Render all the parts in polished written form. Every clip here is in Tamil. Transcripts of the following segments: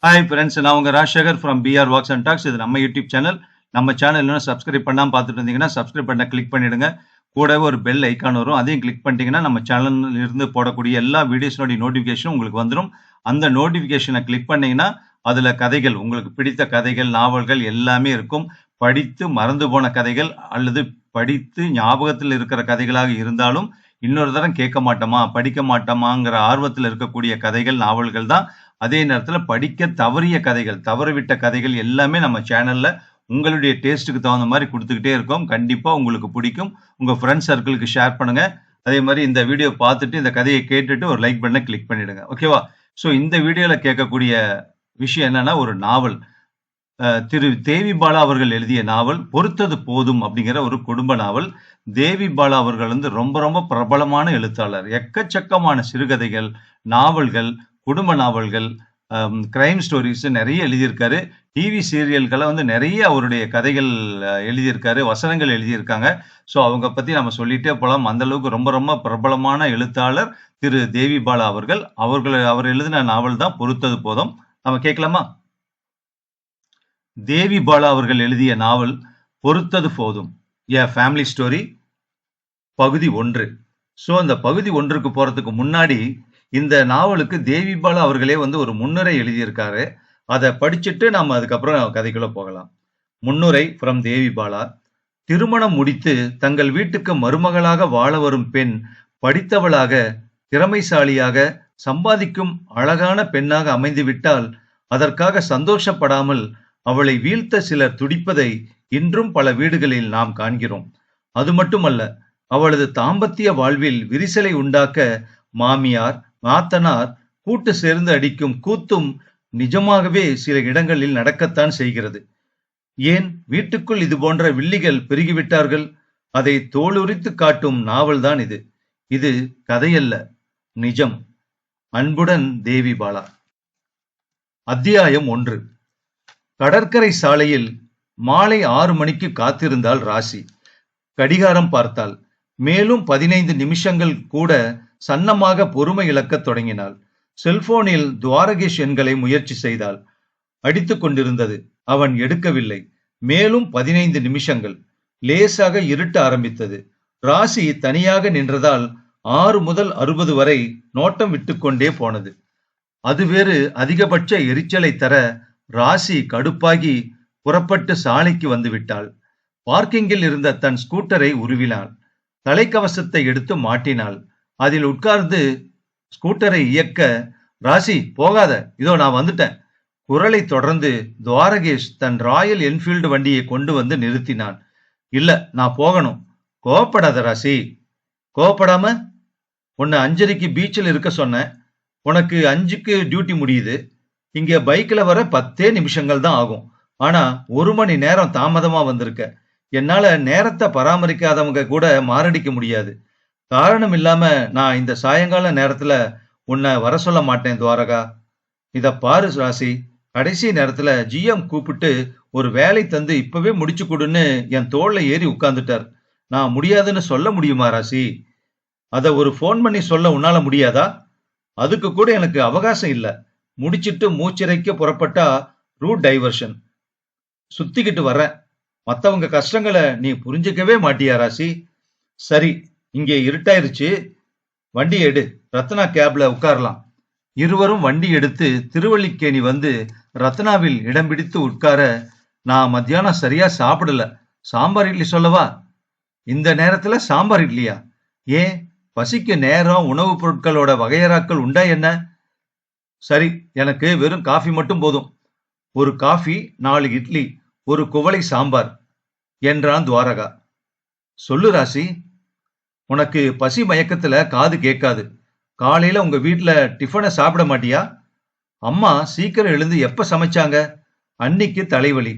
ஹாய் ஃப்ரெண்ட்ஸ், நான் உங்க Rajasekar from PR walks and talks. இது நம்ம யூடியூப் சேனல். நம்ம சேனல் இன்னும் சப்ஸ்கிரைப் பண்ணாமல் பார்த்துட்டு இருந்தீங்கன்னா சப்ஸ்கிரைப் பண்ண கிளிக் பண்ணிடுங்க. கூடவே ஒரு பெல் ஐக்கான் வரும், அதையும் கிளிக் பண்ணிட்டீங்கன்னா நம்ம சேனல்ல இருந்து போடக்கூடிய எல்லா வீடியோஸோடைய நோட்டிஃபிகேஷன் உங்களுக்கு வந்துடும். அந்த நோட்டிஃபிகேஷனை கிளிக் பண்ணீங்கன்னா அதில் கதைகள், உங்களுக்கு பிடித்த கதைகள், நாவல்கள் எல்லாமே இருக்கும். படித்து மறந்து போன கதைகள் அல்லது படித்து ஞாபகத்தில் இருக்கிற கதைகளாக இருந்தாலும் இன்னொரு தரம் கேட்க மாட்டோமா, படிக்க மாட்டோமாங்கிற ஆர்வத்தில் இருக்கக்கூடிய கதைகள், நாவல்கள் தான். அதே நேரத்தில் படிக்க தவறிய கதைகள், தவறவிட்ட கதைகள் எல்லாமே நம்ம சேனல்ல உங்களுடைய டேஸ்ட்டுக்கு தகுந்த மாதிரி கொடுத்துக்கிட்டே இருக்கோம். கண்டிப்பா உங்களுக்கு பிடிக்கும். உங்க ஃப்ரெண்ட்ஸ் சர்க்கிளுக்கு ஷேர் பண்ணுங்க. அதே மாதிரி இந்த வீடியோ பார்த்துட்டு இந்த கதையை கேட்டுட்டு ஒரு லைக் பட்டனை கிளிக் பண்ணிடுங்க. ஓகேவா? ஸோ இந்த வீடியோல கேட்கக்கூடிய விஷயம் என்னன்னா, ஒரு நாவல். திரு தேவி பாலா அவர்கள் எழுதிய நாவல் பொறுத்தது போதும் அப்படிங்கிற ஒரு குடும்ப நாவல். தேவி பாலா அவர்கள் ரொம்ப ரொம்ப பிரபலமான எழுத்தாளர். எக்கச்சக்கமான சிறுகதைகள், நாவல்கள், குடும்ப நாவல்கள், கிரைம் ஸ்டோரிஸ் நிறைய எழுதியிருக்காரு. டிவி சீரியல்களை நிறைய அவருடைய கதைகள் எழுதியிருக்காரு, வசனங்கள் எழுதியிருக்காங்க. ஸோ அவங்க பத்தி நம்ம சொல்லிட்டே போகலாம். அந்த அளவுக்கு ரொம்ப ரொம்ப பிரபலமான எழுத்தாளர் திரு தேவி பாலா அவர்கள். அவர் எழுதின நாவல் தான் பொறுத்தது போதும். நம்ம கேட்கலாமா? தேவி பாலா அவர்கள் எழுதிய நாவல் பொறுத்தது போதும், ஏ ஃபேமிலி ஸ்டோரி, பகுதி 1. ஸோ அந்த பகுதி 1க்கு போறதுக்கு முன்னாடி இந்த நாவலுக்கு தேவி பாலா அவர்களே ஒரு முன்னுரை எழுதியிருக்காரு. அதை படிச்சுட்டு நாம அதுக்கப்புறம் கதைக்குள்ள போகலாம். முன்னுரை ஃப்ரம் தேவி பாலா. திருமணம் முடித்து தங்கள் வீட்டுக்கு மருமகளாக வாழ வரும் பெண் படித்தவளாக, திறமைசாலியாக, சம்பாதிக்கும் அழகான பெண்ணாக அமைந்துவிட்டால் அதற்காக சந்தோஷப்படாமல் அவளை வீழ்த்த சிலர் துடிப்பதை இன்றும் பல வீடுகளில் நாம் காண்கிறோம். அது மட்டுமல்ல, அவளது தாம்பத்திய வாழ்வில் விரிசலை உண்டாக்க மாமியார், நாத்தனார் கூட்டு சேர்ந்து அடிக்கும் கூத்தும் நிஜமாகவே சில இடங்களில் நடக்கத்தான் செய்கிறது. ஏன் வீட்டுக்குள் இது போன்ற வில்லிகள் பெருகிவிட்டார்கள்? அதை தோலுரித்து காட்டும் நாவல் தான் இது. இது கதையல்ல, நிஜம். அன்புடன் தேவி பாலா. அத்தியாயம் 1. கடற்கரை சாலையில் மாலை 6 மணிக்கு காத்திருந்தாள் ராசி. கடிகாரம் பார்த்தாள். மேலும் 15 நிமிஷங்கள் கூட சன்னமாக பொறுமை இழக்கத் தொடங்கினாள். செல்போனில் துவாரகேஷ் எண்களை முயற்சி செய்தாள். அடித்துக் கொண்டிருந்தது. அவன் எடுக்கவில்லை. மேலும் 15 நிமிஷங்கள். லேசாக இருட்ட ஆரம்பித்தது. ராசி தனியாக நின்றதால் 6 முதல் 60 வரை நோட்டம் விட்டுக்கொண்டே போனது. அது வேறு அதிகபட்ச எரிச்சலை தர ராசி கடுப்பாகி புறப்பட்டு சாலைக்கு வந்து விட்டாள். பார்க்கிங்கில் இருந்த தன் ஸ்கூட்டரை உருவினாள். தலைக்கவசத்தை எடுத்து மாட்டினாள். அதில் உட்கார்ந்து ஸ்கூட்டரை இயக்க, ராசி போகாத, இதோ நான் வந்துட்டேன். குரலை தொடர்ந்து துவாரகேஷ் தன் ராயல் என்ஃபீல்டு வண்டியை கொண்டு வந்து நிறுத்தினான். இல்ல, நான் போகணும். கோவப்படாத ராசி. கோவப்படாம? உன்னை 5:30க்கு பீச்சில் இருக்க சொன்னேன். உனக்கு 5க்கு டியூட்டி முடியுது. இங்க பைக்ல வர 10 நிமிஷங்கள் தான் ஆகும். ஆனா 1 மணி நேரம் தாமதமா வந்திருக்க. என்னால நேரத்தை பராமரிக்காதவங்க கூட மாரடிக்க முடியாது. காரணம் இல்லாம நான் இந்த சாயங்கால நேரத்துல உன்னை வர சொல்ல மாட்டேன் துவாரகா. இத பாரு ராசி, கடைசி நேரத்துல ஜிஎம் கூப்பிட்டு ஒரு வேலை தந்து இப்பவே முடிச்சு கொடுன்னு என் தோல்ல ஏறி உட்கார்ந்துட்டார். நான் முடியாதுன்னு சொல்ல முடியுமா ராசி? அத ஒரு போன் பண்ணி சொல்ல உன்னால முடியாதா? அதுக்கு கூட எனக்கு அவகாசம் இல்ல. முடிச்சிட்டு மூச்சிறைக்க புறப்பட்டா ரூட் டைவர்ஷன். சுத்திக்கிட்டு வர்றேன். மத்தவங்க கஷ்டங்களை நீ புரிஞ்சுக்கவே மாட்டியா ராசி? சரி, இங்கே இருட்டாயிருச்சு. வண்டி எடு, ரத்னா கேப்ல உட்காரலாம். இருவரும் வண்டி எடுத்து திருவல்லிக்கேணி வந்து ரத்னாவில் இடம் பிடித்து உட்கார, நான் மத்தியானம் சரியா சாப்பிடல. சாம்பார் இட்லி சொல்லவா? இந்த நேரத்துல சாம்பார் இட்லியா? ஏன், பசிக்கு நேரம் உணவுப் பொருட்களோட வகையறாக்கள் உண்டா என்ன? சரி, எனக்கு வெறும் காஃபி மட்டும் போதும். ஒரு காஃபி, 4 இட்லி, ஒரு குவளை சாம்பார் என்றான் துவாரகா. சொல்லு ராசி. உனக்கு பசி மயக்கத்துல காது கேட்காது. காலையில உங்க வீட்டுல டிஃபனை சாப்பிட மாட்டியா? அம்மா சீக்கிரம் எழுந்து எப்ப சமைச்சாங்க? அன்னிக்கு தலைவலி.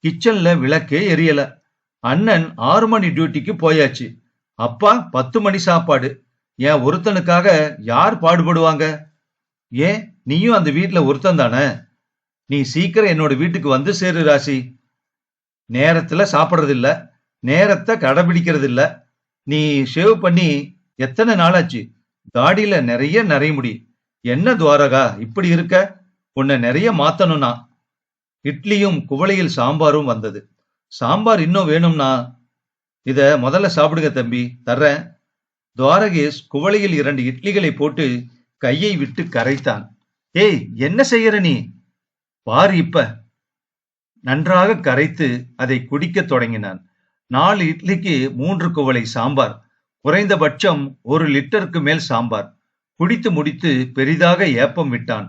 கிச்சன்ல விளக்கே எரியல. அண்ணன் 6 மணி டியூட்டிக்கு போயாச்சு. அப்பா 10 மணி சாப்பாடு. என் ஒருத்தனுக்காக யார் பாடுபடுவாங்க? ஏன், நீயும் அந்த வீட்டுல ஒருத்தன் தானே? நீ சீக்கிரம் என்னோட வீட்டுக்கு வந்து சேரு ராசி. நேரத்துல சாப்பிடுறது இல்ல, நேரத்தை கடைபிடிக்கிறது இல்ல. நீ ஷேவ் பண்ணி எத்தனை நாளாச்சு? தாடியில நிறைய நரைமுடி. என்ன துவாரகா இப்படி இருக்க? உன்னை நிறைய மாத்தணும்னா. இட்லியும் குவளையில் சாம்பாரும் வந்தது. சாம்பார் இன்னும் வேணும்னா. இத முதல்ல சாப்பிடுங்க தம்பி, தர்றேன். துவாரகேஷ் குவளையில் 2 இட்லிகளை போட்டு கையை விட்டு கரைத்தான். ஏய், என்ன செய்யற நீ? பாரு இப்ப. நன்றாக கரைத்து அதை குடிக்கத் தொடங்கினான். 4 இட்லிக்கு 3 குவளை சாம்பார். குறைந்தபட்சம் 1 லிட்டருக்கு மேல் சாம்பார். குடித்து முடித்து பெரிதாக ஏப்பம் விட்டான்.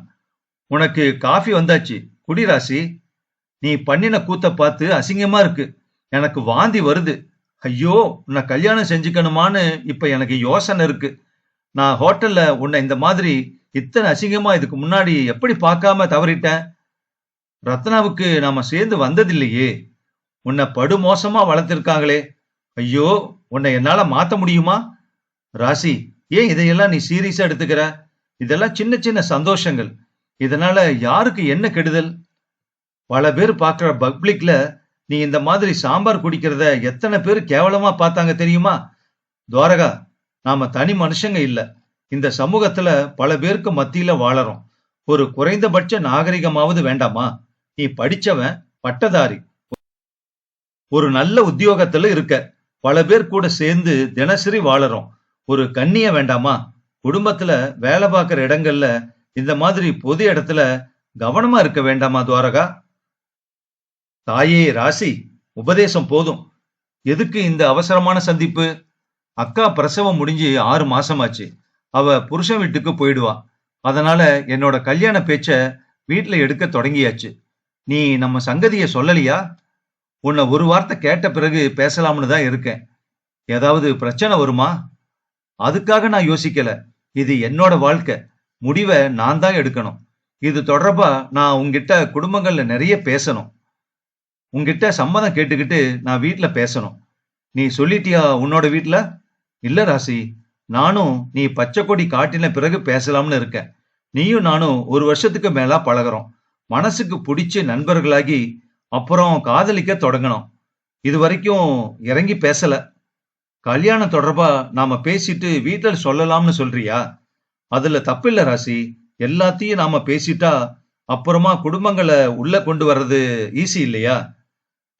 உனக்கு காஃபி வந்தாச்சு, குடி ராசி. நீ பண்ணின கூத்த பார்த்து அசிங்கமா இருக்கு. எனக்கு வாந்தி வருது. ஐயோ, உன்னை கல்யாணம் செஞ்சுக்கணுமான்னு இப்ப எனக்கு யோசனை இருக்கு. நான் ஹோட்டல்ல உன்னை இந்த மாதிரி இத்தனை அசிங்கமா இதுக்கு முன்னாடி எப்படி பார்க்காம தவறிட்டேன்? ரத்னாவுக்கு நாம சேர்ந்து வந்ததில்லையே. உன்னை படுமோசமா வளர்த்திருக்காங்களே. ஐயோ, உன்னை என்னால மாத்த முடியுமா? ராசி, ஏன் இதையெல்லாம் நீ சீரியஸா எடுத்துக்கிற? இதெல்லாம் சின்ன சின்ன சந்தோஷங்கள். இதனால யாருக்கு என்ன கெடுதல்? பல பேர் பார்க்கிற பப்ளிக்ல நீ இந்த மாதிரி சாம்பார் குடிக்கிறத எத்தனை பேர் கேவலமா பார்த்தாங்க தெரியுமா? துவாரகா, நாம தனி மனுஷங்க இல்ல. இந்த சமூகத்துல பல பேருக்கு மத்தியில வாழறோம். ஒரு குறைந்தபட்ச நாகரிகமாவது வேண்டாமா? நீ படிச்சவன், பட்டதாரி, ஒரு நல்ல உத்தியோகத்துல இருக்க. பல பேர் கூட சேர்ந்து தினசரி வாழறோம். ஒரு கண்ணிய வேண்டாமா? குடும்பத்துல வேலை பார்க்கிற இடங்கள்ல இந்த மாதிரி பொது இடத்துல கவனமா இருக்க வேண்டாமா துவாரகா? தாயே ராசி, உபதேசம் போதும். எதுக்கு இந்த அவசரமான சந்திப்பு? அக்கா பிரசவம் முடிஞ்சு 6 மாசமாச்சு. அவ புருஷன் வீட்டுக்கு போயிடுவா. அதனால என்னோட கல்யாண பேச்ச வீட்டுல எடுக்க தொடங்கியாச்சு. நீ நம்ம சங்கதிய சொல்லலையா? உன்னை ஒரு வார்த்தை கேட்ட பிறகு பேசலாம்னு தான் இருக்கேன். ஏதாவது பிரச்சனை வருமா? அதுக்காக நான் யோசிக்கல. இது என்னோட வாழ்க்கை. முடிவை நான் தான் எடுக்கணும். இது தொடர்பா நான் உங்ககிட்ட குடும்பங்கள்ல நிறைய பேசணும். உங்ககிட்ட சம்மதம் கேட்டுக்கிட்டு நான் வீட்டுல பேசணும். நீ சொல்லிட்டியா உன்னோட வீட்டுல? இல்ல ராசி, நானும் நீ பச்சை கொடி காட்டின பிறகு பேசலாம்னு இருக்கேன். நீயும் நானும் 1 வருஷத்துக்கு மேலா பழகுறோம். மனசுக்கு பிடிச்சு நண்பர்களாகி அப்புறம் காதலிக்க தொடங்கணும். இது வரைக்கும் இறங்கி பேசல. கல்யாணம் தொடர்பா நாம பேசிட்டு வீட்டுல சொல்லலாம்னு சொல்றியா? அதுல தப்பில்ல ராசி. எல்லாத்தையும் நாம பேசிட்டா அப்புறமா குடும்பங்களை உள்ள கொண்டு வர்றது ஈஸி இல்லையா?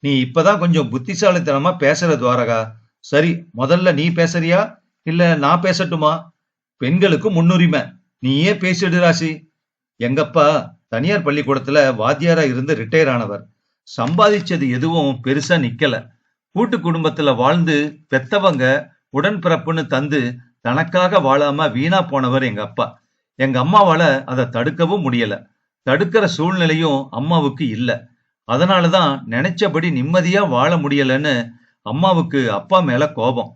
நீ இப்பதான் கொஞ்சம் புத்திசாலித்தனமா பேசுற துவாரகா. சரி, முதல்ல நீ பேசுறியா இல்ல நான் பேசட்டுமா? பெண்களுக்கு முன்னுரிமை. நீயே பேசிடு ராசி. எங்கப்பா தனியார் பள்ளிக்கூடத்துல வாத்தியாரா இருந்து ரிட்டையர் ஆனவர். சம்பாதிச்சது எதுவும் பெருசா நிக்கல. கூட்டு குடும்பத்துல வாழ்ந்து பெத்தவங்க உடன்பிறப்புன்னு தந்து தனக்காக வாழாம வீணா போனவர் எங்க அப்பா. எங்க அம்மாவால அதை தடுக்கவும் முடியல. தடுக்கிற சூழ்நிலையும் அம்மாவுக்கு இல்ல. அதனாலதான் நினைச்சபடி நிம்மதியா வாழ முடியலன்னு அம்மாவுக்கு அப்பா மேல கோபம்.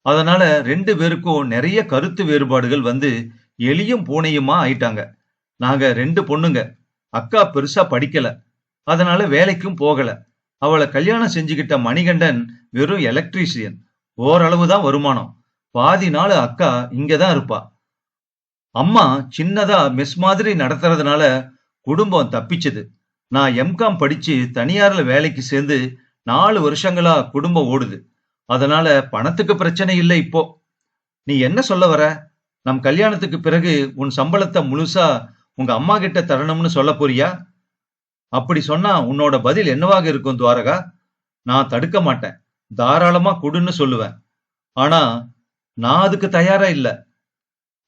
அதனால 2 பேருக்கும் நிறைய கருத்து வேறுபாடுகள் வந்து எலியும் பூனையுமா ஆயிட்டாங்க. நாங்க 2 பொண்ணுங்க. அக்கா பெருசா படிக்கல. அதனால வேலைக்கும் போகல. அவளை கல்யாணம் செஞ்சுக்கிட்ட மணிகண்டன் வெறும் எலக்ட்ரீஷியன். ஓரளவுதான் வருமானம். பாதி நாள் அக்கா இங்கதான் இருப்பா. அம்மா சின்னதா மெஸ் மாதிரி நடத்துறதுனால குடும்பம் தப்பிச்சது. நான் எம்காம் படிச்சு தனியார்ல வேலைக்கு சேர்ந்து 4 வருஷங்களா குடும்பம் ஓடுது. அதனால பணத்துக்கு பிரச்சனை இல்லை இப்போ. நீ என்ன சொல்ல வர? நம் கல்யாணத்துக்கு பிறகு உன் சம்பளத்தை முழுசா உங்க அம்மா கிட்ட தரணும்னு சொல்ல போறியா? அப்படி சொன்னா உன்னோட பதில் என்னவாக இருக்கும் துவாரகா? நான் தடுக்க மாட்டேன். தாராளமா குடுன்னு சொல்லுவேன். ஆனா நான் அதுக்கு தயாரா இல்ல.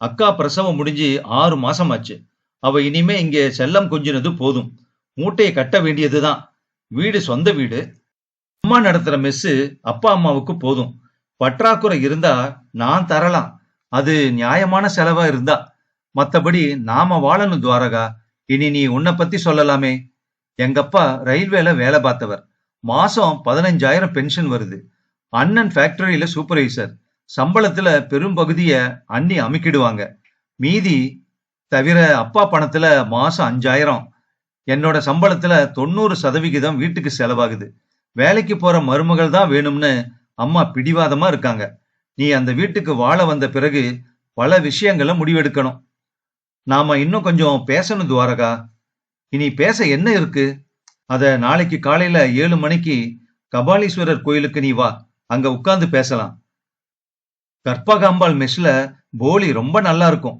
அக்கா பிரசவம் முடிஞ்சு 6 மாசமாச்சு. அவ இனிமே இங்க செல்லம் கொஞ்சினது போதும். மூட்டையை கட்ட வேண்டியதுதான். வீடு சொந்த வீடு. அம்மா நடத்துற மெஸ்ஸு அப்பா அம்மாவுக்கு போதும். பற்றாக்குறை இருந்தா நான் தரலாம். அது நியாயமான செலவா இருந்தா. மத்தபடி நாம வாழணும் துவாரகா. இனி நீ உன்னை பத்தி சொல்லலாமே. எங்கப்பா ரயில்வேல வேலை பார்த்தவர். மாசம் 15,000 பென்ஷன் வருது. அண்ணன் ஃபேக்டரியில சூப்பர்வைசர். சம்பளத்துல பெரும் பகுதிய அண்ணி அமுக்கிடுவாங்க. மீதி தவிர அப்பா பணத்துல மாசம் 5,000. என்னோட சம்பளத்துல 90% வீட்டுக்கு செலவாகுது. வேலைக்கு போற மருமகள் தான் வேணும்னு அம்மா பிடிவாதமா இருக்காங்க. நீ அந்த வீட்டுக்கு வாழ வந்த பிறகு பல விஷயங்களை முடிவெடுக்கணும். நாம இன்னும் கொஞ்சம் பேசணும் துவாரகா. இனி பேச என்ன இருக்கு? அத நாளைக்கு காலையில 7 மணிக்கு கபாலீஸ்வரர் கோயிலுக்கு நீ வா. அங்க உட்கார்ந்து பேசலாம். கற்பகாம்பாள் மெஸ்ல போலி ரொம்ப நல்லா இருக்கும்.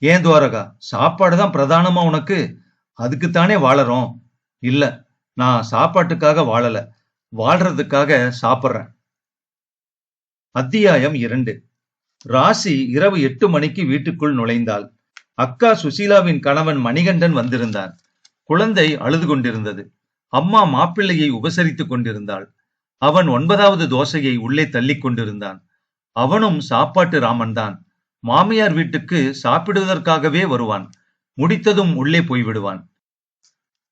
ஏன் துவாரகா, சாப்பாடு தான் பிரதானமா உனக்கு? அதுக்குத்தானே வாழறோம். இல்ல, நான் சாப்பாட்டுக்காக வாழல, வாழ்றதுக்காக சாப்பிடுறேன். அத்தியாயம் 2. ராசி இரவு 8 மணிக்கு வீட்டுக்குள் நுழைந்தாள். அக்கா சுசீலாவின் கணவன் மணிகண்டன் வந்திருந்தான். குழந்தை அழுது கொண்டிருந்தது. அம்மா மாப்பிள்ளையை உபசரித்துக் கொண்டிருந்தாள். அவன் 9வது தோசையை உள்ளே தள்ளிக் கொண்டிருந்தான். அவனும் சாப்பாட்டு ராமன் தான். மாமியார் வீட்டுக்கு சாப்பிடுவதற்காகவே வருவான். முடித்ததும் உள்ளே போய்விடுவான்.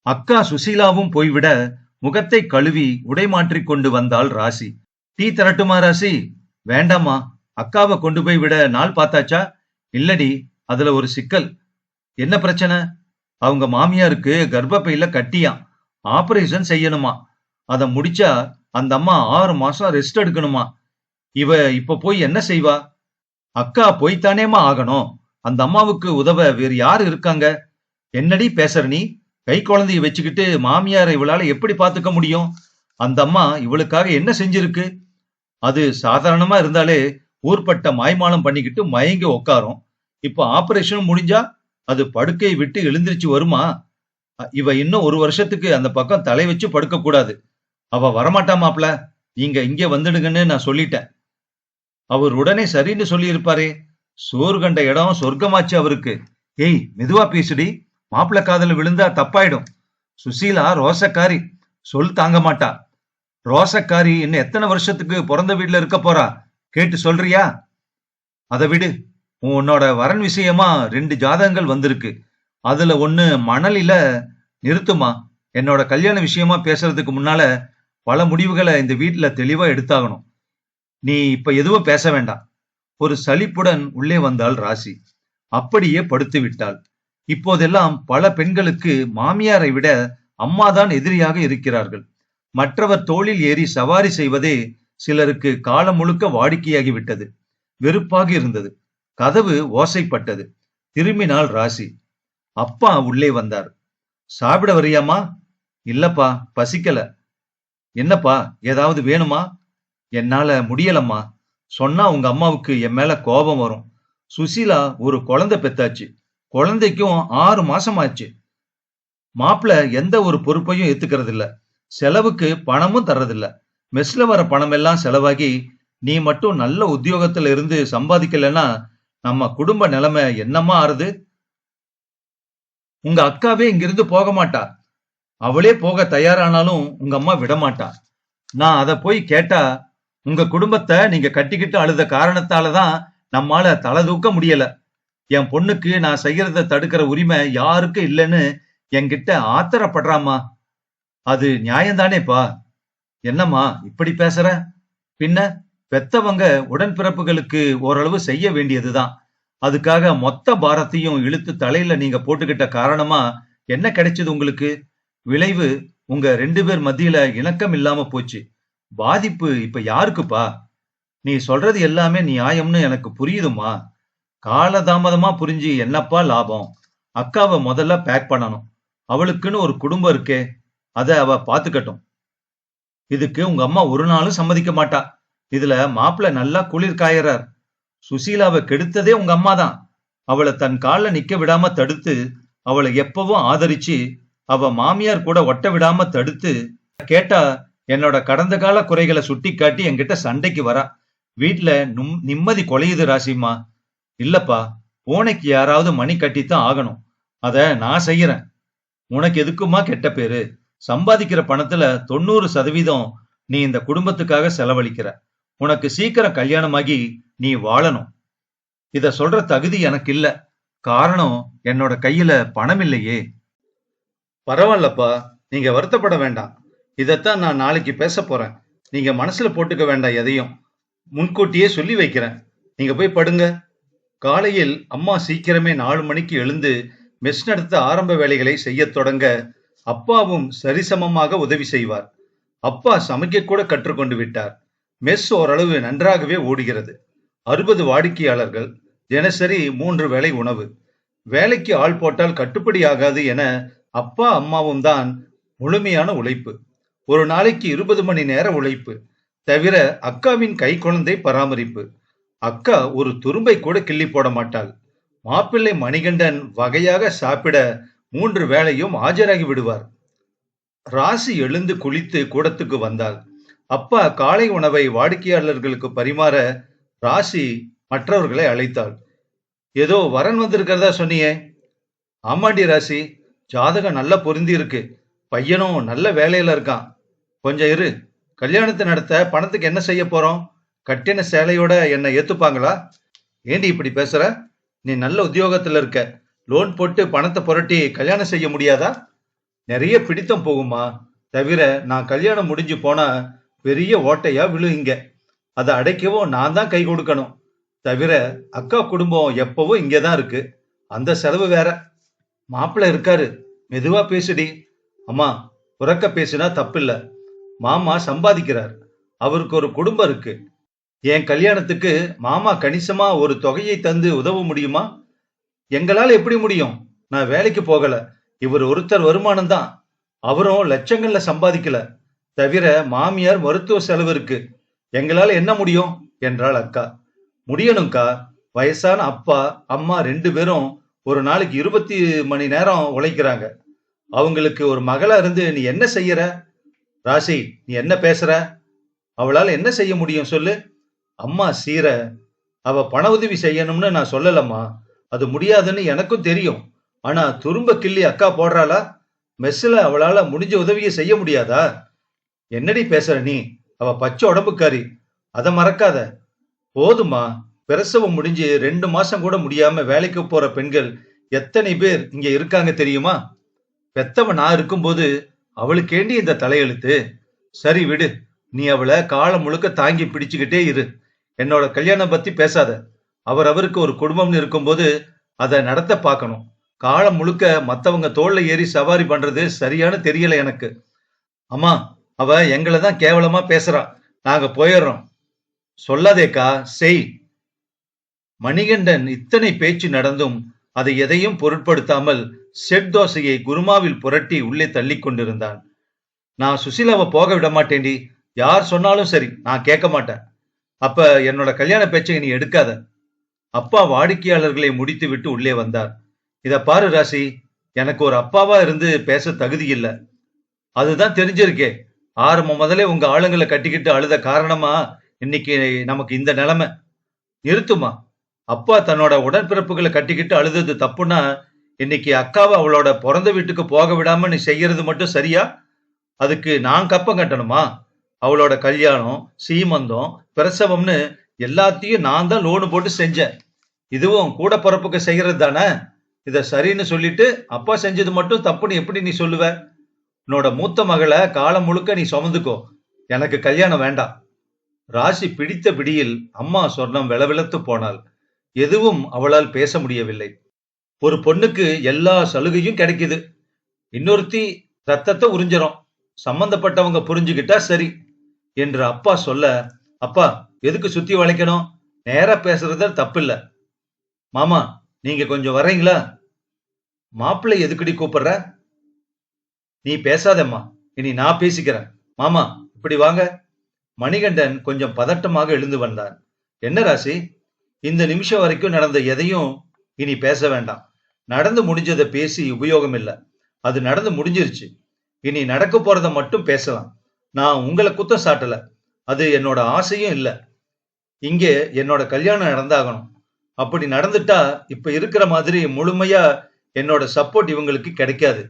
அக்கா சுசீலாவும் போய்விட முகத்தை கழுவி உடை மாற்றிக் கொண்டு வந்தாள் ராசி. டீ தரட்டுமா ராசி? வேண்டாமா, அக்காவை கொண்டு போய் விட நாள் பார்த்தாச்சா? இல்லடி, அதுல ஒரு சிக்கல். என்ன பிரச்சனை? அவங்க மாமியாருக்கு கர்ப்பப்பையில கட்டியாம், ஆபரேஷன் செய்யணுமா. அத முடிச்சா அந்த அம்மா 6 மாசம் ரெஸ்ட் எடுக்கணுமா. இவ இப்ப போய் என்ன செய்வா? அக்கா போய்த்தானேமா ஆகணும். அந்த அம்மாவுக்கு உதவ வேறு யாரு இருக்காங்க? என்னடி பேசுற நீ? கை குழந்தைய வச்சுக்கிட்டு மாமியாரை இவளால எப்படி பாத்துக்க முடியும்? அந்த அம்மா இவளுக்காக என்ன செஞ்சிருக்கு? அது சாதாரணமா இருந்தாலே ஊர்பட்ட மாய்மாலம் பண்ணிக்கிட்டு மயங்கி உட்காரும். இப்ப ஆபரேஷன் முடிஞ்சா அது படுக்கையை விட்டு எழுந்திருச்சு வருமா? இவ இன்னும் 1 வருஷத்துக்கு அந்த பக்கம் தலை வச்சு படுக்க கூடாது. அவ வரமாட்டா மாப்ள. நீங்க இங்க வந்துடுங்கன்னு நான் சொல்லிட்டேன். அவர் உடனே சரின்னு சொல்லி இருப்பாரே. சோறு கண்ட இடம் சொர்க்கமாச்சு அவருக்கு. ஏய், மெதுவா பேசுடி, மாப்பிள்ள காதல விழுந்தா தப்பாயிடும். சுசீலா ரோசக்காரி, சொல் தாங்க மாட்டா. ரோசக்காரி இன்னும் எத்தனை வருஷத்துக்கு பிறந்த வீட்டுல இருக்க போறா? கேட்டு சொல்றியா? அதை விடு. உன்னோட வரன் விஷயமா 2 ஜாதகங்கள் வந்திருக்கு. அதுல ஒண்ணு மணலில. நிறுத்துமா. என்னோட கல்யாண விஷயமா பேசுறதுக்கு முன்னால பல முடிவுகளை இந்த வீட்டுல தெளிவா எடுத்தாகணும். நீ இப்ப எதுவும் பேச வேண்டாம். ஒரு சலிப்புடன் உள்ளே வந்தாள் ராசி. அப்படியே படுத்து விட்டாள். இப்போதெல்லாம் பல பெண்களுக்கு மாமியாரை விட அம்மாதான் எதிரியாக இருக்கிறார்கள். மற்றவர் தோளில் ஏறி சவாரி செய்வதே சிலருக்கு காலம் முழுக்க வாடிக்கையாகிவிட்டது. வெறுப்பாக இருந்தது. கதவு ஓசைப்பட்டது. திரும்பினாள் ராசி. அப்பா உள்ளே வந்தார். சாப்பிட வரியாமா? இல்லப்பா, பசிக்கல. என்னப்பா, ஏதாவது வேணுமா? என்னால முடியலம்மா. சொன்னா உங்க அம்மாவுக்கு என் மேல கோபம் வரும். சுசீலா ஒரு குழந்தை பெத்தாச்சு. குழந்தைக்கும் 6 மாசம் ஆச்சு. மாப்பிள்ள எந்த ஒரு பொறுப்பையும் ஏத்துக்கிறது இல்ல. செலவுக்கு பணமும் தர்றதில்ல. மெஸ்ல வர பணம் எல்லாம் செலவாகி நீ மட்டும் நல்ல உத்தியோகத்துல இருந்து சம்பாதிக்கலன்னா நம்ம குடும்ப நிலைமை என்னமா ஆறுது? உங்க அக்காவே இங்கிருந்து போக மாட்டா. அவளே போக தயாரானாலும் உங்க அம்மா விட மாட்டா. நான் அத போய் கேட்டா, உங்க குடும்பத்தை நீங்க கட்டிக்கிட்டு அழுத காரணத்தாலதான் நம்மால தலை தூக்க முடியல. என் பொண்ணுக்கு நான் செய்யறத தடுக்கிற உரிமை யாருக்கும் இல்லைன்னு என்கிட்ட ஆத்திரப்படுறாமா. அது நியாயம்தானேப்பா? என்னம்மா இப்படி பேசுற? பின்ன பெத்தவங்க உடன்பிறப்புகளுக்கு ஓரளவு செய்ய வேண்டியதுதான். அதுக்காக மொத்த பாரத்தையும் இழுத்து தலையில நீங்க போட்டுக்கிட்ட காரணமா என்ன கிடைச்சது உங்களுக்கு? விளைவு உங்க 2 பேர் மத்தியில இணக்கம் இல்லாம போச்சு. பாதிப்பு இப்ப யாருக்குப்பா? நீ சொல்றது எல்லாமே நியாயம்னு எனக்கு புரியுதுமா. காலதாமதமா புரிஞ்சு என்னப்பா லாபம்? அக்காவை முதல்ல பேக் பண்ணணும். அவளுக்குன்னு ஒரு குடும்பம் இருக்கே, அத அவ பாத்துக்கட்டும். இதுக்கு உங்க அம்மா ஒரு நாளும் சம்மதிக்க மாட்டா. இதுல மாப்பிள்ள நல்லா குளிர் காயறார். சுசீலாவை கெடுத்ததே உங்க அம்மா தான். அவளை தன் கால்ல நிக்க விடாம தடுத்து, அவளை எப்பவும் ஆதரிச்சு, அவ மாமியார் கூட ஒட்ட விடாம தடுத்து, கேட்டா என்னோட கடந்த கால குறைகளை சுட்டி காட்டி என்கிட்ட சண்டைக்கு வரா. வீட்டுல நிம்மதி கொலையுது ராசிம்மா. இல்லப்பா, பூனைக்கு யாராவது மணி கட்டித்தான் ஆகணும். அத நான் செய்யறேன். உனக்கு எதுக்குமா கெட்ட பேரு? சம்பாதிக்கிற பணத்துல 90% நீ இந்த குடும்பத்துக்காக செலவழிக்கிற. உனக்கு சீக்கிரம் கல்யாணமாகி நீ வாழணும். இத சொல்ற தகுதி எனக்கு இல்ல. காரணம், என்னோட கையில பணம் இல்லையே. பரவாயில்லப்பா, நீங்க வருத்தப்பட வேண்டாம். இதத்தான் நான் நாளைக்கு பேச போறேன். நீங்க மனசுல போட்டுக்க வேண்டாம். எதையும் முன்கூட்டியே சொல்லி வைக்கிறேன். நீங்க போய் படுங்க. காலையில் அம்மா சீக்கிரமே 4 மணிக்கு எழுந்து மெஸ் நடத்த ஆரம்ப வேலைகளை செய்ய தொடங்க அப்பாவும் சரிசமமாக உதவி செய்வார். அப்பா சமைக்க கூட கற்றுக்கொண்டு விட்டார். மெஸ் ஓரளவு நன்றாகவே ஓடுகிறது. 60 வாடிக்கையாளர்கள், தினசரி 3 வேளை உணவு. வேலைக்கு ஆள் போட்டால் கட்டுப்படி ஆகாது என அப்பா அம்மாவும் தான் முழுமையான உழைப்பு. ஒரு நாளைக்கு 20 மணி நேர உழைப்பு. தவிர அக்காவின் கை குழந்தை பராமரிப்பு. அக்கா ஒரு துரும்பை கூட கிள்ளி போட மாட்டாள். மாப்பிள்ளை மணிகண்டன் வகையாக சாப்பிட 3 வேளையும் ஆஜராகி விடுவார். ராசி எழுந்து குளித்து கூடத்துக்கு வந்தாள். அப்பா காலை உணவை வாடிக்கையாளர்களுக்கு பரிமாற ராசி மற்றவர்களை அழைத்தாள். ஏதோ வரன் வந்திருக்கிறதா சொன்னியே? ஆமாண்டி ராசி, ஜாதகம் நல்லா பொருந்தி இருக்கு. பையனும் நல்ல வேலையில இருக்கான். கொஞ்சம் இரு, கல்யாணத்தை நடத்த பணத்துக்கு என்ன செய்ய போறோம்? கட்டின சேலையோட என்னை ஏத்துப்பாங்களா? ஏண்டி இப்படி பேசுற? நீ நல்ல உத்தியோகத்துல இருக்க. லோன் போட்டு பணத்தை புரட்டி கல்யாணம் செய்ய முடியாதா? நிறைய பிடித்தம் போகுமா? தவிர நான் கல்யாணம் முடிஞ்சு போனா பெரிய ஓட்டையா விழு இங்க. அதை அடைக்கவும் நான் தான் கை கொடுக்கணும். தவிர அக்கா குடும்பம் எப்பவும் இங்கதான் இருக்கு. அந்த செலவு வேற. மாப்பிள்ள இருக்காரு, மெதுவா பேசுடி. அம்மா, உறக்க பேசுனா தப்பில்ல. மாமா சம்பாதிக்கிறார், அவருக்கு ஒரு குடும்பம் இருக்கு. என் கல்யாணத்துக்கு மாமா கணிசமா ஒரு தொகையை தந்து உதவ முடியுமா? எங்களால எப்படி முடியும்? நான் வேலைக்கு போகல. இவர் ஒருத்தர் வருமானம் தான். அவரும் லட்சங்கள்ல சம்பாதிக்கல. தவிர மாமியார் மருத்துவ செலவு இருக்கு. எங்களால என்ன முடியும் என்றாள் அக்கா. முடியணும்க்கா. வயசான அப்பா அம்மா 2 பேரும் ஒரு நாளைக்கு 20 மணி நேரம் உழைக்கிறாங்க. அவங்களுக்கு ஒரு மகளா இருந்து நீ என்ன செய்யற? ராசி, நீ என்ன பேசுற? அவளால என்ன செய்ய முடியும் சொல்லு? அம்மா சீர, அவ பண உதவி செய்யணும்னு நான் சொல்லலம்மா. அது முடியாதுன்னு எனக்கும் தெரியும். ஆனா துரும்ப கிள்ளி அக்கா போடுறாளா? மெஸ்ல அவளால முடிஞ்ச உதவியை செய்ய முடியாதா? என்னடி பேசுற நீ? அவ பச்சை உடம்புக்காரி, அத மறக்காத. போதுமா, பிரசவம் முடிஞ்சு 2 மாசம் கூட முடியாம வேலைக்கு போற பெண்கள் எத்தனை பேர் இங்க இருக்காங்க தெரியுமா? பெத்தவன் நான் இருக்கும்போது அவளுக்கேண்டி இந்த தலையெழுத்து? சரி விடு, நீ அவளை காலம் முழுக்க தாங்கி பிடிச்சுக்கிட்டே இரு. என்னோட கல்யாணம் பத்தி பேசாத. அவருக்கு ஒரு குடும்பம்னு இருக்கும்போது அதை நடத்த பார்க்கணும். காலம் முழுக்க மத்தவங்க தோல்ல ஏறி சவாரி பண்றது சரியான தெரியல எனக்கு. அம்மா, அவ எங்களை தான் கேவலமா பேசுறா. நாங்க போயிடுறோம். சொல்லாதேக்கா, செய். மணிகண்டன் இத்தனை பேச்சு நடந்தும் அதை எதையும் பொருட்படுத்தாமல் செட் தோசையை குருமாவில் புரட்டி உள்ளே தள்ளி கொண்டிருந்தான். நான் சுசீலாவை போக விட மாட்டேன்டி. யார் சொன்னாலும் சரி, நான் கேட்க மாட்டேன். அப்ப என்னோட கல்யாண பேச்சை நீ எடுக்காத. அப்பா வாடிக்கையாளர்களை முடித்து விட்டு உள்ளே வந்தார். இத பாரு ராசி, எனக்கு ஒரு அப்பாவா இருந்து பேச தகுதி இல்லை. அதுதான் தெரிஞ்சிருக்கே. ஆரம்பம் முதலே உங்க ஆளுங்களை கட்டிக்கிட்டு அழுத காரணமா இன்னைக்கு நமக்கு இந்த நிலைமை. நிறுத்துமா. அப்பா தன்னோட உடன்பிறப்புகளை கட்டிக்கிட்டு அழுதது தப்புன்னா இன்னைக்கு அக்காவை அவளோட பிறந்த வீட்டுக்கு போக விடாம நீ செய்யறது மட்டும் சரியா? அதுக்கு நான் கப்பம் கட்டணுமா? அவளோட கல்யாணம், சீமந்தம், பிரசவம்னு எல்லாத்தையும் நான் தான் லோனு போட்டு செஞ்சேன். இதுவும் கூட பிறப்புக்கு செய்யறது தானே? இத சரின்னு சொல்லிட்டு அப்பா செஞ்சது மட்டும் தப்புன்னு எப்படி நீ சொல்லுவ? உன்னோட மூத்த மகளை காலம் முழுக்க நீ சுமந்துக்கோ. எனக்கு கல்யாணம் வேண்டாம். ராசி பிடித்த பிடியில் அம்மா சொர்ணம் விளவிளத்து போனாள். எதுவும் அவளால் பேச முடியவில்லை. ஒரு பொண்ணுக்கு எல்லா சலுகையும் கிடைக்குது. இன்னொருத்தி ரத்தத்தை உறிஞ்சிரும். சம்பந்தப்பட்டவங்க புரிஞ்சுக்கிட்டா சரி என்று அப்பா சொல்ல, அப்பா எதுக்கு சுத்தி வளைக்கணும்? நேரா பேசுறத தப்பில்ல. மாமா, நீங்க கொஞ்சம் வர்றீங்களா? மாப்பிள்ளை எதுக்கடி கூப்பிடுற? நீ பேசாதம்மா, இனி நான் பேசிக்கிறேன். மாமா, இப்படி வாங்க. மணிகண்டன் கொஞ்சம் பதட்டமாக எழுந்து வந்தான். என்ன ராசி, இந்த நிமிஷம் வரைக்கும் நடந்த எதையும் இனி பேச வேண்டாம். நடந்து முடிஞ்சதை பேசி உபயோகம் இல்லை. அது நடந்து முடிஞ்சிருச்சு. இனி நடக்க போறத மட்டும் பேசலாம். நான் உங்களை குத்தம் சாட்டல. அது என்னோட ஆசையும் இல்லை. இங்கே என்னோட கல்யாணம் நடந்தாகணும். அப்படி நடந்துட்டா இப்ப இருக்கிற மாதிரி முழுமையா என்னோட சப்போர்ட் இவங்களுக்கு கிடைக்காது.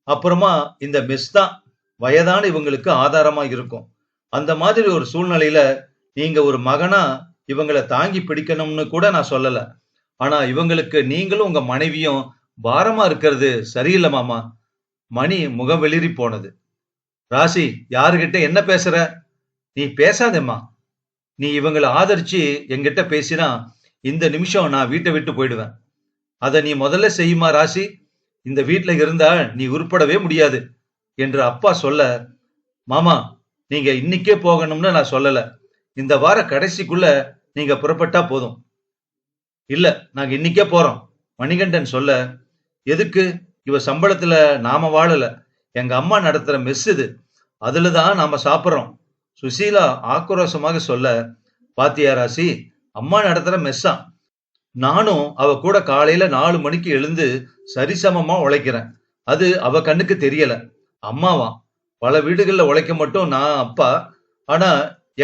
அப்புறமா இந்த மெஸ் தான் வயதான இவங்களுக்கு ஆதாரமா இருக்கும். அந்த மாதிரி ஒரு சூழ்நிலையில நீங்க ஒரு மகனா இவங்களை தாங்கி பிடிக்கணும்னு கூட நான் சொல்லல. ஆனா இவங்களுக்கு நீங்களும் உங்க மனைவியும் பாரமா இருக்கிறது சரியில்லை மாமா. மணி முகம் வெளிரி போனது. ராசி, யாருகிட்ட என்ன பேசுற? நீ பேசாதேம்மா. நீ இவங்களை ஆதரிச்சு என்கிட்ட பேசினா இந்த நிமிஷம் நான் வீட்டை விட்டு போயிடுவேன். அதை நீ முதல்ல செய்யுமா ராசி? இந்த வீட்டுல இருந்தா நீ உருப்படவே முடியாது என்று அப்பா சொல்ல, மாமா, நீங்க இன்னைக்கே போகணும்னு நான் சொல்லல. இந்த வார கடைசிக்குள்ள நீங்க புறப்பட்டா போதும். இல்ல, நாங்க இன்னைக்கே போறோம். மணிகண்டன் சொல்ல, எதுக்கு? இவ சம்பளத்துல நாம வாழல. எங்க அம்மா நடத்துற மெஸ் இது. அதுலதான் நாம சாப்பிடுறோம். சுசீலா ஆக்ரோஷமாக சொல்ல, பாத்தியா ராசி, அம்மா நடத்துற மெஸ்ஸா? நானும் அவ கூட காலையில 4 மணிக்கு எழுந்து சரிசமமா உழைக்கிறேன். அது அவ கண்ணுக்கு தெரியல. அம்மாவா பல வீடுகள்ல உழைக்க மட்டும் நான் அப்பா. ஆனா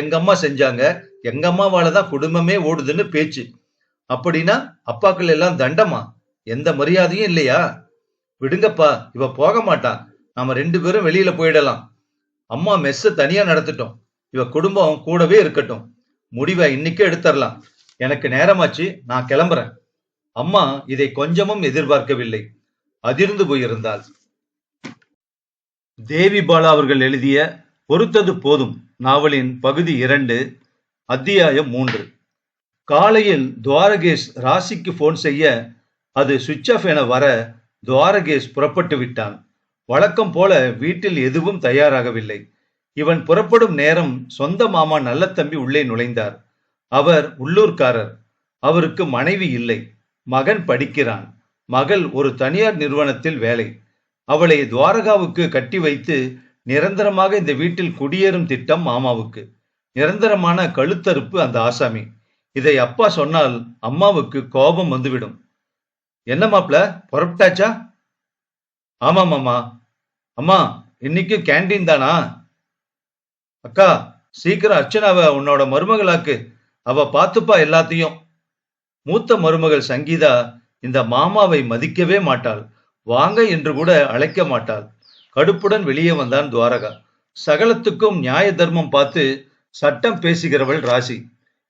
எங்க அம்மா செஞ்சாங்க. எங்க அம்மாவால தான் குடும்பமே ஓடுதுன்னு பேச்சு. அப்படின்னா அப்பாக்கள் எல்லாம் தண்டமா? எந்த மரியாதையும் இல்லையா? விடுங்கப்பா, இவ போக மாட்டா. நாம 2 பேரும் வெளியில போயிடலாம். அம்மா மெஸ்ஸ தனியா நடத்தட்டும். இவ குடும்பம் கூடவே இருக்கட்டும். முடிவை இன்னைக்கே எடுத்தரலாம். எனக்கு நேரமாச்சு, நான் கிளம்புறேன். அம்மா இதை கொஞ்சமும் எதிர்பார்க்கவில்லை. அதிர்ந்து போயிருந்தாள். தேவி பாலா அவர்கள் எழுதிய பொறுத்தது போதும் நாவலின் பகுதி 2, அத்தியாயம் 3. காலையில் துவாரகேஷ் ராசிக்கு போன் செய்ய அது சுவிட்ச் ஆஃப் என வர துவாரகேஷ் புறப்பட்டு விட்டான். வழக்கம் போல வீட்டில் எதுவும் தயாராகவில்லை. இவன் புறப்படும் நேரம் சொந்த மாமா நல்ல தம்பி உள்ளே நுழைந்தார். அவர் உள்ளூர்காரர். அவருக்கு மனைவி இல்லை. மகன் படிக்கிறான். மகள் ஒரு தனியார் நிறுவனத்தில் வேலை. அவளை துவாரகாவுக்கு கட்டி வைத்து நிரந்தரமாக இந்த வீட்டில் குடியேறும் திட்டம் மாமாவுக்கு. நிரந்தரமான கழுத்தறுப்பு அந்த ஆசாமி. இதை அப்பா சொன்னால் அம்மாவுக்கு கோபம் வந்துவிடும். என்ன மாப்ள, புறப்பட்டாச்சா? ஆமா மாமா. அம்மா, இன்னைக்கு கேண்டீன் தானா? அக்கா, சீக்கிரம் அர்ச்சனாவை உன்னோட மருமகளாக்கு. அவ பாத்துப்பா எல்லாத்தையும். மூத்த மருமகள் சங்கீதா இந்த மாமாவை மதிக்கவே மாட்டாள். வாங்க என்று கூட அழைக்க மாட்டாள். கடுப்புடன் வெளியே வந்தான் துவாரகா. சகலத்துக்கும் நியாய தர்மம் பார்த்து சட்டம் பேசுகிறவள் ராசி.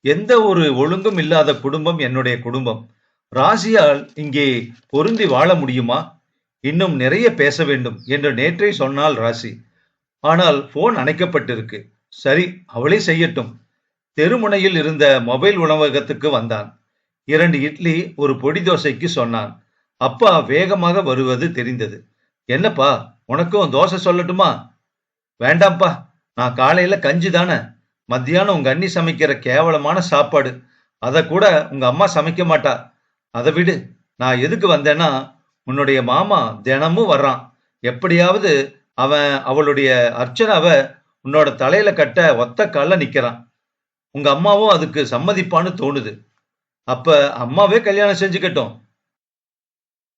எந்த ஒரு ஒழுங்கும் இல்லாத குடும்பம் என்னுடைய குடும்பம். ராசியால் இங்கே பொருந்தி வாழ முடியுமா? இன்னும் நிறைய பேச வேண்டும் என்று நேற்றே சொன்னாள் ராசி. ஆனால் போன் அணைக்கப்பட்டிருக்கு. சரி, அவளே செய்யட்டும். தெருமுனையில் இருந்த மொபைல் உணவகத்துக்கு வந்தான். 2 இட்லி, ஒரு பொடி தோசைக்கு சொன்னான். அப்பா வேகமாக வருவது தெரிந்தது. என்னப்பா, உனக்கும் தோசை சொல்லட்டுமா? வேண்டாம்ப்பா, நான் காலையில கஞ்சி தானே. மத்தியானம் உங்க அண்ணி சமைக்கிற கேவலமான சாப்பாடு. அத கூட உங்க அம்மா சமைக்க மாட்டா. அதை விடு. நான் எதுக்கு வந்தேன்னா, உன்னுடைய மாமா தினமும் வர்றான். எப்படியாவது அவன் அவளுடைய அர்ச்சனாவை உன்னோட தலையில கட்ட ஒத்த கால்ல நிக்கிறான். உங்க அம்மாவும் அதுக்கு சம்மதிப்பான்னு தோணுது. அப்ப அம்மாவே கல்யாணம் செஞ்சுக்கட்டும்.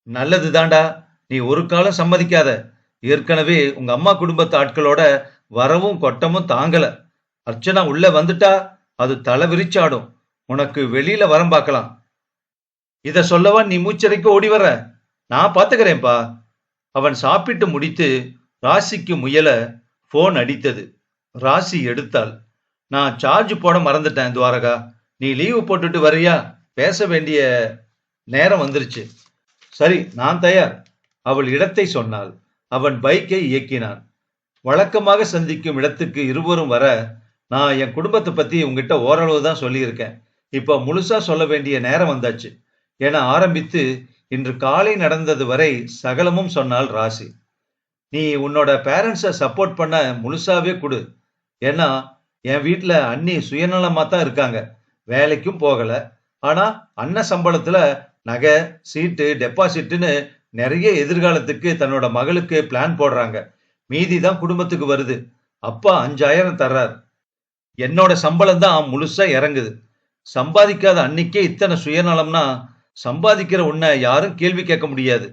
நல்லது தாண்டா. நீ ஒரு காலம் சம்மதிக்காத. ஏற்கனவே உங்க அம்மா குடும்பத்து ஆட்களோட வரவும் கொட்டமும் தாங்கல. அர்ச்சனா உள்ள வந்துட்டா அது தலை விரிச்சாடும். உனக்கு வெளியில வரம் பார்க்கலாம். இத சொல்லவா நீ மூச்சரைக்கு ஓடி வர? நான் பாத்துக்கிறேன்பா. அவன் சாப்பிட்டு முடித்து ராசிக்கு முயல போன் அடித்தது. ராசி எடுத்தாள். நான் சார்ஜ் போட மறந்துட்டேன் துவாரகா. நீ லீவு போட்டுட்டு வரியா? பேச வேண்டிய நேரம் வந்துருச்சு. சரி, நான் தயார். அவள் இடத்தை சொன்னாள். அவன் பைக்கை இயக்கினான். வழக்கமாக சந்திக்கும் இடத்துக்கு இருவரும் வர, நான் என் குடும்பத்தை பத்தி உங்ககிட்ட ஓரளவு தான் சொல்லியிருக்கேன். இப்ப முழுசா சொல்ல வேண்டிய நேரம் வந்தாச்சு என ஆரம்பித்து இன்று காலை நடந்தது வரை சகலமும் சொன்னாள் ராசி. நீ உன்னோட பேரண்ட்ஸை சப்போர்ட் பண்ண முழுசாவே கொடு. ஏன்னா என் வீட்டுல அண்ணி சுயநலமா தான் இருக்காங்க. வேலைக்கும் போகல. ஆனா அண்ணன் சம்பளத்துல நகை, சீட்டு, டெபாசிட்னு நிறைய எதிர்காலத்துக்கு தன்னோட மகளுக்கு பிளான் போடுறாங்க. மீதி தான் குடும்பத்துக்கு வருது. அப்பா 5000 தர்றார். என்னோட சம்பளம் தான் முழுசா இறங்குது. சம்பாதிக்காத அன்னைக்கே இத்தனை சுயநலம்னா சம்பாதிக்கிற உன்னை யாரும் கேள்வி கேட்க முடியாது.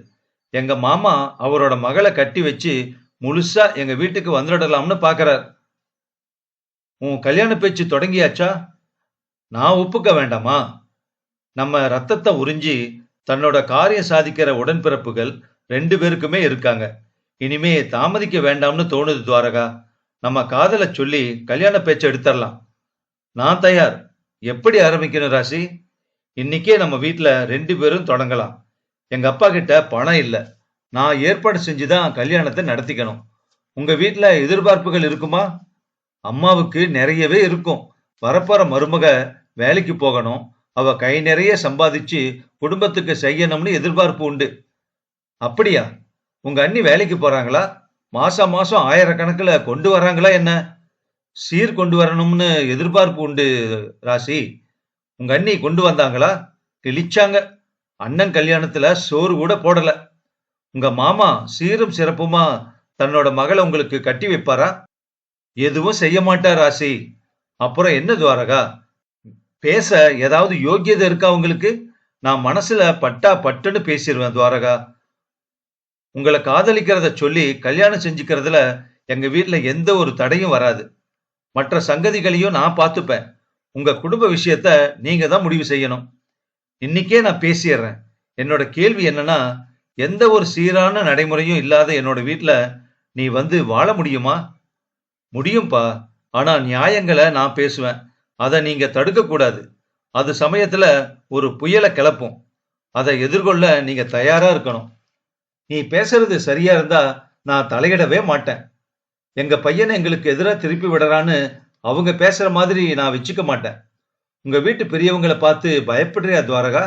எங்க மாமா அவரோட மகளை கட்டி வச்சு முழுசா எங்க வீட்டுக்கு வந்துடலாம்னு பாக்குறார். உன் கல்யாண பேச்சு தொடங்கியாச்சா? நான் ஒப்புக்க வேண்டாமா? நம்ம ரத்தத்தை உறிஞ்சி தன்னோட காரியம் சாதிக்கிற உடன்பிறப்புகள் 2 பேருக்குமே இருக்காங்க. இனிமே தாமதிக்க வேண்டாம்னு தோணுது துவாரகா. நம்ம காதலை சொல்லி கல்யாண பேச்சை எடுத்துடலாம். நான் தயார். எப்படி ஆரம்பிக்கணும் ராசி? இன்னைக்கே நம்ம வீட்டுல 2 பேரும் தொடங்கலாம். எங்க அப்பா கிட்ட பணம் இல்ல. நான் ஏற்பாடு செஞ்சுதான் கல்யாணத்தை நடத்திக்கணும். உங்க வீட்டுல எதிர்பார்ப்புகள் இருக்குமா? அம்மாவுக்கு நிறையவே இருக்கும். வரப்போற மருமக வேலைக்கு போகணும். அவ கை நிறைய சம்பாதிச்சு குடும்பத்துக்கு செய்யணும்னு எதிர்பார்ப்பு உண்டு. அப்படியா? உங்க அண்ணி வேலைக்கு போறாங்களா? மாசம் மாசம் ஆயிரக்கணக்கில் கொண்டு வர்றாங்களா என்ன? சீர் கொண்டு வரணும்னு எதிர்பார்ப்பு உண்டு ராசி. உங்க அண்ணி கொண்டு வந்தாங்களா? கிழிச்சாங்க. அண்ணன் கல்யாணத்துல சோறு கூட போடல. உங்க மாமா சீரும் சிறப்புமா தன்னோட மகளை உங்களுக்கு கட்டி வைப்பாரா? எதுவும் செய்ய மாட்டார் ராசி. அப்புறம் என்ன துவாரகா? பேச ஏதாவது யோக்கியதை இருக்கா உங்களுக்கு? நான் மனசுல பட்டா பட்டுன்னு பேசிடுவேன் துவாரகா. உங்களை காதலிக்கிறத சொல்லி கல்யாணம் செஞ்சுக்கிறதுல எங்க வீட்ல எந்த ஒரு தடையும் வராது. மற்ற சங்கதிகளையும் நான் பார்த்துப்பேன். உங்க குடும்ப விஷயத்த நீங்க தான் முடிவு செய்யணும். இன்னைக்கே நான் பேசிடுறேன். என்னோட கேள்வி என்னன்னா, எந்த ஒரு சீரான நடைமுறையும் இல்லாத என்னோட வீட்ல நீ வந்து வாழ முடியுமா? முடியும்பா. ஆனா நியாயங்களை நான் பேசுவேன். அதை நீங்க தடுக்க கூடாது. அது சமயத்துல ஒரு புயலை கிளப்பும். அதை எதிர்கொள்ள நீங்க தயாரா இருக்கணும். நீ பேசுறது சரியா இருந்தா நான் தலையிடவே மாட்டேன். எங்க பையனை எங்களுக்கு எதிரா திருப்பி விடுறான்னு அவங்க பேசுற மாதிரி நான் வச்சுக்க மாட்டேன். உங்க வீட்டு பெரியவங்களை பார்த்து பயப்படுறியா துவாரகா?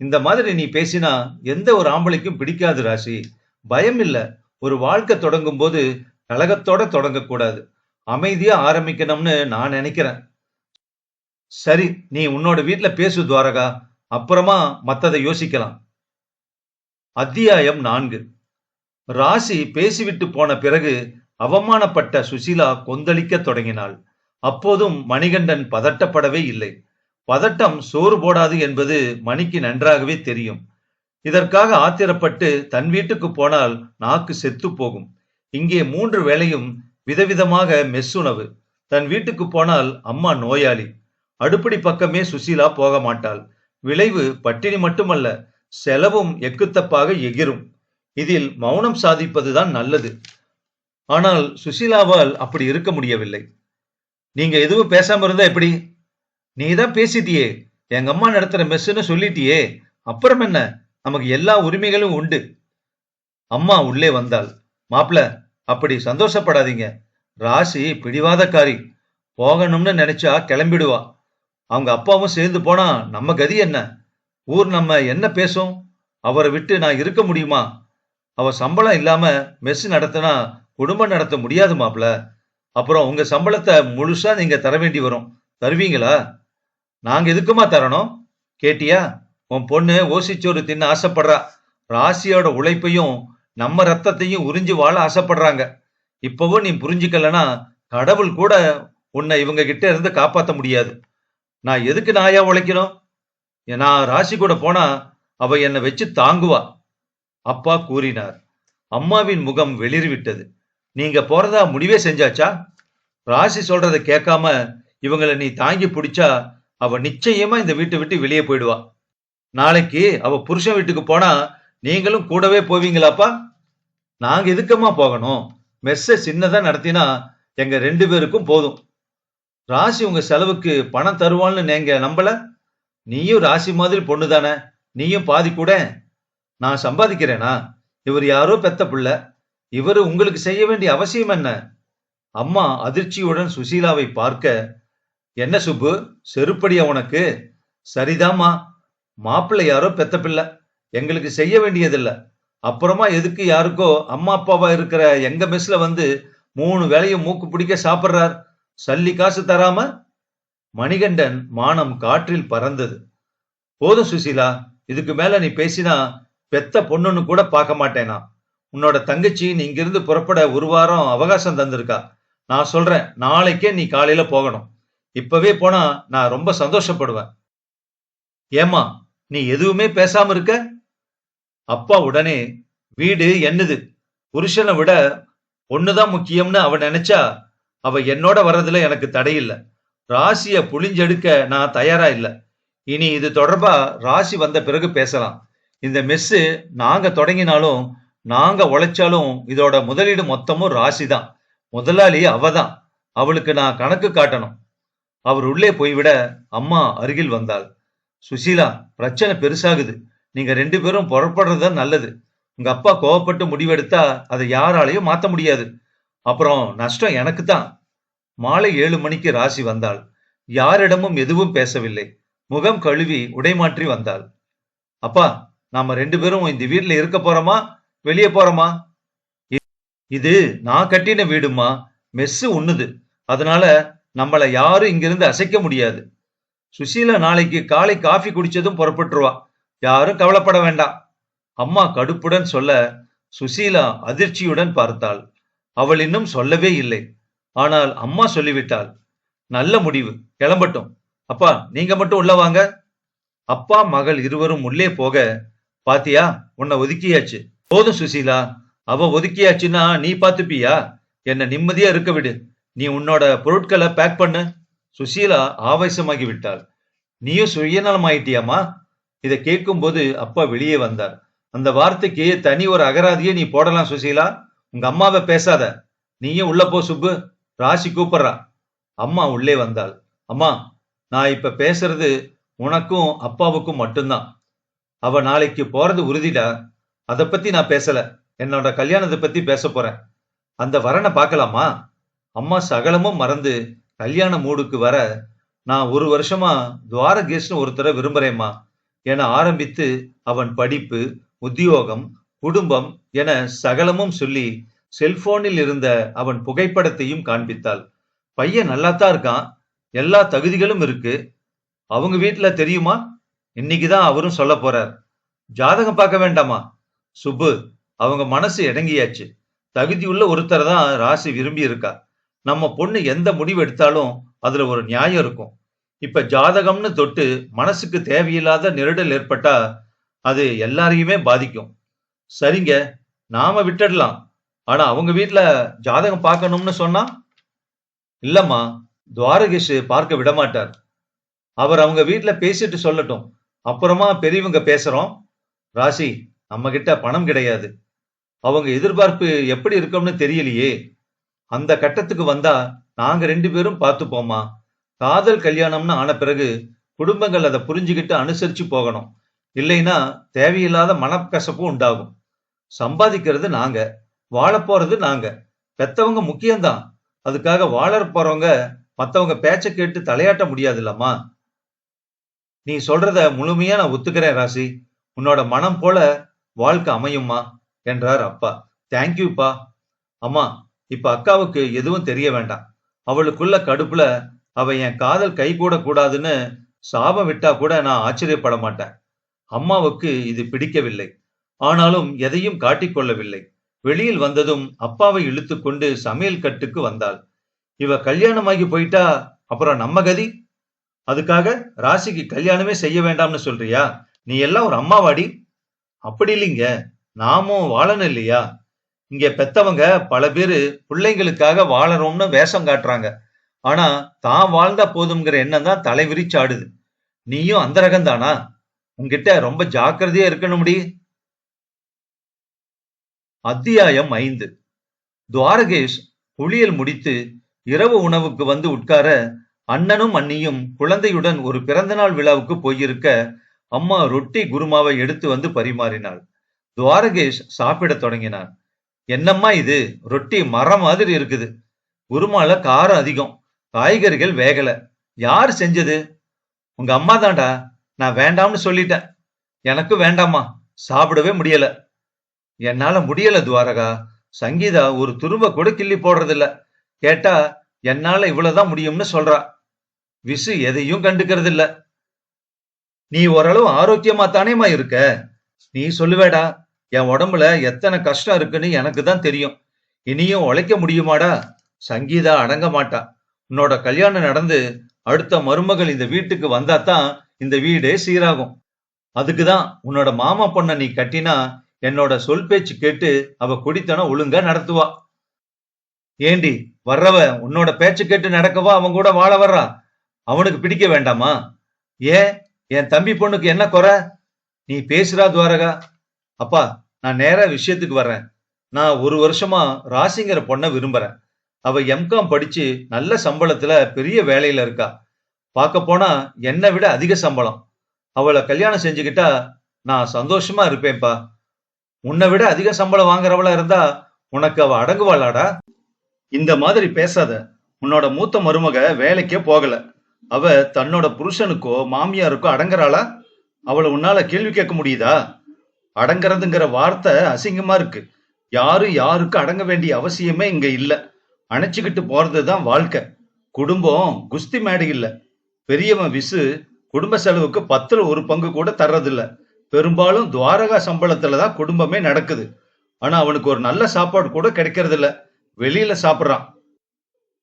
இந்த மாதிரி நீ பேசினா எந்த ஒரு ஆம்பளைக்கும் பிடிக்காது ராசி. பயம் இல்ல. ஒரு வாழ்க்கை தொடங்கும் போது கலகத்தோட தொடங்கக்கூடாது. அமைதியா ஆரம்பிக்கணும்னு நான் நினைக்கிறேன். சரி, நீ உன்னோட வீட்ல பேசு துவாரகா. அப்புறமா மத்ததை யோசிக்கலாம். அத்தியாயம் 4. ராசி பேசிவிட்டு போன பிறகு அவமானப்பட்ட சுசீலா கொந்தளிக்க தொடங்கினாள். அப்போதும் மணிகண்டன் பதட்டப்படவே இல்லை. பதட்டம் சோறு போடாது என்பது மணிக்கு நன்றாகவே தெரியும். இதற்காக ஆத்திரப்பட்டு தன் வீட்டுக்கு போனால் நாக்கு செத்து போகும். இங்கே 3 வேளையும் விதவிதமாக மெஸ்ஸுணவு. தன் வீட்டுக்கு போனால் அம்மா நோயாளி. அடுப்படி பக்கமே சுசீலா போக மாட்டாள். விளைவு பட்டினி மட்டுமல்ல, செலவும் எக்குத்தப்பாக எகிரும். இதில் மௌனம் சாதிப்பதுதான் நல்லது. ஆனால் சுசீலாவால் அப்படி இருக்க முடியவில்லை. நீங்க எதுவும் பேசாம இருந்தா எப்படி? நீ தான் பேசிட்டியே, எங்க அம்மா நடத்துற மெஸ்ஸுன்னு சொல்லிட்டியே, அப்புறம் என்ன? நமக்கு எல்லா உரிமைகளும் உண்டு. அம்மா உள்ளே வந்தாள். மாப்ள, அப்படி சந்தோஷப்படாதீங்க. ராசி பிடிவாதக்காரி. போகணும்னு நினைச்சா கிளம்பிடுவா. அவங்க அப்பாவும் சேர்ந்து போனா நம்ம கதி என்ன? ஊர் நம்ம என்ன பேசும்? அவரை விட்டு நான் இருக்க முடியுமா? அவ சம்பளம் இல்லாம மெஸ் நடத்தினா குடும்பம் நடத்த முடியாது மாப்ள. அப்புறம் உங்க சம்பளத்தை முழுசா நீங்க தர வேண்டி வரும். தருவீங்களா? நாங்க எதுக்குமா தரணும்? கேட்டியா? உன் பொண்ணு ஓசிச்சோறு தின்ன ஆசைப்படுறா. ராசியோட உழைப்பையும் நம்ம ரத்தத்தையும் உறிஞ்சி வாழ ஆசைப்படுறாங்க. இப்பவும் நீ புரிஞ்சுக்கலனா கடவுள் கூட உன்னை இவங்க கிட்ட இருந்து காப்பாத்த முடியாது. நான் எதுக்கு நாயா உழைக்கணும்? நான் ராசி கூட போனா அவ என்னை வச்சு தாங்குவா. அப்பா கூறினார். அம்மாவின் முகம் வெளிறிவிட்டது. நீங்க போறதா முடிவே செஞ்சாச்சா? ராசி சொல்றதை கேட்காம இவங்களை நீ தாங்கி பிடிச்சா அவ நிச்சயமா இந்த வீட்டை விட்டு வெளியே போயிடுவா. நாளைக்கு அவ புருஷன் வீட்டுக்கு போனா நீங்களும் கூடவே போவீங்களாப்பா? நாங்க எதுக்கமா போகணும்? மெஸ்ஸ சின்னதா நடத்தினா எங்க 2 பேருக்கும் போதும். ராசி உங்க செலவுக்கு பணம் தருவான்னு நீங்க நம்பல? நீயும் ராசி மாதிரி பொண்ணு தானே, நீயும் பாதி கூட. நான் சம்பாதிக்கிறேனா? இவர் யாரோ பெத்த பிள்ளை. இவரு உங்களுக்கு செய்ய வேண்டிய அவசியம் என்ன? அம்மா அதிர்ச்சியுடன் சுசீலாவை பார்க்க, என்ன சுப்பு, செருப்படியா உனக்கு? சரிதாம்மா, மாப்பிள்ளை யாரோ பெத்த பிள்ளை, எங்களுக்கு செய்ய வேண்டியதில்ல. அப்புறமா எதுக்கு யாருக்கோ அம்மா அப்பாவா இருக்கிற எங்க மெஸ்ல வந்து 3 வேளையும் மூக்கு பிடிக்க சாப்பிடுறார்? சல்லி காசு தராம? மணிகண்டன் மானம் காற்றில் பறந்தது. போதும் சுசீலா, இதுக்கு மேல நீ பேசினா பெத்த பொண்ணுன்னு கூட பார்க்க மாட்டேனா? உன்னோட தங்கச்சி நீ இங்கிருந்து புறப்பட 1 வாரம் அவகாசம் தந்திருக்கா. நான் சொல்றேன், நாளைக்கே நீ காலையில போகணும். இப்பவே போனா நான் ரொம்ப சந்தோஷப்படுவேன். ஏமா, நீ எதுவுமே பேசாம இருக்க? அப்பா உடனே, வீடு என்னது, புருஷனை விட பொண்ணுதான் முக்கியம்னு அவ நினைச்சா அவ என்னோட வர்றதுல எனக்கு தடையில்ல. ராசிய புளிஞ்செடுக்க நான் தயாரா இல்ல. இனி இது தொடர்பா ராசி வந்த பிறகு பேசலாம். இந்த மெஸ்ஸு நாங்க தொடங்கினாலும் நாங்க உழைச்சாலும் இதோட முதலீடு மொத்தமும் ராசி தான். முதலாளி அவதான். அவளுக்கு நான் கணக்கு காட்டணும். அவர் உள்ளே போய்விட அம்மா அருகில் வந்தாள். சுசீலா, பிரச்சனை பெருசாகுது. நீங்க 2 பேரும் புறப்படுறது நல்லது. உங்க அப்பா கோவப்பட்டு முடிவெடுத்தா அதை யாராலையும் மாத்த முடியாது. அப்புறம் நஷ்டம் எனக்கு தான். மாலை 7 மணிக்கு ராசி வந்தாள். யாரிடமும் எதுவும் பேசவில்லை. முகம் கழுவி உடைமாற்றி வந்தாள். அப்பா, நாம 2 பேரும் இந்த வீட்டுல இருக்க போறோமா, வெளியே போறோமா? இது நான் கட்டின வீடுமா, மெஸ்ஸு உண்ணுது. அதனால நம்மள யாரும் இங்கிருந்து அசைக்க முடியாது. சுசீலா நாளைக்கு காலை காஃபி குடிச்சதும் புறப்பட்டுருவா. யாரும் கவலைப்பட வேண்டாம். அம்மா கடுப்புடன் சொல்ல சுசீலா அதிர்ச்சியுடன் பார்த்தாள். அவள் இன்னும் சொல்லவே இல்லை. ஆனால் அம்மா சொல்லிவிட்டாள். நல்ல முடிவு, கிளம்பட்டும். அப்பா, நீங்க மட்டும் உள்ள வாங்க. அப்பா மகள் இருவரும் உள்ளே போக, பாத்தியா, உன்னை ஒதுக்கியாச்சு. போதும் சுசீலா, அவ ஒதுக்கியாச்சுன்னா நீ பாத்துப்பியா? என்ன நிம்மதியா இருக்க விடு. நீ உன்னோட பொருட்களை பேக் பண்ணு. சுசீலா ஆவேசமாகி விட்டாள். நீயும் சுயநலமாயிட்டியாமா? இதை கேட்கும் போது அப்பா வெளியே வந்தார். அந்த வார்த்தைக்கு தனி ஒரு அகராதியே நீ போடலாம் சுசீலா. உங்க அம்மாவை பேசாத. நீயும் உள்ள போ சுப்பு. ராசி கூப்பிடுறா. அம்மா உள்ளே வந்தாள். அம்மா, நான் இப்ப பேசுறது உனக்கும் அப்பாவுக்கும் மட்டும்தான். அவ நாளைக்கு போறது உறுதிடா. அதை பத்தி நான் பேசல. என்னோட கல்யாணத்தை பத்தி பேச போறேன். அந்த வரனை பார்க்கலாமா? அம்மா சகலமும் மறந்து கல்யாண மூடுக்கு வர, நான் 1 வருஷமா துவாரகேஷ்னு ஒருத்தரை விரும்புறேம்மா என ஆரம்பித்து அவன் படிப்பு, உத்தியோகம், குடும்பம் என சகலமும் சொல்லி செல்போனில் இருந்த அவன் புகைப்படத்தையும் காண்பித்தாள். பையன் நல்லாத்தான் இருக்கான், எல்லா தகுதிகளும் இருக்கு. அவங்க வீட்டுல தெரியுமா? இன்னைக்குதான் அவரும் சொல்ல போறார். ஜாதகம் பார்க்க வேண்டாமா? சுப்பு, அவங்க மனசு இறங்கியாச்சு. தகுதியுள்ள ஒருத்தரை தான் ராசி விரும்பி இருக்கா. நம்ம பொண்ணு எந்த முடிவு எடுத்தாலும் அதுல ஒரு நியாயம் இருக்கும். இப்ப ஜாதகம்னு தொட்டு மனசுக்கு தேவையில்லாத நெருடல் ஏற்பட்டா அது எல்லாரையுமே பாதிக்கும். சரிங்க, நாம விட்டுடலாம். ஆனா அவங்க வீட்டுல ஜாதகம் பார்க்கணும்னு சொன்னா? இல்லம்மா, துவாரகேஷ் பார்க்க விடமாட்டார். அவர் அவங்க வீட்டுல பேசிட்டு சொல்லட்டும், அப்புறமா பெரியவங்க பேசுறோம். ராசி, நம்ம கிட்ட பணம் கிடையாது. அவங்க எதிர்பார்ப்பு எப்படி இருக்கும்னு தெரியலையே. அந்த கட்டத்துக்கு வந்தா நாங்க 2 பேரும் பார்த்துப்போமா. காதல் கல்யாணம்னு ஆன பிறகு குடும்பங்கள் அதை புரிஞ்சுக்கிட்டு அனுசரிச்சு போகணும். இல்லைன்னா தேவையில்லாத மனக்கசப்பு உண்டாகும். சம்பாதிக்கிறது நாங்க, வாழ போறது நாங்க. பெத்தவங்க முக்கியம்தான். அதுக்காக வாழ போறவங்க மத்தவங்க பேச்ச கேட்டு தலையாட்ட முடியாது இல்லம்மா. நீ சொல்றத முழுமையா நான் ஒத்துக்கிறேன் ராசி. உன்னோட மனம் போல வாழ்க்கை அமையும்மா என்றார் அப்பா. தேங்க்யூப்பா. அம்மா, இப்ப அக்காவுக்கு எதுவும் தெரிய வேண்டாம். அவளுக்குள்ள கடுப்புல அவ என் காதல் கை கூட கூடாதுன்னு சாபம் விட்டா கூட நான் ஆச்சரியப்பட மாட்டேன். அம்மாவுக்கு இது பிடிக்கவில்லை. ஆனாலும் எதையும் காட்டிக்கொள்ளவில்லை. வெளியில் வந்ததும் அப்பாவை இழுத்து கொண்டு சமையல் கட்டுக்கு வந்தாள். இவ கல்யாணமாகி போயிட்டா அப்புறம் நம்ம கதி. அதுக்காக ராசிக்கு கல்யாணமே செய்ய வேண்டாம்னு சொல்றியா? நீ எல்லாம் ஒரு அம்மாவாடி. அப்படி இல்லைங்க, நாமும் வாழணும் இல்லையா? இங்க பெத்தவங்க பல பேரு பிள்ளைங்களுக்காக வாழறோம்னு வேஷம் காட்டுறாங்க. ஆனா தான் வாழ்ந்தா போதும்ங்கிற எண்ணம் தான் தலை விரிச்சாடுது. நீயும் அந்த ரகம் தானா? உன்கிட்ட ரொம்ப ஜாக்கிரதையா இருக்கணும்டி. அத்தியாயம் 5. துவாரகேஷ் குளியல் முடித்து இரவு உணவுக்கு வந்து உட்கார, அண்ணனும் அண்ணியும் குழந்தையுடன் ஒரு பிறந்தநாள் விழாவுக்கு போயிருக்க அம்மா ரொட்டி குருமாவை எடுத்து வந்து பரிமாறினாள். துவாரகேஷ் சாப்பிட தொடங்கினான். என்னம்மா இது, ரொட்டி மரம் மாதிரி இருக்குது. குருமால காரம் அதிகம், காய்கறிகள் வேகல. யாரு செஞ்சது? உங்க அம்மா தான்டா. நான் வேண்டாம்னு சொல்லிட்டேன். எனக்கு வேண்டாமா, சாப்பிடவே முடியல. என்னால முடியல துவாரகா. சங்கீதா ஒரு துரும்ப கூட கிள்ளி போடுறதில்ல. கேட்டா என்னால இவ்வளவுதான் முடியும்னு சொல்றா. விசு எதையும் கண்டுக்கிறது இல்ல. நீ ஓரளவு ஆரோக்கியமா தானேமா இருக்க. நீ சொல்லுவேடா, என் உடம்புல எத்தனை கஷ்டம் இருக்குன்னு எனக்கு தான் தெரியும். இனியும் உழைக்க முடியுமாடா? சங்கீதா அடங்க மாட்டா. உன்னோட கல்யாணம் நடந்து அடுத்த மருமகள் இந்த வீட்டுக்கு வந்தாதான் இந்த வீடே சீராகும். அதுக்குதான் உன்னோட மாமா பொண்ண நீ கட்டினா என்னோட சொல் பேச்சு கேட்டு அவ குடித்தனம் ஒழுங்கா நடத்துவா. ஏண்டி, வர்றவ உன்னோட பேச்சு கேட்டு நடக்கவா அவன் கூட வாழ வர்றா? அவனுக்கு பிடிக்க வேண்டாமா? ஏன், என் தம்பி பொண்ணுக்கு என்ன குறை? நீ பேசுறா துவாரகா. அப்பா, நான் நேரா விஷயத்துக்கு வர்றேன். நான் 1 வருஷமா ராசிங்கிற பொண்ணை விரும்புறேன். அவ எம்காம் படிச்சு நல்ல சம்பளத்துல பெரிய வேலையில இருக்கா. பார்க்க போனா என்னை விட அதிக சம்பளம். அவளை கல்யாணம் செஞ்சுக்கிட்டா நான் சந்தோஷமா இருப்பேன்ப்பா. உன்னை விட அதிக சம்பளம் வாங்குறவளா இருந்தா உனக்கு அவ அடங்குவாளாடா? இந்த மாதிரி பேசாத. உன்னோட மூத்த மருமக வேலைக்கே போகல. அவ தன்னோட புருஷனுக்கோ மாமியாருக்கோ அடங்குறாளா? அவளை உன்னால கேள்வி கேட்க முடியுதா? அடங்குறதுங்கிற வார்த்தை அசிங்கமா இருக்கு. யாரும் யாருக்கு அடங்க வேண்டிய அவசியமே இங்க இல்ல. அணைச்சுக்கிட்டு போறதுதான் வாழ்க்கை. குடும்பம் குஸ்தி மேடை இல்ல. பெரியவன் விசு குடும்ப செலவுக்கு 10ல் 1 பங்கு கூட தர்றதில்ல. பெரும்பாலும் துவாரகா சம்பளத்துலதான் குடும்பமே நடக்குது. ஆனா அவனுக்கு ஒரு நல்ல சாப்பாடு கூட கிடைக்கிறது இல்ல. வெளியில சாப்பிடுறான்.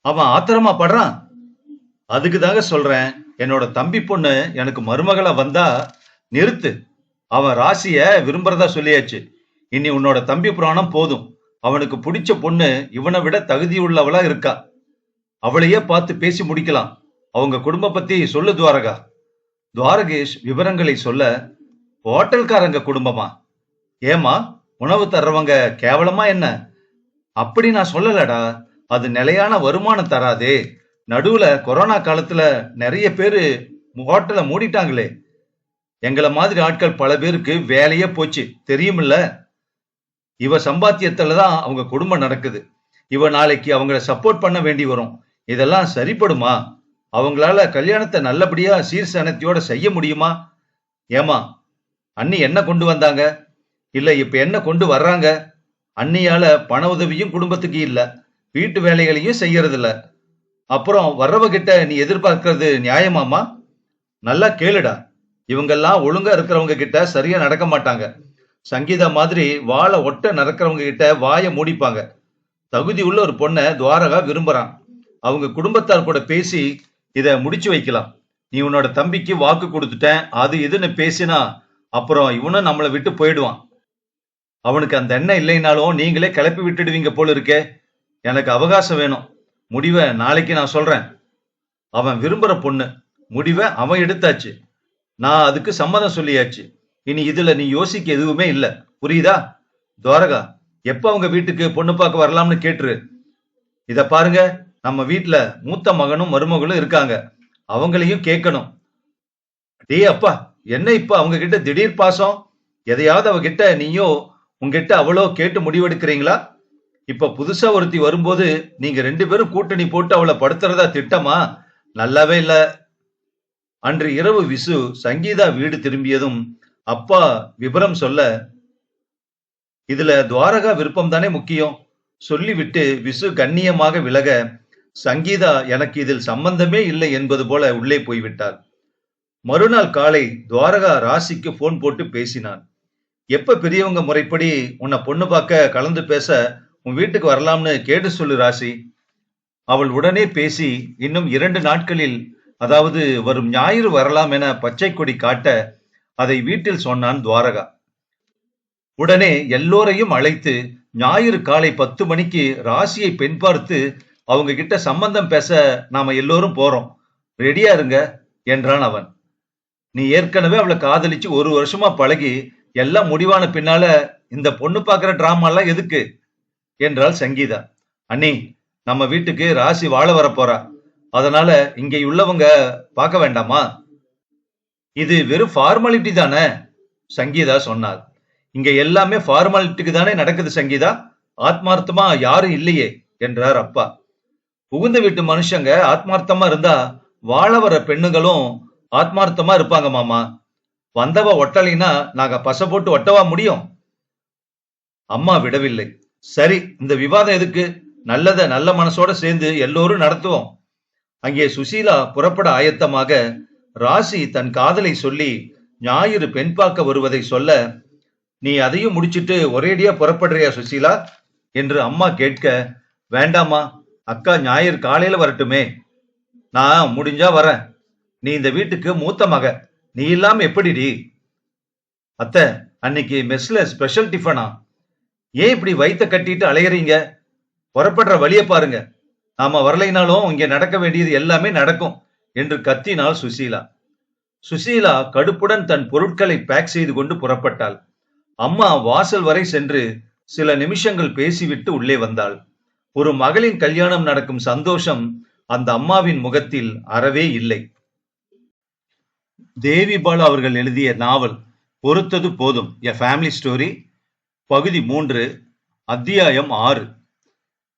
அவன் ஆத்திரமா படுறான். அதுக்கு தாங்க சொல்றேன், என்னோட தம்பி பொண்ணு எனக்கு மருமகளா வந்தா நிறுத்து. அவன் ராசிய விரும்புறதா சொல்லியாச்சு. இனி உன்னோட தம்பி புராணம் போதும். அவனுக்கு பிடிச்ச பொண்ணு இவனை விட தகுதியுள்ளவளா இருக்கா. அவளையே பார்த்து பேசி முடிக்கலாம். அவங்க குடும்ப பத்தி சொல்லு துவாரகா. துவாரகேஷ் விவரங்களை சொல்ல, ஹோட்டல்காரங்க குடும்பமா? ஏமா, உணவு தர்றவங்க கேவலமா என்ன? அப்படி நான் சொல்லலடா. அது நிலையான வருமானம் தராதே. நடுவுல கொரோனா காலத்துல நிறைய பேரு ஹோட்டலை மூடிட்டாங்களே. எங்கள மாதிரி ஆட்கள் பல பேருக்கு வேலையே போச்சு தெரியுமில்ல. இவ சம்பாத்தியத்துலதான் அவங்க குடும்பம் நடக்குது. இவ நாளைக்கு அவங்கள சப்போர்ட் பண்ண வேண்டி வரும். இதெல்லாம் சரிப்படுமா? அவங்களால கல்யாணத்தை நல்லபடியா சீர்சனத்தையோட செய்ய முடியுமா? ஏமா, அண்ணி என்ன கொண்டு வந்தாங்க? இல்ல இப்ப என்ன கொண்டு வர்றாங்க? அண்ணியால பண உதவியும் குடும்பத்துக்கு இல்ல, வீட்டு வேலைகளையும் செய்யறது இல்ல. அப்புறம் வர்றவகிட்ட நீ எதிர்பார்க்கறது நியாயமாமா? நல்லா கேளுடா. இவங்கெல்லாம் ஒழுங்கா இருக்கிறவங்க கிட்ட சரியா நடக்க மாட்டாங்க. சங்கீதா மாதிரி வாழை ஒட்ட நடக்கிறவங்க கிட்ட வாயை மூடிப்பாங்க. தகுதி உள்ள ஒரு பொண்ணை துவாரகா விரும்புறான். அவங்க குடும்பத்தார் கூட பேசி இத முடிச்சு வைக்கலாம். நீ உன்னோட தம்பிக்கு வாக்கு கொடுத்துட்டேன் அது இதுன்னு பேசினா அப்புறம் இவனும் நம்மளை விட்டு போயிடுவான். அவனுக்கு அந்த எண்ணம் இல்லைனாலும் நீங்களே கிளப்பி விட்டுடுவீங்க போல இருக்கே. எனக்கு அவகாசம் வேணும். முடிவை நாளைக்கு நான் சொல்றேன். அவன் விரும்புற பொண்ணு, முடிவை அவன் எடுத்தாச்சு. நான் அதுக்கு சம்மதம் சொல்லியாச்சு. இனி இதுல நீ யோசிக்க எதுவுமே இல்ல. புரியுதா? துவாரகா, எப்ப அவங்க வீட்டுக்கு பொண்ணு பார்க்க வரலாம்னு கேட்டுரு. இத பாருங்க, நம்ம வீட்டுல மூத்த மகனும் மருமகளும் இருக்காங்க. அவங்களையும் கேட்கணும். டே அப்பா, என்ன இப்ப அவங்க கிட்ட திடீர் பாசம்? எதையாவது அவகிட்ட நீயோ உங்ககிட்ட அவளோ கேட்டு முடிவெடுக்கிறீங்களா? இப்ப புதுசா ஒருத்தி வரும்போது நீங்க 2 பேரும் கூட்டணி போட்டு அவளை படுத்துறதா திட்டமா? நல்லாவே இல்ல. அன்று இரவு விசு சங்கீதா வீடு திரும்பியதும் அப்பா விபரம் சொல்ல, இதுல துவாரகா விருப்பம் தானே முக்கியம் சொல்லிவிட்டு விசு கண்ணியமாக விலக, சங்கீதா எனக்கு இதில் சம்பந்தமே இல்லை என்பது போல உள்ளே போய்விட்டாள். மறுநாள் காலை துவாரகா ராசிக்கு போன் போட்டு பேசினான். எப்ப பெரியவங்க முறைப்படி உன்னை பொண்ணு பார்க்க கலந்து பேச உன் வீட்டுக்கு வரலாம்னு கேட்டு சொல்லு ராசி. அவள் உடனே பேசி இன்னும் 2 நாட்களில், அதாவது வரும் ஞாயிறு வரலாம் என பச்சை கொடி காட்ட அதை வீட்டில் சொன்னான் துவாரகா. உடனே எல்லோரையும் அழைத்து ஞாயிறு காலை 10 மணிக்கு ராசியை பெண் பார்த்து அவங்க கிட்ட சம்பந்தம் பேச நாம எல்லோரும் போறோம், ரெடியா இருங்க என்றான் அவன். நீ ஏற்கனவே அவளை காதலிச்சு 1 வருஷமா பழகி எல்லாம் முடிவான பின்னால இந்த பொண்ணு பாக்குற டிராமா எல்லாம் எதுக்கு என்றாள் சங்கீதா. அண்ணி, நம்ம வீட்டுக்கு ராசி வாழ வர போறா. அதனால இங்க உள்ளவங்க பார்க்க வேண்டாமா? இது வெறும் ஃபார்மாலிட்டி தானே, சங்கீதா சொன்னார். இங்க எல்லாமே ஃபார்மாலிட்டிக்கு தானே நடக்குது சங்கீதா, ஆத்மார்த்தமா யாரும் இல்லையே என்றார் அப்பா. புகுந்த வீட்டு மனுஷங்க ஆத்மார்த்தமா இருந்தா வாழ வர பெண்ணுகளும் ஆத்மார்த்தமா இருப்பாங்க மாமா. வந்தவ ஒட்டலைன்னா நாங்க பசை போட்டு ஒட்டவா முடியும்? அம்மா விடவில்லை. சரி, இந்த விவாதம் எதுக்கு? நல்லத நல்ல மனசோட சேர்ந்து எல்லோரும் நடத்துவோம். அங்கே சுசீலா புறப்பட ஆயத்தமாக ராசி தன் காதலை சொல்லி ஞாயிறு பெண் பார்க்க வருவதை சொல்ல, நீ அதையும் முடிச்சிட்டு ஒரேடியா புறப்படுறியா சுசீலா என்று அம்மா கேட்க, வேண்டாமா, அக்கா ஞாயிறு காலையில வரட்டுமே, நான் முடிஞ்சா வரேன். நீ இந்த வீட்டுக்கு மூத்த மக, நீ இல்லாம எப்படிடி? அத்தை, அன்னைக்கு மெஸ்ல ஸ்பெஷல் டிஃபனா? ஏன் இப்படி வயித்த கட்டிட்டு அலையறீங்க? புறப்படுற வழிய பாருங்க. நாம வரலைனாலும் இங்க நடக்க வேண்டியது எல்லாமே நடக்கும் என்று கத்தினாள் சுசீலா. சுசீலா கடுப்புடன் தன் பொருட்களை பேக் செய்து கொண்டு புறப்பட்டாள். அம்மா வாசல் வரை சென்று சில நிமிஷங்கள் பேசிவிட்டு உள்ளே வந்தாள். ஒரு மகளின் கல்யாணம் நடக்கும் சந்தோஷம் அந்த அம்மாவின் முகத்தில் அறவே இல்லை. தேவி பாலா அவர்கள் எழுதிய நாவல் பொறுத்தது போதும், எ ஃபேமிலி ஸ்டோரி, பகுதி 3, அத்தியாயம் 6.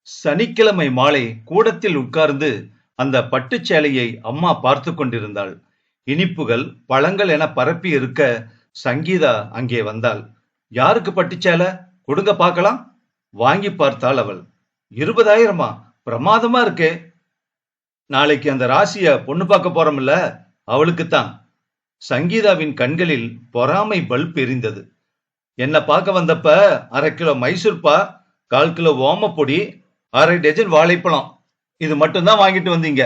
சனிக்கிழமை மாலை கூடத்தில் உட்கார்ந்து அந்த பட்டுச்சேலையை அம்மா பார்த்து கொண்டிருந்தாள். இனிப்புகள் பழங்கள் என பரப்பி இருக்க சங்கீதா அங்கே வந்தாள். யாருக்கு பட்டுச்சேலை? கொடுங்க பார்க்கலாம். வாங்கி பார்த்தாள் அவள். 20,000? பிரமாதமா இருக்கே. நாளைக்கு அந்த ராசிய பொண்ணு பார்க்க போறோம்ல, அவளுக்குத்தான். சங்கீதாவின் கண்களில் பொறாமை பல்ப் எரிந்தது. என்ன பார்க்க வந்தப்ப 1/2 kilo Mysore pak, 1/4 kilo omapodi, 1/2 dozen வாழைப்பழம், இது மட்டும்தான் வாங்கிட்டு வந்தீங்க.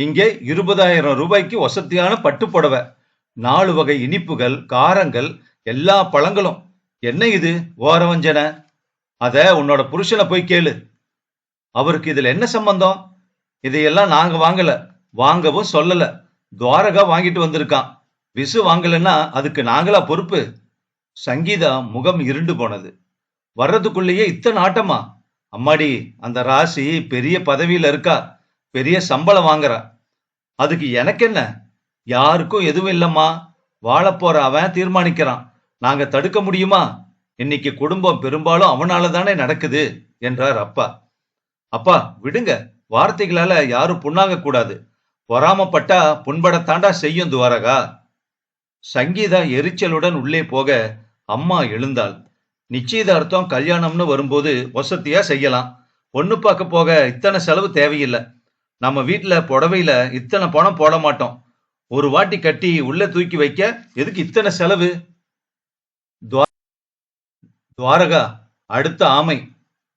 இங்கே 20,000 ரூபாய்க்கு வசதியான பட்டு புடவை, 4 வகை இனிப்புகள், காரங்கள், எல்லா பழங்களும். என்ன இது ஓரவஞ்சன? அத உன்னோட புருஷனை போய் கேளு. அவருக்கு இதுல என்ன சம்பந்தம்? இதையெல்லாம் நாங்க வாங்கல, வாங்கவும் சொல்லல. துவாரகா வாங்கிட்டு வந்திருக்கான். விசு வாங்கலன்னா அதுக்கு நாங்களா பொறுப்பு? சங்கீதா முகம் இருண்டு போனது. வர்றதுக்குள்ளேயே இத்தனை ஆட்டமா? அம்மாடி, அந்த ராசி பெரிய பதவியில இருக்கா, பெரிய சம்பளம் வாங்குறா. அதுக்கு எனக்கு என்ன? யாருக்கும் எதுவும் இல்லம்மா. வாழப்போற அவன் தீர்மானிக்கிறான், நாங்க தடுக்க முடியுமா? இன்னைக்கு குடும்பம் பெரும்பாலும் அவனால தானே நடக்குது என்றார் அப்பா. அப்பா விடுங்க, வார்த்தைகளால யாரும் புண்ணாங்க கூடாது. பொறாமப்பட்டா புண்படத்தாண்டா செய்யும் துவாரகா. சங்கீதா எரிச்சலுடன் உள்ளே போக அம்மா எழுந்தாள். நிச்சயதார்த்தம் கல்யாணம்னு வரும்போது வசதியா செய்யலாம். பொண்ணு பார்க்க போக இத்தனை செலவு தேவையில்லை. நம்ம வீட்டுல புடவையில இத்தனை பணம் போட மாட்டோம். ஒரு வாட்டி கட்டி உள்ள தூக்கி வைக்க எதுக்கு இத்தனை செலவு? துவாரகா அடுத்த ஆமை.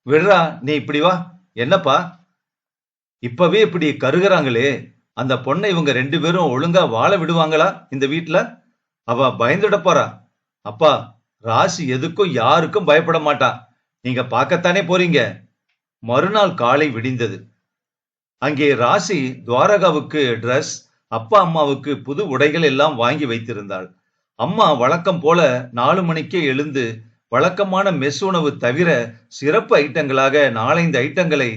விடுறா, நீ இப்படி வா. என்னப்பா இப்பவே இப்படி கருகுறாங்களே, அந்த பொண்ணை இவங்க 2 பேரும் ஒழுங்கா வாழ விடுவாங்களா இந்த வீட்டுல? அவ பயந்துட போறா. அப்பா, ராசி எதுக்கும் யாருக்கும் பயப்பட மாட்டா. நீங்க பார்க்கத்தானே போறீங்க. மறுநாள் காலை விடிந்தது. அங்கே ராசி துவாரகாவுக்கு டிரஸ், அப்பா அம்மாவுக்கு புது உடைகள் எல்லாம் வாங்கி வைத்திருந்தாள். அம்மா வழக்கம் போல 4 மணிக்கே எழுந்து வழக்கமான மெஸ் உணவு தவிர சிறப்பு ஐட்டங்களாக 4-5 ஐட்டங்களை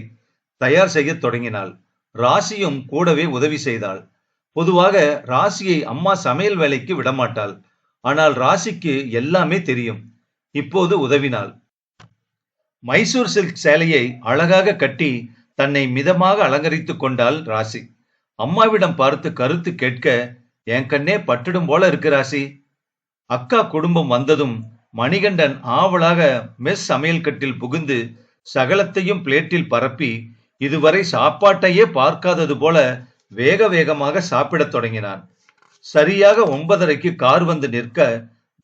தயார் செய்ய தொடங்கினாள். ராசியும் கூடவே உதவி செய்தாள். பொதுவாக ராசியை அம்மா சமையல் வேலைக்கு விடமாட்டாள். ஆனால் ராசிக்கு எல்லாமே தெரியும். இப்போது உதவினாள். மைசூர் சில்க் சேலையை அழகாக கட்டி தன்னை மிதமாக அலங்கரித்துக் கொண்டாள் ராசி. அம்மாவிடம் பார்த்து கருத்து கேட்க, என் கண்ணே பட்டுடும் போல இருக்கு ராசி. அக்கா குடும்பம் வந்ததும் மணிகண்டன் ஆவலாக மெஸ் சமையல் கட்டில் புகுந்து சகலத்தையும் பிளேட்டில் பரப்பி இதுவரை சாப்பாட்டையே பார்க்காதது போல வேக வேகமாக சாப்பிடத் தொடங்கினான். சரியாக 9:30க்கு கார் வந்து நிற்க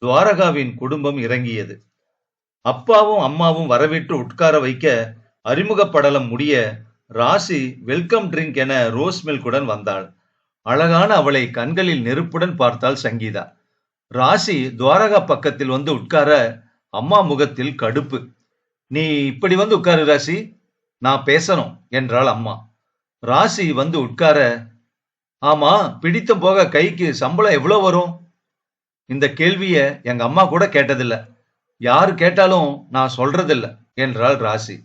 துவாரகாவின் குடும்பம் இறங்கியது. அப்பாவும் அம்மாவும் வரவேற்று உட்கார வைக்க அறிமுக படலம் முடிய ராசி வெல்கம் ட்ரிங்க் என ரோஸ் மில்குடன் வந்தாள். அழகான அவளை கண்களில் நெருப்புடன் பார்த்தாள் சங்கீதா. ராசி துவாரகா பக்கத்தில் வந்து உட்கார அம்மா முகத்தில் கடுப்பு. நீ இப்படி வந்து உட்காரு ராசி, நான் பேசணும் என்றாள் அம்மா. ராசி வந்து உட்கார, ஆமா, பிடித்தம் போக கைக்கு சம்பளம் எவ்வளவு வரும்? இந்த கேள்விய எங்க அம்மா கூட கேட்டதில்ல. யாரு கேட்டாலும் நான் சொல்றதில்ல என்றாள் ராசி.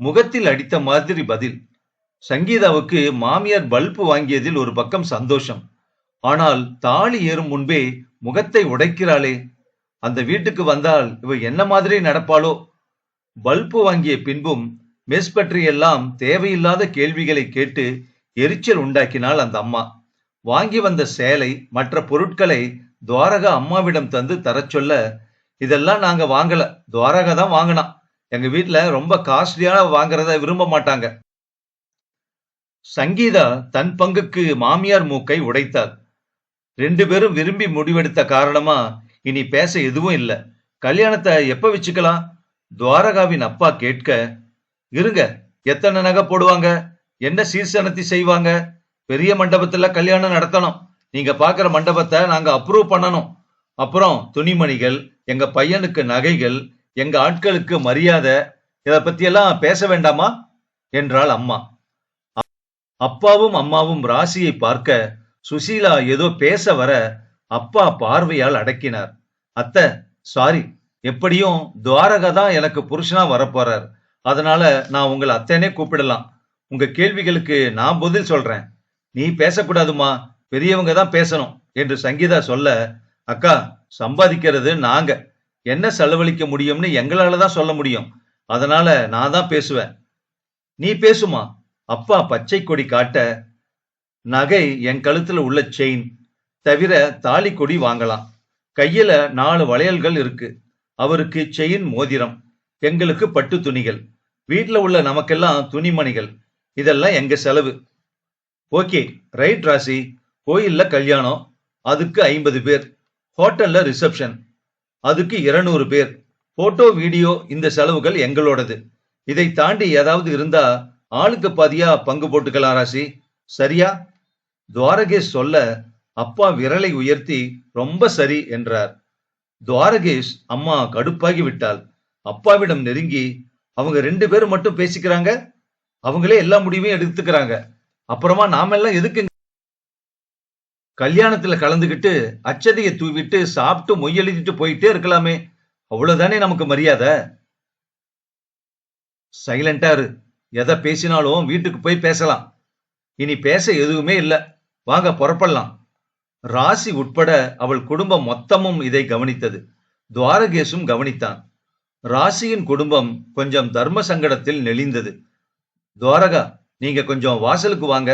முகத்தில் அடித்த மாதிரி பதில். சங்கீதாவுக்கு மாமியார் பல்பு வாங்கியதில் ஒரு பக்கம் சந்தோஷம். ஆனால் தாலி ஏறும் முன்பே முகத்தை உடைக்கிறாளே, அந்த வீட்டுக்கு வந்தால் இவ என்ன மாதிரி நடப்பாளோ? பல்பு வாங்கிய பின்பும் மெஸ் பற்றியெல்லாம் தேவையில்லாத கேள்விகளை கேட்டு எரிச்சல் உண்டாக்கினாள் அந்த அம்மா. வாங்கி வந்த சேலை மற்ற பொருட்களை துவாரகா அம்மாவிடம் தந்து தரச் சொல்ல, இதெல்லாம் நாங்க வாங்கல, துவாரகா தான் வாங்கினா. எங்க வீட்டுல ரொம்ப காஸ்ட்லியான வாங்குறத விரும்ப மாட்டாங்க. சங்கீதா தன் பங்குக்கு மாமியார் மூக்கை உடைத்தார். 2 பேரும் விரும்பி முடிவெடுத்த காரணமா இனி பேச எதுவும் இல்ல. கல்யாணத்தை எப்ப வச்சுக்கலாம்? துவாரகாவின் அப்பா கேட்க, இருங்க, எத்தனை நகை போடுவாங்க, என்ன சீர்சனத்தி செய்வாங்க? பெரிய மண்டபத்துல கல்யாணம் நடத்தணும். நீங்க பாக்குற மண்டபத்தை நாங்க அப்ரூவ் பண்ணணும். அப்புறம் துணிமணிகள், எங்க பையனுக்கு நகைகள், எங்க ஆட்களுக்கு மரியாதை, இத பத்தியெல்லாம் பேச வேண்டாமா என்றாள் அம்மா. அப்பாவும் அம்மாவும் ராசியை பார்க்க சுசீலா ஏதோ பேச வர அப்பா பார்வையால் அடக்கினார். அத்தை, சாரி, எப்படியும் துவாரகா தான் எனக்கு புருஷனா வரப்போறார். அதனால நான் உங்களை அத்தனே கூப்பிடலாம். உங்க கேள்விகளுக்கு நான் பதில் சொல்றேன். நீ பேசக்கூடாதுமா, பெரியவங்க தான் பேசணும் என்று சங்கீதா சொல்ல, அக்கா, சம்பாதிக்கிறது நாங்க, என்ன செலவழிக்க முடியும்னு எங்களால தான் சொல்ல முடியும். அதனால நான் தான் பேசுவேன். நீ பேசுமா. அப்பா பச்சை கொடி காட்ட, நகை என் கழுத்துல உள்ள செயின் தவிர தாலி கொடி வாங்கலாம். கையில 4 வளையல்கள் இருக்கு. அவருக்கு செயின், மோதிரம், எங்களுக்கு பட்டு துணிகள், வீட்டுல உள்ள நமக்கெல்லாம் துணிமணிகள், இதெல்லாம் எங்க செலவு. ஓகே, ரைட் ராசி. கோயில்ல கல்யாணம், அதுக்கு 50 பேர். ஹோட்டல்ல ரிசப்ஷன், அதுக்கு 200 பேர். போட்டோ, வீடியோ, இந்த செலவுகள் எங்களோடது. இதை தாண்டி ஏதாவது இருந்தா ஆளுக்கு பாதியா பங்கு போட்டுக்கலாம் ராசி, சரியா? துவாரகேஷ் சொல்ல அப்பா விரலை உயர்த்தி ரொம்ப சரி என்றார். துவாரகேஷ் அம்மா கடுப்பாகி விட்டாள். அப்பாவிடம் நெருங்கி, அவங்க 2 பேரும் மட்டும் பேசிக்கிறாங்க, அவங்களே எல்லா முடிவையும் எடுத்துக்கிறாங்க, அப்புறமா நாமெல்லாம் எதுக்கு கல்யாணத்துல கலந்துகிட்டு அச்சதையை தூவிட்டு சாப்பிட்டு மொய் எழுதிட்டு போயிட்டே இருக்கலாமே, அவ்வளவுதானே நமக்கு மரியாதை. சைலண்டா இரு, எதை பேசினாலும் வீட்டுக்கு போய் பேசலாம், இனி பேச எதுவுமே இல்ல, வாங்க புறப்படலாம். ராசி உட்பட அவள் குடும்பம் மொத்தமும் இதை கவனித்தது. துவாரகேசும் கவனித்தான். ராசியின் குடும்பம் கொஞ்சம் தர்ம சங்கடத்தில் நெளிந்தது. துவாரகா, நீங்க கொஞ்சம் வாசலுக்கு வாங்க,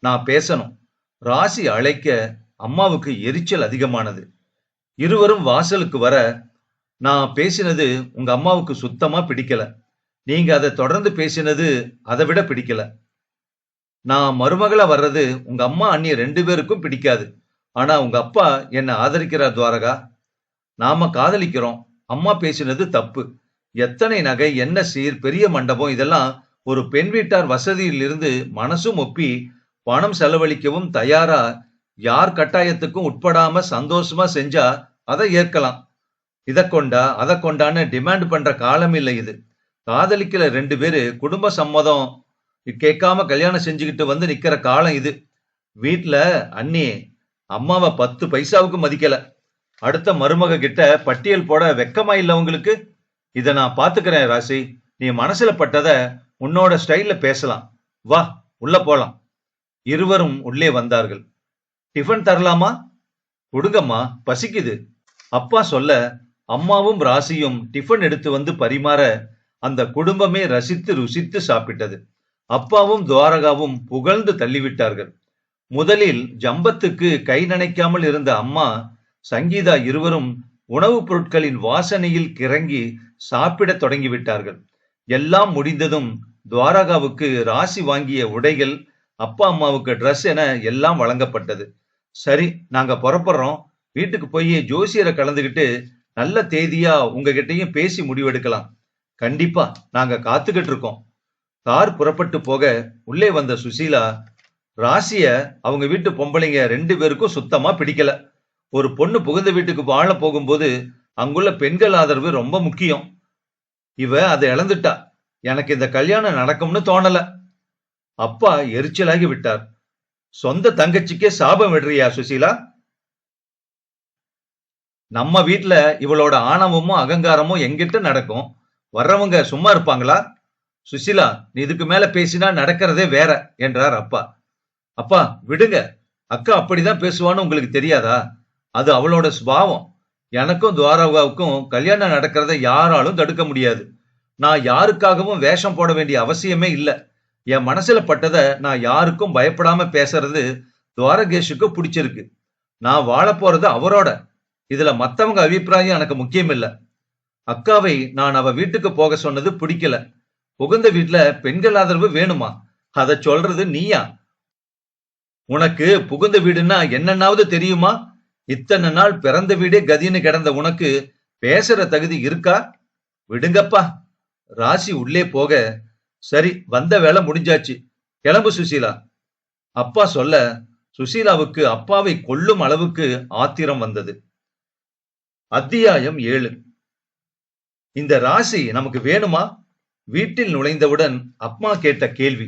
நான் பேசணும். ராசி அழைக்க அம்மாவுக்கு எரிச்சல் அதிகமானது. இருவரும் வாசலுக்கு வர, நான் பேசினது உங்க அம்மாவுக்கு சுத்தமா பிடிக்கல, நீங்க அதை தொடர்ந்து பேசினது அதை விட பிடிக்கல. நான் மருமகளா வர்றது உங்க அம்மா அண்ணி 2 பேருக்கும் பிடிக்காது. ஆனா உங்க அப்பா என்ன ஆதரிக்கிறார் துவாரகா. நாம காதலிக்கிறோம், அம்மா பேசினது தப்பு. எத்தனை நகை, என்ன சீர், பெரிய மண்டபம், இதெல்லாம் ஒரு பெண் வீட்டார் வசதியில் இருந்து மனசும் ஒப்பி பணம் செலவழிக்கவும் தயாரா, யார் கட்டாயத்துக்கும் உட்படாம சந்தோஷமா செஞ்சா அதை ஏற்கலாம். இதை கொண்டா அதை கொண்டான்னு டிமாண்ட் பண்ற காலம் இல்லை இது. காதலிக்கிற 2 பேரு குடும்ப சம்மதம் கேட்காம கல்யாணம் செஞ்சுக்கிட்டு வந்து நிக்கிற காலம் இது. வீட்டுல அண்ணி அம்மாவை 10 பைசாவுக்கு மதிக்கல. அடுத்த மருமக கிட்ட பட்டியல் போட வெக்கமா இல்ல உங்களுக்கு? இத நான் பாத்துக்கிறேன் ராசி, நீ மனசுல பட்டத உன்னோட ஸ்டைல்ல பேசலாம், வா உள்ள போலாம். இருவரும் உள்ளே வந்தார்கள். டிஃபன் தரலாமா? கொடுங்கம்மா, பசிக்குது. அப்பா சொல்ல அம்மாவும் ராசியும் டிஃபன் எடுத்து வந்து பரிமாற அந்த குடும்பமே ரசித்து ருசித்து சாப்பிட்டது. அப்பாவும் துவாரகாவும் புகழ்ந்து தள்ளிவிட்டார்கள். முதலில் ஜம்பத்துக்கு கை நனைக்காமல் இருந்த அம்மா, சங்கீதா இருவரும் உணவுப் பொருட்களின் வாசனையில் கிறங்கி சாப்பிடத் தொடங்கிவிட்டார்கள். எல்லாம் முடிந்ததும் துவாரகாவுக்கு ராசி வாங்கிய உடைகள், அப்பா அம்மாவுக்கு ட்ரெஸ் என எல்லாம் வழங்கப்பட்டது. சரி, நாங்க புறப்படுறோம், வீட்டுக்கு போய் ஜோசியரை கலந்துகிட்டு நல்ல தேதியா உங்ககிட்டயும் பேசி முடிவெடுக்கலாம். கண்டிப்பா, நாங்க காத்துக்கிட்டு இருக்கோம். கார் புறப்பட்டு போக உள்ளே வந்த சுசீலா, ராசிய அவங்க வீட்டு பொம்பளைங்க 2 பேருக்கும் சுத்தமா பிடிக்கல. ஒரு பொண்ணு புகுந்த வீட்டுக்கு வாழ போகும்போது அங்குள்ள பெண்கள் ஆதரவு ரொம்ப முக்கியம். இவ அதை இழந்துட்டா, எனக்கு இந்த கல்யாணம் நடக்கும்னு தோணல. அப்பா எரிச்சலாகி விட்டார். சொந்த தங்கச்சிக்கே சாபம் விடுறியா சுசீலா? நம்ம வீட்டுல இவளோட ஆணவமும் அகங்காரமும் எங்கிட்ட நடக்கும், வர்றவங்க சும்மா இருப்பாங்களா? சுசீலா, நீ இதுக்கு மேல பேசினா நடக்கிறதே வேற என்றார் அப்பா. அப்பா விடுங்க, அக்கா அப்படிதான் பேசுவான்னு உங்களுக்கு தெரியாதா? அது அவளோட சுபாவம். எனக்கும் துவாரகாவுக்கும் கல்யாணம் நடக்கிறத யாராலும் தடுக்க முடியாது. நான் யாருக்காகவும் வேஷம் போட வேண்டிய அவசியமே இல்ல. என் மனசுல பட்டத நான் யாருக்கும் பயப்படாம பேசுறது துவாரகேஷுக்கு பிடிச்சிருக்கு. நான் வாழ போறது அவரோட. இதுல மத்தவங்க அபிப்பிராயம் எனக்கு முக்கியம் இல்ல. அக்காவை நான் அவ வீட்டுக்கு போக சொன்னது பிடிக்கல. புகுந்த வீட்டுல பெண்கள் ஆதரவு வேணுமா? அத சொல்றது நீயா? உனக்கு புகுந்த வீடுன்னா என்னன்னாவது தெரியுமா? இத்தனை நாள் பிறந்த வீடே கதின்னு கிடந்த உனக்கு பேசுற தகுதி இருக்கா? விடுங்கப்பா. ராசி உள்ளே போக, சரி வந்த வேலை முடிஞ்சாச்சு, கிளம்பு சுசீலா. அப்பா சொல்ல சுசீலாவுக்கு அப்பாவை கொல்லும் அளவுக்கு ஆத்திரம் வந்தது. அத்தியாயம் 7. இந்த ராசி நமக்கு வேணுமா? வீட்டில் நுழைந்தவுடன் அம்மா கேட்ட கேள்வி.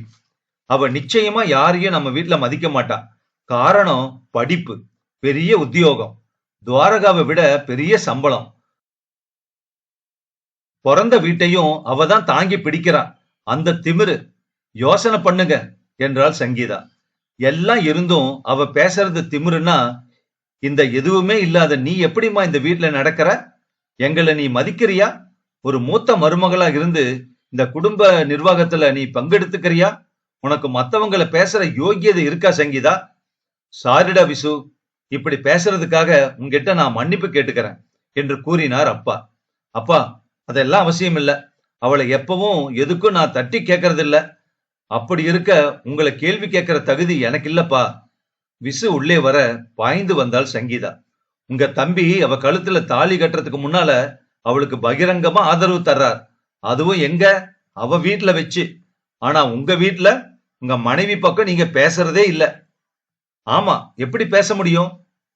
அவ நிச்சயமா யாரையும் நம்ம வீட்டுல மதிக்க மாட்டா. காரணம் படிப்பு, பெரிய உத்தியோகம், துவாரகாவை விட பெரிய சம்பளம். பிறந்த வீட்டையும் அவதான் தாங்கி பிடிக்கிறா. அந்த திமிரு. யோசனை பண்ணுங்க என்றாள் சங்கீதா. எல்லாம் இருந்தும் அவ பேசுறது திமிருன்னா, இந்த எதுவுமே இல்லாத நீ எப்படிமா இந்த வீட்டுல நடக்கிற? எங்களை நீ மதிக்கிறியா? ஒரு மூத்த மருமகளா இருந்து இந்த குடும்ப நிர்வாகத்துல நீ பங்கெடுத்துக்கிறியா? உனக்கு மத்தவங்களை பேசுற யோகியதை இருக்கா சங்கீதா? சாரிடா விசு, இப்படி பேசுறதுக்காக உங்ககிட்ட நான் மன்னிப்பு கேட்டுக்கிறேன் என்று கூறினார் அப்பா. அப்பா, அதெல்லாம் அவசியம் இல்ல. அவளை எப்பவும் எதுக்கும் நான் தட்டி கேட்கறது இல்ல. அப்படி இருக்க உங்களை கேள்வி கேட்கிற தகுதி எனக்கு இல்லப்பா. விசு உள்ளே வர பாய்ந்து வந்தாள் சங்கீதா. உங்க தம்பி அவ கழுத்துல தாலி கட்டுறதுக்கு முன்னால அவளுக்கு பகிரங்கமா ஆதரவு தர்றார். அதுவும் எங்க? அவ வீட்டுல வச்சு. ஆனா உங்க வீட்டுல உங்க மனைவி பக்கம் நீங்க பேசுறதே இல்ல. ஆமா, எப்படி பேச முடியும்?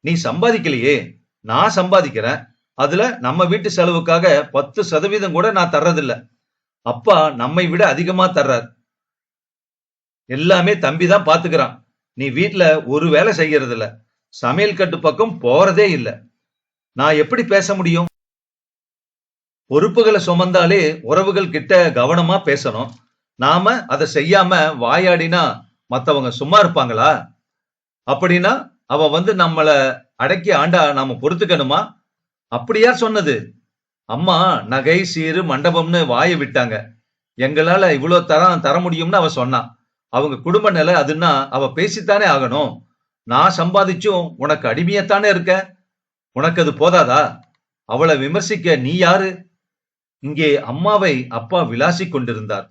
நீ சம்பாதிக்கலையே, நான் சம்பாதிக்கிறேன். அதுல நம்ம வீட்டு செலவுக்காக 10% கூட நான் தர்றதில்ல. அப்பா நம்மை விட அதிகமா தர்றார். எல்லாமே தம்பி தான் பாத்துக்கிறான். நீ வீட்ல ஒரு வேலை செய்யறது இல்ல. சமையல் கட்டு பக்கம் போறதே இல்ல. நான் எப்படி பேச முடியும்? பொறுப்புகளை சுமந்தாலே உறவுகள் கிட்ட கவனமா பேசணும். நாம அதை செய்யாம வாயாடினா மத்தவங்க சும்மா இருப்பாங்களா? அப்படின்னா அவ வந்து நம்மள அடக்கி ஆண்டா நாம பொறுத்துக்கணுமா? அப்படி யார் சொன்னது? அம்மா நகை சீரு மண்டபம்னு வாயை விட்டாங்க. எங்களால இவ்வளோ தர முடியும்னு அவ சொன்னா. அவங்க குடும்ப நிலை அதுன்னா அவ பேசித்தானே ஆகணும். நான் சம்பாதிச்சும் உனக்கு அடிமையத்தானே இருக்க. உனக்கு அது போதாதா? அவளை விமர்சிக்க நீ யாரு? இங்கே அம்மாவை அப்பா விளாசிக் கொண்டிருந்தார்.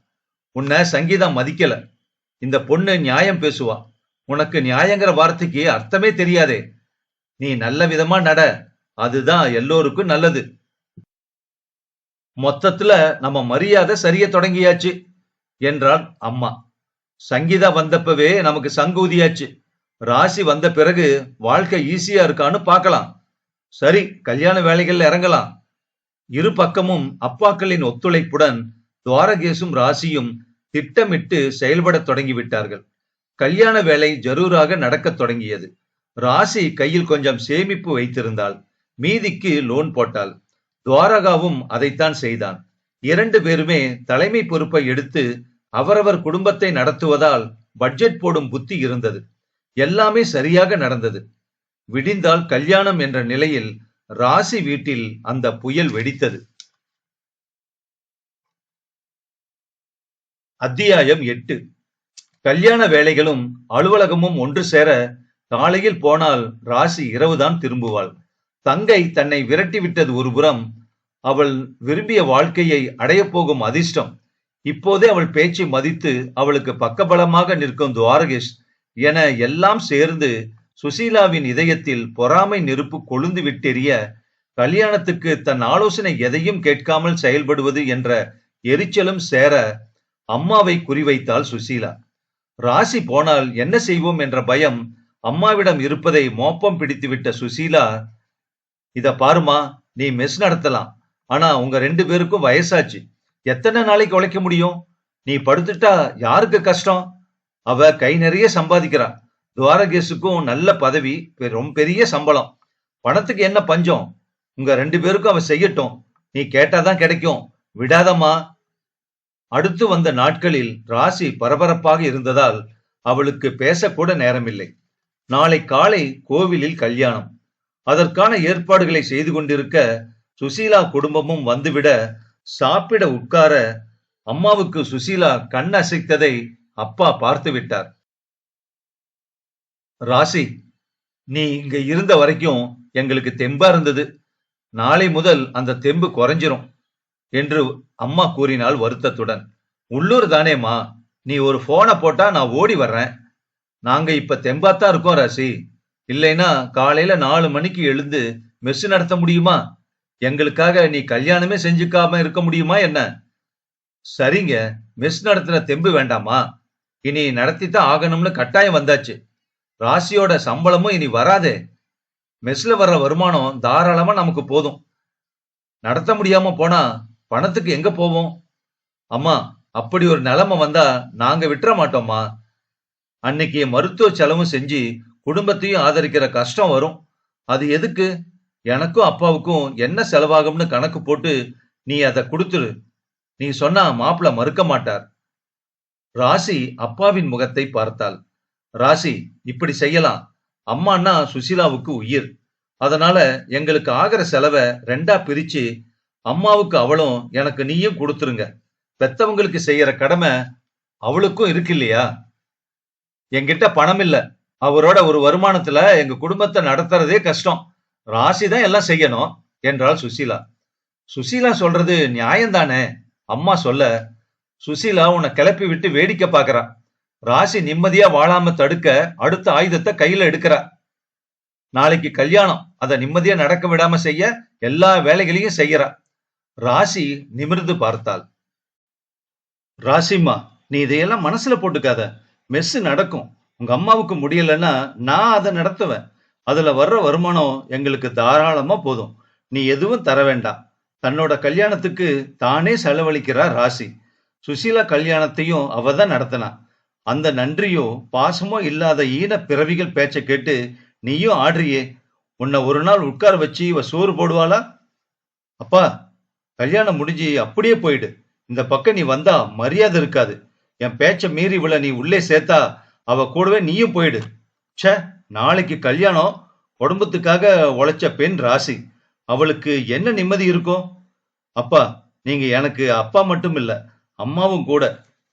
உன்னை சங்கீதா மதிக்கல. இந்த பொண்ணு நியாயம் பேசுவா. உனக்கு நியாயங்கிற வார்த்தைக்கு அர்த்தமே தெரியாதே. நீ நல்ல விதமா நட. அதுதான் எல்லோருக்கும் நல்லது. மொத்தத்துல நம்ம மரியாதை சரிய தொடங்கியாச்சு என்றாள் அம்மா. சங்கீதா வந்தப்பவே நமக்கு சங்கூதியாச்சு. ராசி வந்த பிறகு வாழ்க்கை ஈஸியா இருக்கான்னு பார்க்கலாம். சரி, கல்யாண வேலைகள் இறங்கலாம். இரு பக்கமும் அப்பாக்களின் ஒத்துழைப்புடன் துவாரகேசும் ராசியும் திட்டமிட்டு செயல்படத் தொடங்கிவிட்டார்கள். கல்யாண வேலை ஜரூராக நடக்கத் தொடங்கியது. ராசி கையில் கொஞ்சம் சேமிப்பு வைத்திருந்தாள். மீதிக்கு லோன் போட்டாள். துவாரகாவும் அதைத்தான் செய்தான். 2 பேருமே தலைமை பொறுப்பை எடுத்து அவரவர் குடும்பத்தை நடத்துவதால் பட்ஜெட் போடும் புத்தி இருந்தது. எல்லாமே சரியாக நடந்தது. விடிந்தால் கல்யாணம் என்ற நிலையில் ராசி வீட்டில் அந்த புயல் வெடித்தது. அத்தியாயம் 8. கல்யாண வேலைகளும் அலுவலகமும் ஒன்று சேர காலையில் போனால் ராசி இரவுதான் திரும்புவாள். தங்கை தன்னை விரட்டிவிட்டது ஒருபுறம், அவள் விரும்பிய வாழ்க்கையை அடையப் போகும் அதிர்ஷ்டம். இப்போதே அவள் பேச்சை மதித்து அவளுக்கு பக்கபலமாக நிற்கும் துவாரகேஷ் என எல்லாம் சேர்ந்து சுசீலாவின் இதயத்தில் பொறாமை நெருப்பு கொழுந்து விட்டெறிய, கல்யாணத்துக்கு தன் ஆலோசனை எதையும் கேட்காமல் செயல்படுவது என்ற எரிச்சலும் சேர அம்மாவை குறிவைத்தாள் சுசீலா. ராசி போனால் என்ன செய்வோம் என்ற பயம் அம்மாவிடம் இருப்பதை மோப்பம் பிடித்துவிட்ட சுசீலா, இத பாருமா, நீ மெஸ் நடத்தலாம். ஆனா உங்க 2 பேருக்கும் வயசாச்சு. எத்தனை நாளைக்கு உழைக்க முடியும்? நீ படுத்துட்டா யாருக்கு கஷ்டம்? அவ கை நிறைய சம்பாதிக்கிறா. துவாரகேசுக்கும் நல்ல பதவி, ரொம்ப பெரிய சம்பளம். பணத்துக்கு என்ன பஞ்சம்? உங்க 2 பேருக்கும் அவ செய்யட்டும். நீ கேட்டாதான் கிடைக்கும். விடாதம்மா. அடுத்து வந்த நாட்களில் ராசி பரபரப்பாக இருந்ததால் அவளுக்கு பேசக்கூட நேரமில்லை. நாளை காலை கோவிலில் கல்யாணம். அதற்கான ஏற்பாடுகளை செய்து கொண்டிருக்க சுசீலா குடும்பமும் வந்துவிட, சாப்பிட உட்கார அம்மாவுக்கு சுசீலா கண் அசைத்ததை அப்பா பார்த்து விட்டார். ராசி, நீ இங்க இருந்த வரைக்கும் எங்களுக்கு தெம்பா இருந்தது. நாளை முதல் அந்த தெம்பு குறைஞ்சிரும் என்று அம்மா கூறினாள் வருத்தத்துடன். உள்ளூர் தானேம்மா, நீ ஒரு போனை போட்டா நான் ஓடி வர்றேன். நாங்க இப்ப தெம்பாத்தான் இருக்கோம் ராசி. இல்லைன்னா காலையில 4 மணிக்கு எழுந்து மெஸ் நடத்த முடியுமா? எங்களுக்காக நீ கல்யாணமே செஞ்சுக்காம இருக்க முடியுமா என்ன? சரிங்க, மெஸ் நடத்தின தெம்பு வேண்டாமா? இனி நடத்தித்தான் ஆகணும்னு கட்டாயம் வந்தாச்சு. ராசியோட சம்பளமும் இனி வராதே. மெஸ்ல வர்ற வருமானம் தாராளமா நமக்கு போதும். நடத்த முடியாம போனா பணத்துக்கு எங்க போவோம்? அம்மா, அப்படி ஒரு நிலைமை வந்தா நாங்க விட்டுற மாட்டோம்மா. அன்னைக்கு மருத்துவ செலவும் செஞ்சு குடும்பத்தையும் ஆதரிக்கிற கஷ்டம் வரும். அது எதுக்கு? எனக்கும் அப்பாவுக்கும் என்ன செலவாகும்னு கணக்கு போட்டு நீ அதை கொடுத்துரு. நீ சொன்னா மாப்பிள்ள மறுக்க மாட்டார். ராசி அப்பாவின் முகத்தை பார்த்தாள். ராசி, இப்படி செய்யலாம். அம்மான்னா சுசீலாவுக்கு உயிர். அதனால எங்களுக்கு ஆகிற செலவை 2ஆ பிரிச்சு அம்மாவுக்கு அவளும் எனக்கு நீயும் கொடுத்துருங்க. பெத்தவங்களுக்கு செய்யற கடமை அவளுக்கும் இருக்கு இல்லையா? என்கிட்ட பணம் இல்ல. அவரோட ஒரு வருமானத்துல எங்க குடும்பத்தை நடத்துறதே கஷ்டம். ராசி தான் எல்லாம் செய்யணும் என்றாள் சுசீலா. சுசீலா சொல்றது நியாயம்தானே? அம்மா சொல்ல, சுசீலா உன்னை கிளப்பி விட்டு வேடிக்கை பாக்குறா. ராசி நிம்மதியா வாழாம தடுக்க அடுத்த ஆயுதத்தை கையில எடுக்கிறா. நாளைக்கு கல்யாணம், அதை நிம்மதியா நடக்க விடாம செய்ய எல்லா வேலைகளையும் செய்யறா. ராசி நிமிர்ந்து பார்த்தாள். ராசிம்மா, நீ இதையெல்லாம் மனசுல போட்டுக்காத. மெஸ் நடக்கும். உங்க அம்மாவுக்கு முடியலன்னா நான் அதை நடத்துவேன். அதுல வர்ற வருமானம் எங்களுக்கு தாராளமா போதும். நீ எதுவும் தர வேண்டாம். தன்னோட கல்யாணத்துக்கு தானே செலவழிக்கிறா ராசி. சுசீலா கல்யாணத்தையும் அவ தான் நடத்தினா. அந்த நன்றியோ பாசமோ இல்லாத ஈன பிறவிகள் பேச்ச கேட்டு நீயும் ஆடுறியே. உன்னை ஒரு நாள் உட்கார வச்சு இவ சோறு போடுவாளா? அப்பா, கல்யாணம் முடிஞ்சு அப்படியே போயிடு. இந்த பக்கம் நீ வந்தா மரியாதை இருக்காது. என் பேச்ச மீறி இவள நீ உள்ளே சேர்த்தா அவ கூடவே நீயும் போயிடு. ச்சே, நாளைக்கு கல்யாணம். குடும்பத்துக்காக உழைச்ச பெண் ராசி. அவளுக்கு என்ன நிம்மதி இருக்கும்? அப்பா, நீங்க எனக்கு அப்பா மட்டும் இல்ல, அம்மாவும் கூட.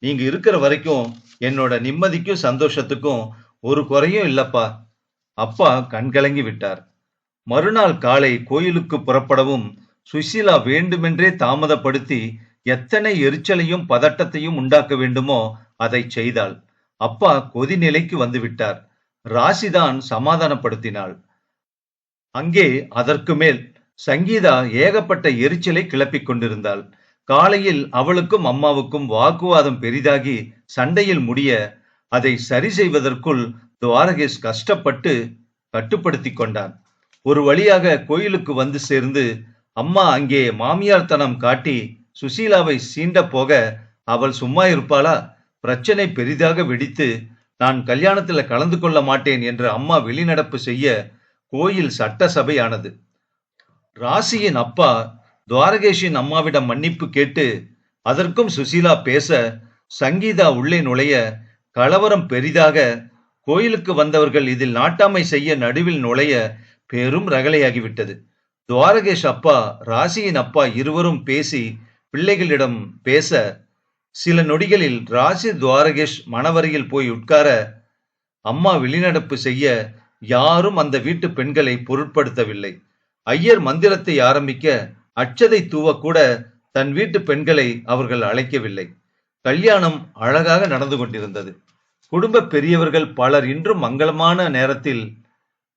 நீங்க இருக்கிற வரைக்கும் என்னோட நிம்மதிக்கும் சந்தோஷத்துக்கும் ஒரு குறையும் இல்லப்பா. அப்பா கண்கலங்கி விட்டார். மறுநாள் காலை கோயிலுக்கு புறப்படவும் சுசீலா வேண்டுமென்றே தாமதப்படுத்தி எத்தனை எரிச்சலையும் பதட்டத்தையும் உண்டாக்க வேண்டுமோ அதை செய்தாள். அப்பா கொதிநிலைக்கு வந்துவிட்டார். ராசிதான் சமாதானப்படுத்தினாள். அங்கே அதற்கு மேல் சங்கீதா ஏகப்பட்ட எரிச்சலை கிளப்பிக் கொண்டிருந்தாள். காலையில் அவளுக்கும் அம்மாவுக்கும் வாக்குவாதம் பெரிதாகி சண்டையில் முடிய அதை சரி செய்வதற்குள் துவாரகேஷ் கஷ்டப்பட்டு கட்டுப்படுத்தி கொண்டான். ஒரு வழியாக கோயிலுக்கு வந்து சேர்ந்து அம்மா அங்கே மாமியார் தனம் காட்டி சுசீலாவை சீண்ட போக அவள் சும்மா இருப்பாளா? பிரச்சனை பெரிதாக வெடித்து நான் கல்யாணத்துல கலந்து கொள்ள மாட்டேன் என்று அம்மா வெளிநடப்பு செய்ய கோயில் சட்டசபை ஆனது. ராசியின் அப்பா துவாரகேஷின் அம்மாவிடம் மன்னிப்பு கேட்டு அதற்கும் சுசீலா பேச சங்கீதா உள்ளே நுழைய கலவரம் பெரிதாக கோயிலுக்கு வந்தவர்கள் இதில் நாட்டாமை செய்ய நடுவில் நுழைய பெரும் ரகளையாகிவிட்டது. துவாரகேஷ் அப்பா ராசியின் அப்பா இருவரும் பேசி பிள்ளைகளிடம் பேச சில நொடிகளில் ராசி துவாரகேஷ் மணவரையில் போய் உட்கார அம்மா வெளிநடப்பு செய்ய யாரும் அந்த வீட்டு பெண்களை பொருட்படுத்தவில்லை. ஐயர் மந்திரத்தை ஆரம்பிக்க அட்சதை தூவக்கூட தன் வீட்டு பெண்களை அவர்கள் அழைக்கவில்லை. கல்யாணம் அழகாக நடந்து கொண்டிருந்தது. குடும்ப பெரியவர்கள் பலர் இன்றும் மங்களமான நேரத்தில்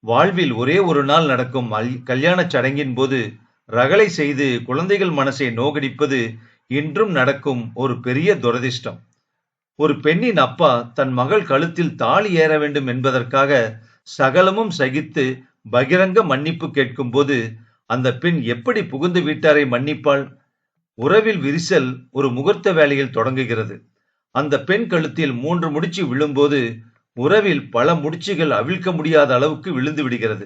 வாழ்வில் ஒரே ஒரு நாள் நடக்கும் கல்யாண சடங்கின் போது ரகளை செய்து குழந்தைகள் மனசை நோகடிப்பது இன்றும் நடக்கும் ஒரு பெரிய துரதிர்ஷ்டம். ஒரு பெண்ணின் அப்பா தன் மகள் கழுத்தில் தாலி ஏற வேண்டும் என்பதற்காக சகலமும் சகித்து பகிரங்க மன்னிப்பு கேட்கும் போது அந்த பெண் எப்படி புகுந்து வீட்டாரை மன்னிப்பாள்? உறவில் விரிசல் ஒரு முகூர்த்த வேளையில் தொடங்குகிறது. அந்த பெண் கழுத்தில் 3 முடிச்சு விழும்போது உறவில் பல முடிச்சுகள் அவிழ்க்க முடியாத அளவுக்கு விழுந்து விடுகிறது.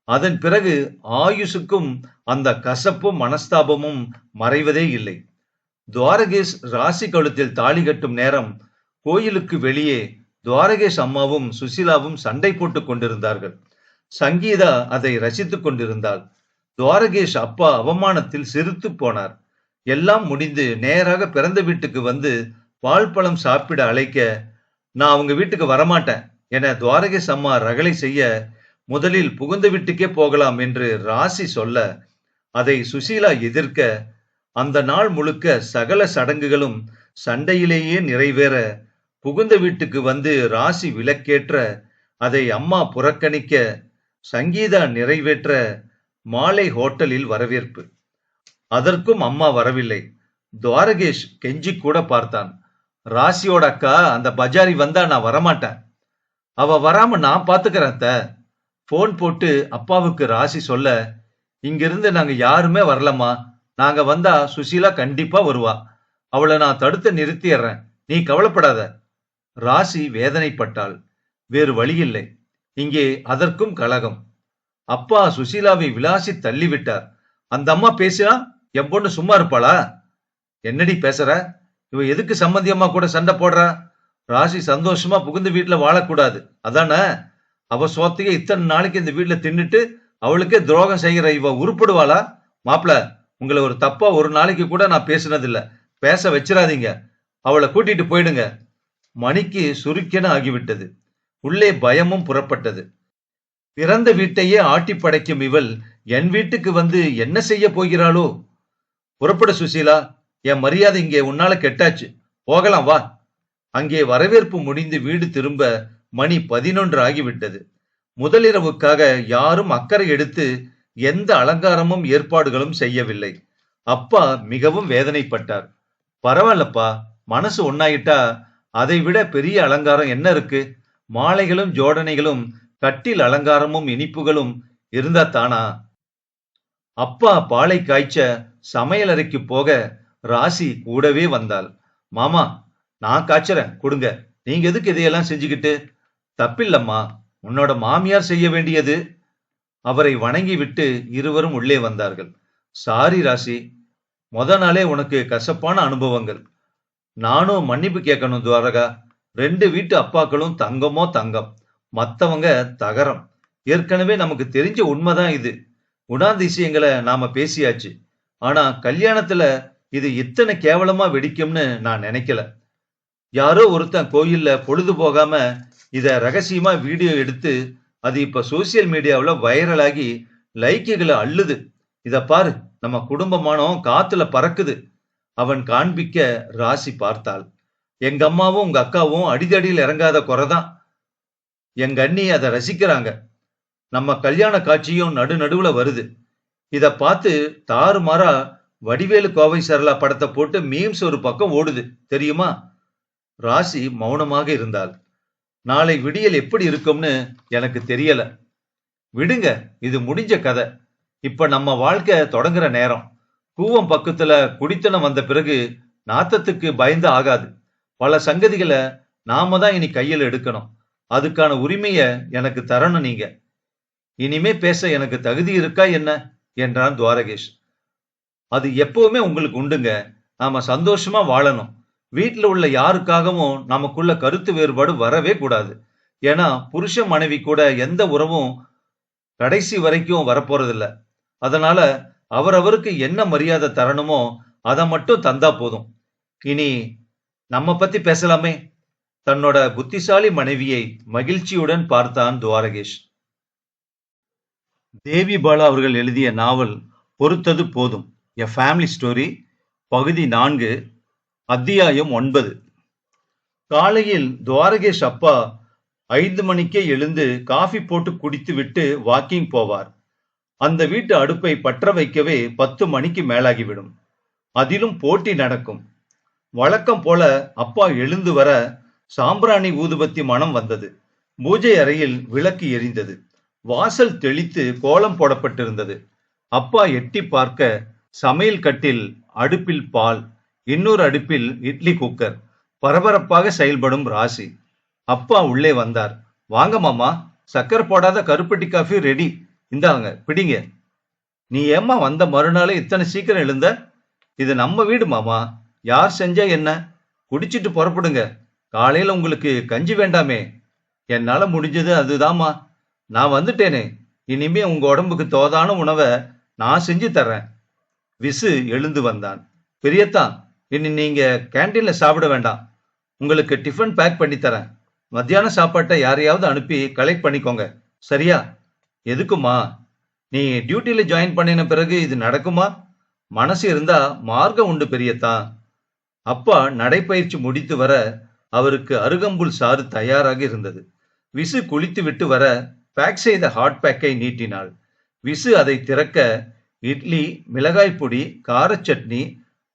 அதன் பிறகு ஆயுசுக்கும் அந்த கசப்பும் மனஸ்தாபமும் மறைவதே இல்லை. துவாரகேஷ் ராசி கழுத்தில் தாலி கட்டும் நேரம் கோயிலுக்கு வெளியே துவாரகேஷ் அம்மாவும் சுசீலாவும் சண்டை போட்டுக் கொண்டிருந்தார்கள். சங்கீதா அதை ரசித்துக் கொண்டிருந்தாள். துவாரகேஷ் அப்பா அவமானத்தில் சிரித்து போனார். எல்லாம் முடிந்து நேராக பிறந்த வீட்டுக்கு வந்து பால் பழம் சாப்பிட அழைக்க நான் அவங்க வீட்டுக்கு வரமாட்டேன் என துவாரகேஷ் அம்மா ரகளை செய்ய முதலில் புகுந்த வீட்டுக்கே போகலாம் என்று ராசி சொல்ல அதை சுசீலா எதிர்க்க அந்த நாள் முழுக்க சகல சடங்குகளும் சண்டையிலேயே நிறைவேற புகுந்த வீட்டுக்கு வந்து ராசி விளக்கேற்ற அதை அம்மா புறக்கணிக்க சங்கீதா நிறைவேற்ற மாலை ஹோட்டலில் வரவேற்பு. அதற்கும் அம்மா வரவில்லை. துவாரகேஷ் கெஞ்சி கூட பார்த்தான். ராசியோட அக்கா அந்த பஜாரி வந்தா நான் வரமாட்டேன். அவ வராம நான் பாத்துக்கிறேன். போன் போட்டு அப்பாவுக்கு ராசி சொல்ல இங்கிருந்து நாங்க யாருமே வரலம்மா. நாங்க வந்தா சுசீலா கண்டிப்பா வருவா. அவளை நான் தடுத்து நிறுத்திடுறேன். நீ கவலைப்படாத. ராசி வேதனைப்பட்டாள். வேறு வழியில்லை. இங்கே அதற்கும் கலகம். அப்பா சுசீலாவை விளாசி தள்ளிவிட்டார். அந்த அம்மா பேசினா என் பொண்ணு சும்மா இருப்பாளா? என்னடி பேசுற? இவ எதுக்கு சம்பந்தியம்மா கூட சண்டை போடுறா? ராசி சந்தோஷமா புகுந்த வீட்டுல வாழக்கூடாது அதான? அவ சோத்தையே இத்தனை நாளைக்கு இந்த வீட்டுல தின்னுட்டு அவளுக்கே துரோகம் செய்கிற இவ உருப்படுவாளா? மாப்பிள, உங்களை ஒரு தப்பா ஒரு நாளைக்கு கூட நான் பேசினதில்ல. பேச வச்சிடாதீங்க. அவளை கூட்டிட்டு போயிடுங்க. மணிக்கு சுருக்கென ஆகிவிட்டது. உள்ளே பயமும் புறப்பட்டது. பிறந்த வீட்டையே ஆட்டி படைக்கும் இவள் என் வீட்டுக்கு வந்து என்ன செய்ய போகிறாளோ? புறப்பட சுசீலா, என் மரியாதை இங்கே உன்னால கெட்டாச்சு. போகலாம் வா. அங்கே வரவேற்பு முடிந்து வீடு திரும்ப மணி 11 ஆகிவிட்டது. முதலிரவுக்காக யாரும் அக்கறை எடுத்து எந்த அலங்காரமும் ஏற்பாடுகளும் செய்யவில்லை. அப்பா மிகவும் வேதனைப்பட்டார். பரவாயில்லப்பா, மனசு ஒன்னாயிட்டா அதை விட பெரிய அலங்காரம் என்ன இருக்கு? மாலைகளும் ஜோடனைகளும் கட்டில் அலங்காரமும் இனிப்புகளும் இருந்தா தானா? அப்பா பாலை காய்ச்ச சமையலறைக்கு போக ராசி கூடவே வந்தாள். மாமா, நான் காய்ச்சறேன் கொடுங்க, நீங்க எதுக்கு இதையெல்லாம் செஞ்சுக்கிட்டு? தப்பில்லம்மா, உன்னோட மாமியார் செய்ய வேண்டியது. அவரை வணங்கி விட்டு இருவரும் உள்ளே வந்தார்கள். சாரி ராசி, முத நாளே உனக்கு கசப்பான அனுபவங்கள். நானும் மன்னிப்பு கேட்கணும் துவாரகா. 2 வீட்டு அப்பாக்களும் தங்கமோ தங்கம், மத்தவங்க தகரம். ஏற்கனவே நமக்கு தெரிஞ்ச உண்மைதான் இது. குணாதிசயங்களை நாம பேசியாச்சு. ஆனா கல்யாணத்துல இது இத்தனை கேவலமா வெடிக்கும்னு நான் நினைக்கல. யாரோ ஒருத்தன் கோயில்ல பொழுது போகாம இத ரகசியமா வீடியோ எடுத்து அது இப்ப சோசியல் மீடியாவுல வைரலாகி லைக்குகளை அள்ளுது. இத பாரு, நம்ம குடும்பமானம் காத்துல பறக்குது. அவன் காண்பிக்க ராசி பார்த்தாள். எங்க அம்மாவும் உங்க அக்காவும் அடிதடியில் இறங்காத குறைதான். எங்க அண்ணி அதை ரசிக்கிறாங்க. நம்ம கல்யாண காட்சியும் நடுநடுவுல வருது. இத பார்த்து தாறுமாறா வடிவேலு கோவை சரளா படத்தை போட்டு மீம்ஸ் ஒரு பக்கம் ஓடுது தெரியுமா? ராசி மௌனமாக இருந்தாள். நாளை விடியல் எப்படி இருக்கும்னு எனக்கு தெரியல. விடுங்க, இது முடிஞ்ச கதை. இப்ப நம்ம வாழ்க்கை தொடங்குற நேரம். கூவம் பக்கத்துல குடித்தனம் வந்த பிறகு நாத்தத்துக்கு பயந்து ஆகாது. பல சங்கதிகளை நாம தான் இனி கையில் எடுக்கணும். அதுக்கான உரிமைய எனக்கு தரணும் நீங்க. இனிமே பேச எனக்கு தகுதி இருக்கா என்ன என்றான் துவாரகேஷ். அது எப்பவுமே உங்களுக்கு உண்டுங்க. நாம சந்தோஷமா வாழணும். வீட்டுல உள்ள யாருக்காகவும் நமக்குள்ள கருத்து வேறுபாடு வரவே கூடாது. ஏன்னா புருஷ மனைவி கூட எந்த உறவும் கடைசி வரைக்கும் வரப்போறதில்ல. அதனால அவரவருக்கு என்ன மரியாதை தரணுமோ அதை மட்டும் தந்தா போதும். இனி நம்ம பத்தி பேசலாமே. தன்னோட புத்திசாலி மனைவியை மகிழ்ச்சியுடன் பார்த்தான் துவாரகேஷ். தேவி பாலா அவர்கள் எழுதிய நாவல் பொறுத்தது போதும், எ ஃபேமிலி ஸ்டோரி, பகுதி 4, அத்தியாயம் 9. காலையில் துவாரகேஷ் அப்பா 5 மணிக்கே எழுந்து காஃபி போட்டு குடித்து விட்டு வாக்கிங் போவார். அந்த வீட்டு அடுப்பை பற்ற வைக்கவே 10 மணிக்கு மேலாகிவிடும். அதிலும் போட்டி நடக்கும். வழக்கம் போல அப்பா எழுந்து வர சாம்பிராணி ஊதுபத்தி மனம் வந்தது. பூஜை அறையில் விளக்கு எரிந்தது. வாசல் தெளித்து கோலம் போடப்பட்டிருந்தது. அப்பா எட்டி பார்க்க சமையல் கட்டில் அடுப்பில் பால், இன்னொரு அடுப்பில் இட்லி குக்கர். பரபரப்பாக செயல்படும் ராசி. அப்பா உள்ளே வந்தார். வாங்க மாமா, சக்கரை போடாத கருப்பட்டி காஃபி ரெடி, இந்தாங்க பிடிங்க. நீ ஏம்மா வந்த மறுநாளே இத்தனை சீக்கிரம் எழுந்த? இது நம்ம வீடு மாமா, யார் செஞ்சா என்ன? குடிச்சிட்டு புறப்படுங்க. காலையில உங்களுக்கு கஞ்சி வேண்டாமே? என்னால முடிஞ்சது அதுதாம்மா. நான் வந்துட்டேனே, இனிமே உங்க உடம்புக்கு தோதான உணவை நான் செஞ்சு தர்றேன். விசு எழுந்து வந்தான். பெரியத்தான், இனி நீங்க கேண்டீன்ல சாப்பிட வேண்டாம். உங்களுக்கு டிஃபன் பேக் பண்ணி தரேன். மத்தியான சாப்பாட்டை யாரையாவது அனுப்பி கலெக்ட் பண்ணிக்கோங்க, சரியா? எதுக்குமா? நீ டியூட்டியில ஜாயின் பண்ணின பிறகு இது நடக்குமா? மனசு இருந்தா மார்க்கம் உண்டு பெரியத்தான். அப்பா நடைப்பயிற்சி முடித்து வர அவருக்கு அருகம்புல் சாறு தயாராக இருந்தது. விசு குளித்து விட்டு வர பேக் செய்த ஹாட் பேக்கை நீட்டினாள். விசு அதை திறக்க இட்லி, மிளகாய் பொடி, கார சட்னி,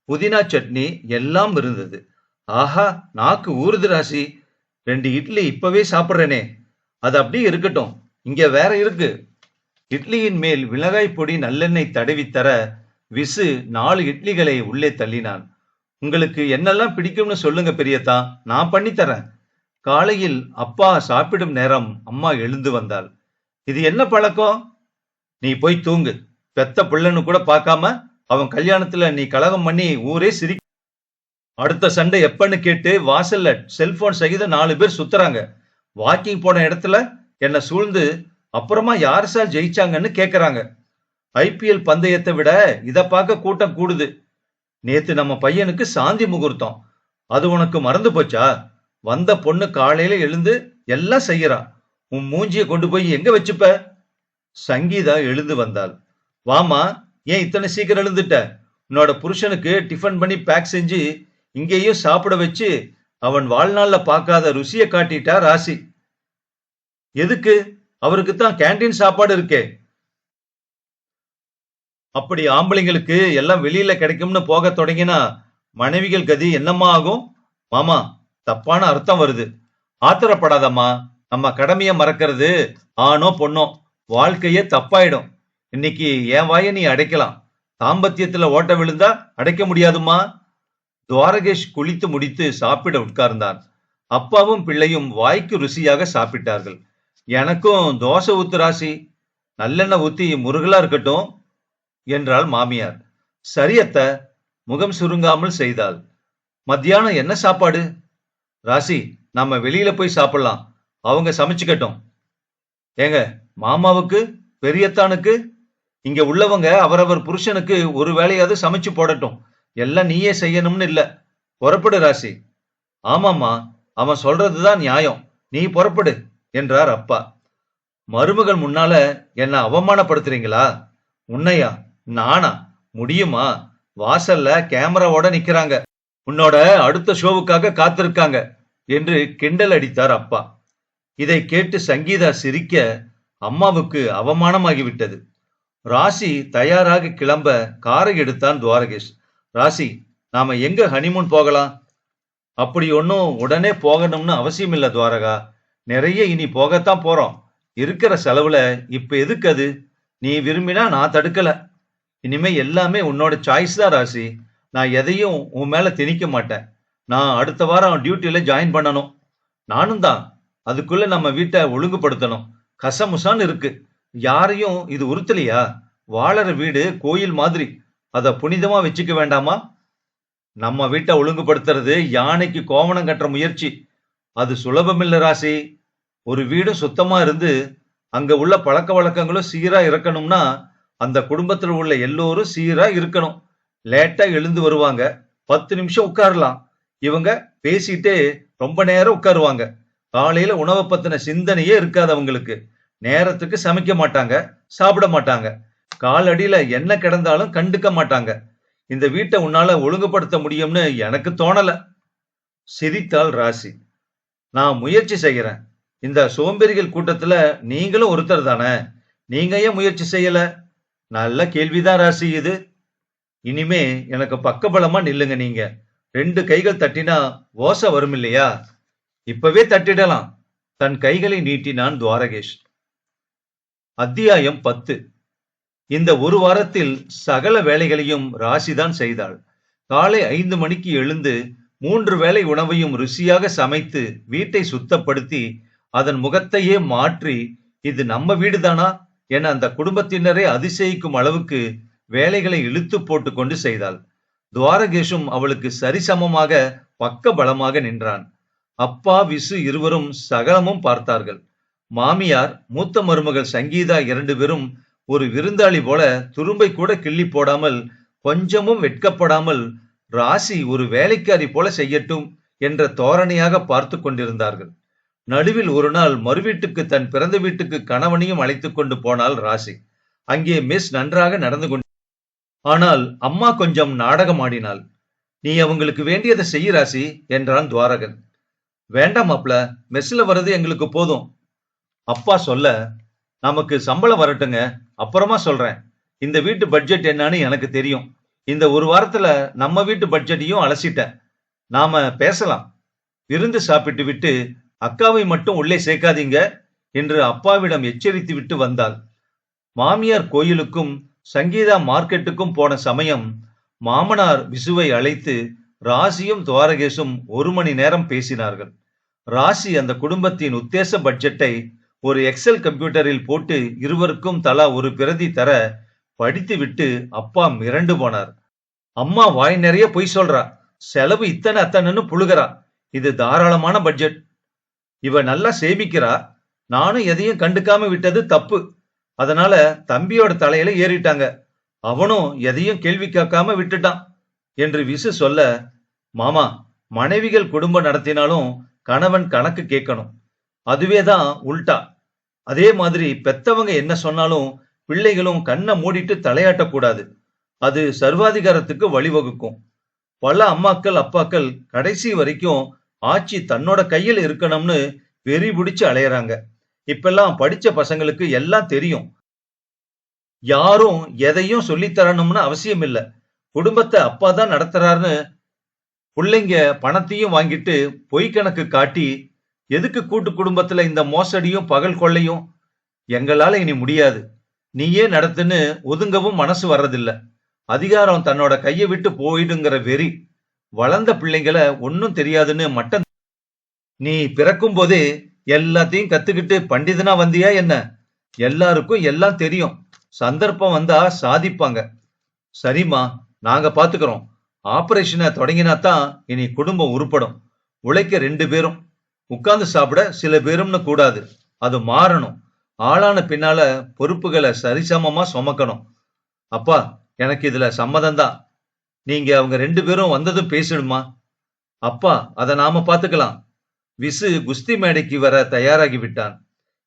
புதினா சட்னி எல்லாம் இருந்தது. ஆஹா, நாக்கு ஊறுது ராசி. 2 இட்லி இப்பவே சாப்பிட்றேனே. அது அப்படியே இருக்கட்டும், இங்க வேற இருக்கு. இட்லியின் மேல் மிளகாய் பொடி நல்லெண்ணெய் தடவி தர விசு 4 இட்லிகளை உள்ளே தள்ளினான். உங்களுக்கு என்னெல்லாம் பிடிக்கும்னு சொல்லுங்க பெரியத்தா, நான் பண்ணி தரேன். காலையில் அப்பா சாப்பிடும் நேரம் அம்மா எழுந்து வந்தாள். இது என்ன பழக்கம்? நீ போய் தூங்கு. பெத்த பிள்ளைன்னு கூட பார்க்காம அவன் கல்யாணத்துல நீ கலகம் பண்ணி ஊரே சிரி. அடுத்த சண்டை எப்பன்னு கேட்டு வாசல்ல செல்போன் சகித 4 பேர் சுத்துறாங்க. வாக்கிங் போன இடத்துல என்ன சூழ்ந்து அப்புறமா யார் சார் ஜெயிச்சாங்கன்னு கேக்குறாங்க. IPL பந்தயத்தை விட இத பார்க்க கூட்டம் கூடுது. நேத்து நம்ம பையனுக்கு சாந்தி முகூர்த்தம். அது உனக்கு மறந்து போச்சா? வந்த பொண்ணு காலையில எழுந்து எல்லாம் செய்யறா. உன் மூஞ்சிய கொண்டு போய் எங்க வச்சுப்ப? சங்கீதா எழுந்து வந்தாள். வாமா, ஏன் இத்தனை சீக்கிரம் எழுந்துட்ட? உன்னோட புருஷனுக்கு டிஃபன் பண்ணி பேக் செஞ்சு இங்கேயும் சாப்பிட வச்சு அவன் வாழ்நாள்ல பார்க்காத ருசிய காட்டிட்டா ராசி. எதுக்கு? அவருக்கு தான் கேண்டீன் சாப்பாடு இருக்கே. அப்படி ஆம்பளைங்களுக்கு எல்லாம் வெளியில கிடைக்கும்னு போக தொடங்கினா மனைவிகள் கதி என்னம்மா ஆகும்? மாமா, தப்பான அர்த்தம் வருது. ஆத்திரப்படாதம்மா, நம்ம கடமைய மறக்கிறது ஆணோ பொண்ணோ வாழ்க்கையே தப்பாயிடும். இன்னைக்கு என் வாயை நீ அடைக்கலாம், தாம்பத்தியத்துல ஓட்ட விழுந்தா அடைக்க முடியாதுமா. துவாரகேஷ் குளித்து முடித்து சாப்பிட உட்கார்ந்தான். அப்பாவும் பிள்ளையும் வாய்க்கு ருசியாக சாப்பிட்டார்கள். எனக்கும் தோசை ஊத்து ராசி, நல்லெண்ணெய் ஊத்தி முருகலா இருக்கட்டும் என்றாள் மாமியார். சரியத்த, முகம் சுருங்காமல் செய்தாள். மத்தியானம் என்ன சாப்பாடு? ராசி, நம்ம வெளியில போய் சாப்பிடலாம், அவங்க சமைச்சுக்கட்டும். ஏங்க, மாமாவுக்கு பெரியத்தானுக்கு இங்க உள்ளவங்க அவரவர் புருஷனுக்கு ஒரு வேளையாவது சமைச்சு போடட்டும், எல்லாம் நீயே செய்யணும்னு இல்ல. புறப்படு ராசி. ஆமாம்மா, அவன் சொல்றதுதான் நியாயம், நீ புறப்படு என்றார் அப்பா. மருமகள் முன்னால என்ன அவமானப்படுத்துறீங்களா? உன்னையா? நானா? முடியுமா? வாசல்ல கேமராவோட நிக்கிறாங்க, உன்னோட அடுத்த ஷோவுக்காக காத்திருக்காங்க என்று கிண்டல் அடித்தார் அப்பா. இதை கேட்டு சங்கீதா சிரிக்க அம்மாவுக்கு அவமானமாகிவிட்டது. ராசி தயாராக கிளம்ப காரை எடுத்தான் துவாரகேஷ். ராசி, நாம எங்க ஹனிமூன் போகலாம்? அப்படி ஒன்னும் உடனே போகணும்னு அவசியம் இல்ல துவாரகா, நிறைய இனி போகத்தான் போறோம். இருக்கிற செலவுல இப்ப எதுக்கு அது? நீ விரும்பினா நான் தடுக்கல. இனிமே எல்லாமே உன்னோட சாய்ஸ் தான் ராசி. நான் எதையும் உன் மேல திணிக்க மாட்டேன். நான் அடுத்த வாரம் டியூட்டில ஜாயின் பண்ணணும். நானும் தான். அதுக்குள்ள நம்ம வீட்டை ஒழுங்குபடுத்தணும். கசமுசான்னு இருக்கு. யாரையும் இது உறுத்தலையா? வாழற வீடு கோயில் மாதிரி, அத புனிதமா வச்சுக்க வேண்டாமா? நம்ம வீட்டை ஒழுங்குபடுத்துறது யானைக்கு கோவணம் கட்டுற முயற்சி. அது சுலபமில்ல ராசி. ஒரு வீடு சுத்தமா இருந்து அங்க உள்ள பழக்க வழக்கங்களும் சீரா இருக்கணும்னா அந்த குடும்பத்தில் உள்ள எல்லோரும் சீரா இருக்கணும். லேட்டா எழுந்து வருவாங்க, 10 நிமிஷம் உட்காரலாம். இவங்க பேசிட்டே ரொம்ப நேரம் உட்காருவாங்க. காலையில உணவை பத்தின சிந்தனையே இருக்காது அவங்களுக்கு. நேரத்துக்கு சமைக்க மாட்டாங்க, சாப்பிட மாட்டாங்க. காலடியில என்ன கிடந்தாலும் கண்டுக்க மாட்டாங்க. இந்த வீட்டை உன்னால ஒழுங்குபடுத்த முடியும்னு எனக்கு தோணல. சிரித்தாள் ராசி. நான் முயற்சி செய்யறேன். இந்த சோம்பேறிகள் கூட்டத்துல நீங்களும் ஒருத்தர் தானே, நீங்க ஏன் முயற்சி செய்யல? நல்ல கேள்விதான் ராசி இது. இனிமே எனக்கு பக்கபலமா நில்லுங்க நீங்க. 2 கைகள் தட்டினா ஓசை வரும் இல்லையா? இப்பவே தட்டிடலாம். தன் கைகளை நீட்டினான் துவாரகேஷ். அத்தியாயம் 10. இந்த ஒரு வாரத்தில் சகல வேலைகளையும் ராசிதான் செய்தாள். காலை 5 மணிக்கு எழுந்து 3 வேளை உணவையும் ருசியாக சமைத்து வீட்டை சுத்தப்படுத்தி அதன் முகத்தையே மாற்றி, இது நம்ம வீடுதானா என அந்த குடும்பத்தினரே அதிசயிக்கும் அளவுக்கு வேலைகளை இழுத்து போட்டு கொண்டு செய்தாள். துவாரகேஷும் அவளுக்கு சரிசமமாக பக்க பலமாக நின்றான். அப்பா விசு இருவரும் சகலமும் பார்த்தார்கள். மாமியார் மூத்த மருமகள் சங்கீதா 2 பேரும் ஒரு விருந்தாளி போல துரும்பை கூட கிள்ளி போடாமல், கொஞ்சமும் வெட்கப்படாமல் ராசி ஒரு வேலைக்காரி போல செய்யட்டும் என்ற தோரணையாக பார்த்து கொண்டிருந்தார்கள். நடுவில் ஒரு நாள் மறுவீட்டுக்கு தன் பிறந்த வீட்டுக்கு கணவனையும் அழைத்துக் கொண்டு போனாள் ராசி. அங்கே மிஸ் நன்றாக நடந்து கொண்டு, ஆனால் அம்மா கொஞ்சம் நாடகம் ஆடினாள். நீ அவங்களுக்கு வேண்டியதை செய்ய ராசி என்றான் துவாரகன். வேண்டாம் மாப்ள, மெஸ்ல வர்றது எங்களுக்கு போதும். அப்பா சொல்ல, நமக்கு சம்பளம் வரட்டுங்க, அப்புறமா சொல்றேன். இந்த வீட்டு பட்ஜெட் என்னன்னு எனக்கு தெரியும். இந்த ஒரு வாரத்துல நம்ம வீட்டு பட்ஜெட்டையும் அலசிட்டேன். நாம பேசலாம். விருந்து சாப்பிட்டு விட்டு அக்காவை மட்டும் உள்ளே சேர்க்காதீங்க என்று அப்பாவிடம் எச்சரித்து விட்டு வந்தாள். மாமியார் கோயிலுக்கும் சங்கீதா மார்க்கெட்டுக்கும் போன சமயம் மாமனார் விசுவை அழைத்து ராசியும் துவாரகேஷும் 1 மணி நேரம் பேசினார்கள். ராசி அந்த குடும்பத்தின் உத்தேச பட்ஜெட்டை ஒரு எக்ஸல் கம்ப்யூட்டரில் போட்டு இருவருக்கும் தலா ஒரு பிரதி தர படித்து விட்டு அப்பா மிரண்டு போனார். அம்மா வாய் நிறைய பொய் சொல்றா, செலவு இத்தனை அத்தனைன்னு புழுகிறா. இது தாராளமான பட்ஜெட். இவ நல்லா சேமிக்கிறா, நானும் எதையும் கண்டுக்காம விட்டது தப்பு. அதனால தம்பியோட தலையில ஏறிட்டாங்க, அவனும் எதையும் கேள்வி கேட்காம விட்டுட்டான் என்று விசு சொல்ல, மாமா, மனைவிகள் குடும்பம் நடத்தினாலும் கணவன் கணக்கு கேட்கணும், அதுவேதான் உல்டா. அதே மாதிரி பெத்தவங்க என்ன சொன்னாலும் பிள்ளைகளும் கண்ணை மூடிட்டு தலையாட்டக்கூடாது. அது சர்வாதிகாரத்துக்கு வழிவகுக்கும். பல அம்மாக்கள் அப்பாக்கள் கடைசி வரைக்கும் ஆட்சி தன்னோட கையில் இருக்கணும்னு வெறி பிடிச்சு அலையறாங்க. இப்பெல்லாம் படிச்ச பசங்களுக்கு எல்லாம் தெரியும். யாரும் எதையும் சொல்லி தரணும்னு அவசியம் இல்ல. குடும்பத்தை அப்பா தான் நடத்துறாருன்னு பிள்ளைங்க பணத்தையும் வாங்கிட்டு பொய் கணக்கு காட்டி எதுக்கு கூட்டு குடும்பத்துல இந்த மோசடியும் பகல் கொள்ளையும்? எங்களால இனி முடியாது. நீயே நடத்துன்னு ஒதுங்கவும் மனசு வர்றதில்ல. அதிகாரம் தன்னோட கையை விட்டு போயிடுங்கிற வெறி. வளர்ந்த பிள்ளைங்கள ஒன்னும் தெரியாதுன்னு மட்டம். நீ பிறக்கும் போதே எல்லாத்தையும் கத்துக்கிட்டு பண்டிதனா வந்தியா என்ன? எல்லாருக்கும் எல்லாம் தெரியும். சந்தர்ப்பம் வந்தா சாதிப்பாங்க. சரிம்மா, நாங்க பாத்துக்கிறோம். ஆபரேஷனை தொடங்கினாதான் இனி குடும்பம் உருப்படும். உழைக்க 2 பேரும், உட்கார்ந்து சாப்பிட சில பேரும்னு கூடாது. அது மாறணும். ஆளான பின்னால பொறுப்புகளை சரிசமமா சுமக்கணும். அப்பா, எனக்கு இதுல சம்மதம்தான். நீங்க அவங்க 2 பேரும் வந்ததும் பேசிடுமா? அப்பா, அத நாம பாத்துக்கலாம். விசு குஸ்தி மேடைக்கு வர தயாராகி விட்டான்.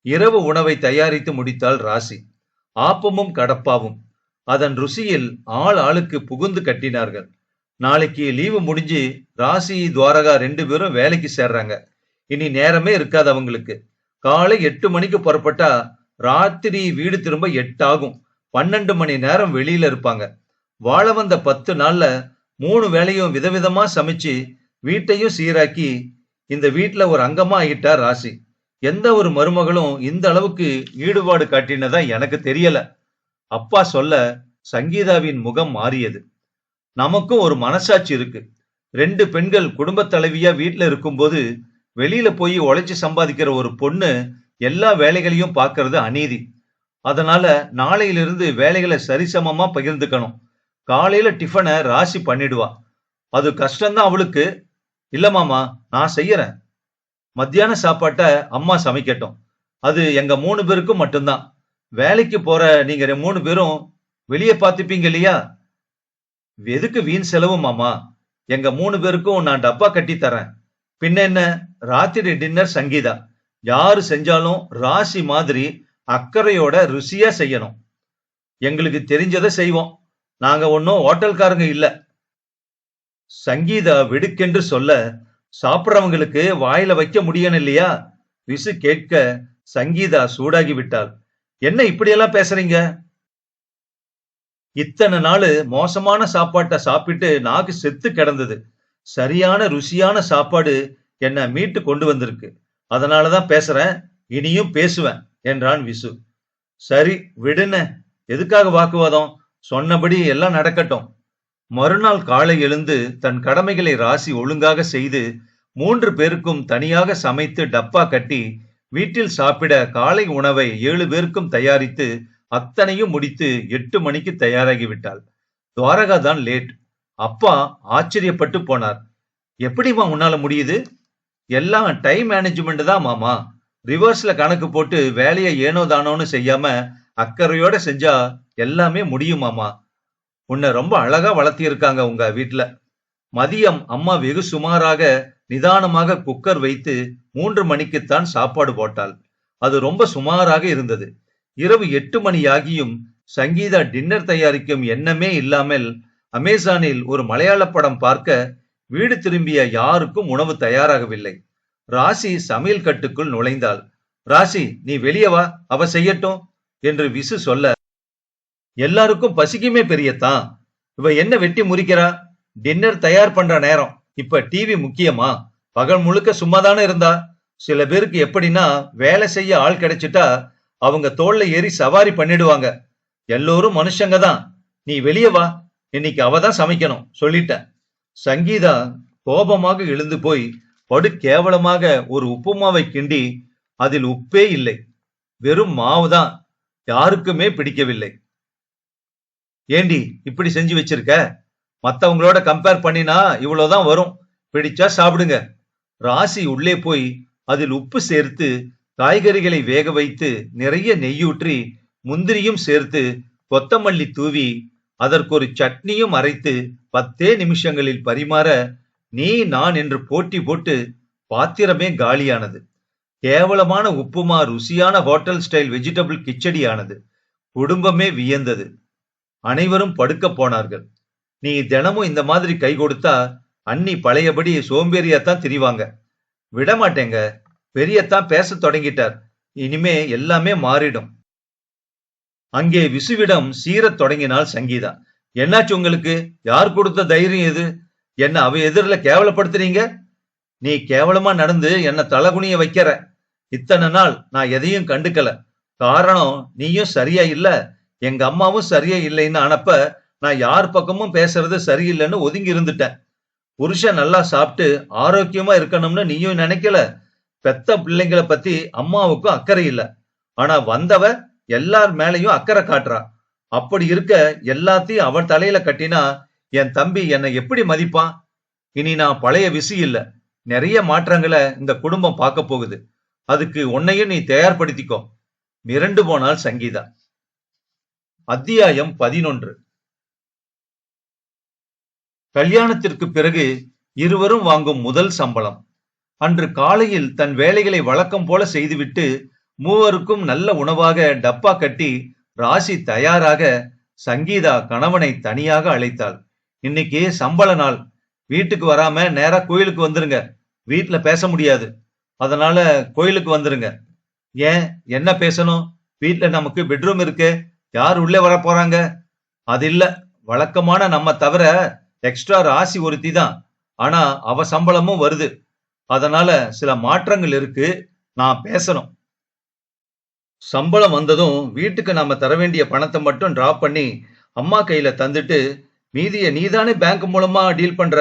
இரவு உணவை தயாரித்து முடித்தாள் ராசி. ஆப்பமும் கடப்பாவும். அதன் ருசியில் ஆள் ஆளுக்கு புகுந்து கட்டினார்கள். நாளைக்கு லீவு முடிஞ்சு ராசி துவாரகா 2 பேரும் வேலைக்கு சேர்றாங்க. இனி நேரமே இருக்காது அவங்களுக்கு. காலை 8 மணிக்கு புறப்பட்டா ராத்திரி வீடு திரும்ப 8 ஆகும். 12 மணி நேரம் வெளியில இருப்பாங்க. வாழ வந்த 10 நாள்ல 3 வேளையும் விதவிதமா சமைச்சு வீட்டையும் சீராக்கி இந்த வீட்டுல ஒரு அங்கமா ஆகிட்டா ராசி. எந்த ஒரு மருமகளும் இந்த அளவுக்கு ஈடுபாடு காட்டினதா எனக்கு தெரியல. அப்பா சொல்ல சங்கீதாவின் முகம் மாறியது. நமக்கும் ஒரு மனசாட்சி இருக்கு. 2 பெண்கள் குடும்ப தலைவியா வீட்டுல இருக்கும்போது வெளியில போய் உழைச்சு சம்பாதிக்கிற ஒரு பொண்ணு எல்லா வேலைகளையும் பார்க்கறது அநீதி. அதனால நாளையிலிருந்து வேலைகளை சரிசமமா பகிர்ந்துக்கணும். காலையில டிஃபனை ராசி பண்ணிடுவா. அது கஷ்டம்தான் அவளுக்கு. இல்ல மாமா, நான் செய்யறேன். மத்தியான சாப்பாட்ட அம்மா சமைக்கட்டும். அது எங்க 3 பேருக்கும் மட்டும்தான். வேலைக்கு போற நீங்க 3 பேரும் வெளியே பார்த்துப்பீங்க இல்லையா? எதுக்கு வீண் செலவு மாமா? எங்க 3 பேருக்கும் நான் டப்பா கட்டி தரேன். பின்ன என்ன? ராத்திரி டின்னர் சங்கீதா. யாரு செஞ்சாலும் ராசி மாதிரி அக்கறையோட ருசியா செய்யணும். எங்களுக்கு தெரிஞ்சதை செய்வோம். நாங்க ஒன்னும் ஹோட்டல்காரங்க இல்ல. சங்கீதா வெடுக்கென்று சொல்ல, சாப்பிடறவங்களுக்கு வாயில வைக்க முடியணும் இல்லையா? விசு கேட்க சங்கீதா சூடாகி விட்டாள். என்ன இப்படியெல்லாம் பேசுறீங்க? இத்தனை நாள் மோசமான சாப்பாட்டை சாப்பிட்டு நாக்கு செத்து கிடந்தது. சரியான ருசியான சாப்பாடு என்ன மீட்டு கொண்டு வந்திருக்கு. அதனாலதான் பேசுறேன். இனியும் பேசுவேன் என்றான் விசு. சரி விடுன, எதுக்காக வாக்குவாதம்? சொன்னபடி எல்லாம் நடக்கட்டும். மறுநாள் காலை எழுந்து தன் கடமைகளை ராசி ஒழுங்காக செய்து 3 பேருக்கும் தனியாக சமைத்து டப்பா கட்டி வீட்டில் சாப்பிட காலை உணவை 7 பேருக்கும் தயாரித்து அத்தனையும் முடித்து 8 மணிக்கு தயாராகிவிட்டாள். துவாரகா தான் லேட். அப்பா ஆச்சரியப்பட்டு போனார். எப்படிமா உன்னால முடியுது? எல்லாம் டைம் மேனேஜ்மெண்ட் தான் மாமா. ரிவர்ஸ்ல கணக்கு போட்டு வேலையை ஏனோ தானோன்னு செய்யாம அக்கறையோட செஞ்சா எல்லாமே முடியும் மாமா. உன்னை ரொம்ப அழகா வளர்த்தியிருக்காங்க உங்க வீட்டுல. மதியம் அம்மா வெகு சுமாராக நிதானமாக குக்கர் வைத்து 3 மணிக்குத்தான் சாப்பாடு போட்டாள். அது ரொம்ப சுமாராக இருந்தது. இரவு 8 மணி ஆகியும் சங்கீதா டின்னர் தயாரிக்கும் எண்ணமே இல்லாமல் அமேசானில் ஒரு மலையாள படம் பார்க்க வீடு திரும்பிய யாருக்கும் உணவு தயாராகவில்லை. ராசி சமையல் கட்டுக்குள் நுழைந்தாள். ராசி, நீ வெளியே வா, அவ செய்யட்டும் என்று விசு சொல்ல, எல்லாருக்கும் பசிக்குமே பெரியத்தான். இவ என்ன வெட்டி முறிக்கிறா? டின்னர் தயார் பண்ற நேரம். இப்ப டிவி முக்கியமா? பகல் முழுக்க சும்மாதானே இருந்தா. சில பேருக்கு எப்படின்னா வேலை செய்ய ஆள் கிடைச்சிட்டா அவங்க தோல்ல ஏறி சவாரி பண்ணிடுவாங்க. எல்லோரும் மனுஷங்க தான். நீ வெளியே வா, இன்னைக்கு அவதான் சமைக்கணும் சொல்லிட்ட. சங்கீதா கோபமாக எழுந்து போய் படு கேவலமாக ஒரு உப்புமாவை கிண்டி அதில் உப்பே இல்லை, வெறும் மாவுதான். யாருக்குமே பிடிக்கவில்லை. ஏண்டி இப்படி செஞ்சு வச்சிருக்க? மத்தவங்களோட கம்பேர் பண்ணினா இவ்வளவுதான் வரும். பிடிச்சா சாப்பிடுங்க. ராசி உள்ளே போய் அதில் உப்பு சேர்த்து காய்கறிகளை வேக வைத்து நிறைய நெய்யூற்றி முந்திரியும் சேர்த்து கொத்தமல்லி தூவி அதற்கு ஒரு சட்னியும் அரைத்து 10 நிமிஷங்களில் பரிமாற நீ நான் என்று போட்டி போட்டு பாத்திரமே காலியானது. கேவலமான உப்புமா ருசியான ஹோட்டல் ஸ்டைல் வெஜிடபிள் கிச்சடி ஆனது. குடும்பமே வியந்தது. அனைவரும் படுக்க போனார்கள். நீ தினமும் இந்த மாதிரி கை கொடுத்தா அண்ணி பழையபடி சோம்பேறியாத்தான் திரிவாங்க. விடமாட்டேங்க. பெரியத்தான் பேச தொடங்கிட்டார். இனிமே எல்லாமே மாறிடும். அங்கே விசுவிடம் சீரத் தொடங்கினாள் சங்கீதா. என்னாச்சு உங்களுக்கு? யார் கொடுத்த தைரியம் இது? என்ன அவ எதிரில கேவலப்படுத்துறீங்க? நீ கேவலமா நடந்து என்ன தலகுனிய வைக்கிற. இத்தனை நாள் நான் எதையும் கண்டுக்கல. காரணம் நீயும் சரியா இல்ல, எங்க அம்மாவும் சரியா இல்லைன்னு அனப்ப நான் யார் பக்கமும் பேசுறது சரியில்லைன்னு ஒதுங்கி இருந்துட்டேன். புருஷன் நல்லா சாப்பிட்டு ஆரோக்கியமா இருக்கணும்னு நீயும் நினைக்கல. பெத்த பிள்ளைங்களை பத்தி அம்மாவுக்கும் அக்கறை இல்ல. ஆனா வந்தவ எல்லார் மேலயும் அக்கறை காட்டுறா. அப்படி இருக்க எல்லாத்தையும் அவன் தலையில கட்டினா என் தம்பி என்னை எப்படி மதிப்பான்? இனி நான் பழைய விசி இல்ல. நிறைய மாற்றங்களை இந்த குடும்பம் பார்க்க போகுது. அதுக்கு உன்னையும் நீ தயார்படுத்திக்கோ. மிரண்டு போனாள் சங்கீதா. அத்தியாயம் 11. கல்யாணத்திற்கு பிறகு இருவரும் வாங்கும் முதல் சம்பளம். அன்று காலையில் தன் வேலைகளை வழக்கம் போல செய்துவிட்டு மூவருக்கும் நல்ல உணவாக டப்பா கட்டி ராசி தயாராக சங்கீதா கணவனை தனியாக அழைத்தாள். இன்னைக்கு சம்பள நாள், வீட்டுக்கு வராம நேரா கோயிலுக்கு வந்துருங்க. வீட்டுல பேச முடியாது, அதனால கோயிலுக்கு வந்துருங்க. ஏன், என்ன பேசணும்? வீட்டுல நமக்கு பெட்ரூம் இருக்கு, யார் உள்ளே வர போறாங்க? அது இல்ல, வழக்கமான நம்ம தவிர எக்ஸ்ட்ரா ராசி ஒருத்தி தான். ஆனா அவ சம்பளமும் வருது, அதனால சில மாற்றங்கள் இருக்கு, நான் பேசணும். சம்பளம் வந்ததும் வீட்டுக்கு நாம தர வேண்டிய பணத்தை மட்டும் டிராப் பண்ணி அம்மா கையில தந்துட்டு மீதிய நீதானே பேங்க் மூலமா டீல் பண்ற.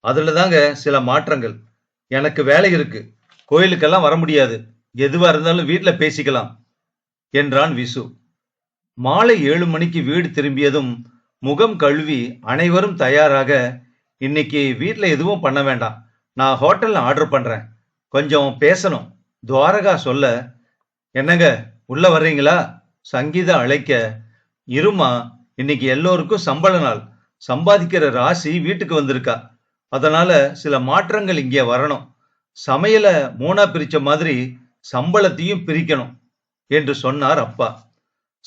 அதுலதாங்க சில மாற்றங்கள். எனக்கு வேலை இருக்கு, கோயிலுக்கெல்லாம் வர முடியாது. எதுவா இருந்தாலும் வீட்டுல பேசிக்கலாம் என்றான் விசு. மாலை 7 மணிக்கு வீடு திரும்பியதும் முகம் கழுவி அனைவரும் தயாராக, இன்னைக்கு வீட்டுல எதுவும் பண்ண வேண்டாம், நான் ஹோட்டல்ல ஆர்டர் பண்றேன், கொஞ்சம் பேசணும் துவாரகா சொல்ல, என்னங்க உள்ள வர்றீங்களா? சங்கீதா அழைக்க, இருமா, இன்னைக்கு எல்லோருக்கும் சம்பள நாள், சம்பாதிக்கிற ராசி வீட்டுக்கு வந்திருக்கா, அதனால சில மாற்றங்கள் இங்கே வரணும், சமையல 3ஆ பிரிச்ச மாதிரி சம்பளத்தையும் பிரிக்கணும் என்று சொன்னார் அப்பா.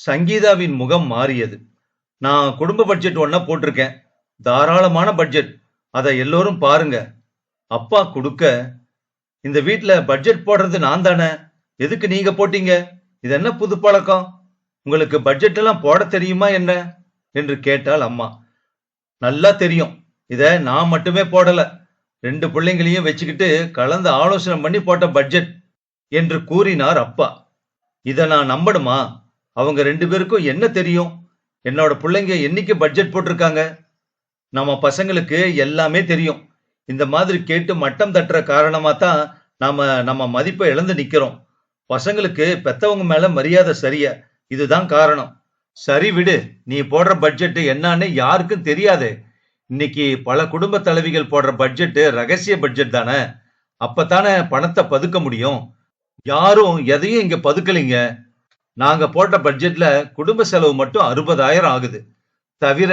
சங்கீதாவின் முகம் மாறியது. நான் குடும்ப பட்ஜெட் ஒன்னா போட்டிருக்கேன், தாராளமான பட்ஜெட், அதை எல்லோரும் பாருங்க. அப்பா கொடுக்க, இந்த வீட்டுல பட்ஜெட் போடுறது நான் தானே, எதுக்கு நீங்க போட்டீங்க? இது என்ன புது பழக்கம்? உங்களுக்கு பட்ஜெட் எல்லாம் போட தெரியுமா என்ன என்று கேட்டாள் அம்மா. நல்லா தெரியும், இத நான் மட்டுமே போடல, 2 பிள்ளைங்களையும் வச்சுக்கிட்டு கலந்து ஆலோசனை பண்ணி போட்ட பட்ஜெட் என்று கூறினார் அப்பா. இத நான் நம்பணுமா? அவங்க 2 பேருக்கும் என்ன தெரியும்? என்னோட பிள்ளைங்க என்னைக்கு பட்ஜெட் போட்டிருக்காங்க? நம்ம பசங்களுக்கு எல்லாமே தெரியும். இந்த மாதிரி கேட்டு மட்டம் தட்டுற காரணமா தான் நம்ம மதிப்பை இழந்து நிக்கிறோம். பசங்களுக்கு பெத்தவங்க மேல மரியாதை சரியா, இதுதான் காரணம். சரி விடு, நீ போடுற பட்ஜெட் என்னன்னு யாருக்கும் தெரியாதே. இன்னைக்கு பல குடும்ப தலைவிகள் போடுற பட்ஜெட் ரகசிய பட்ஜெட் தானே, அப்பத்தானே பணத்தை பதுக்க முடியும். யாரும் எதையும் இங்க பதுக்கலைங்க. நாங்க போட்ட பட்ஜெட்ல குடும்ப செலவு மட்டும் 60,000 ஆகுது. தவிர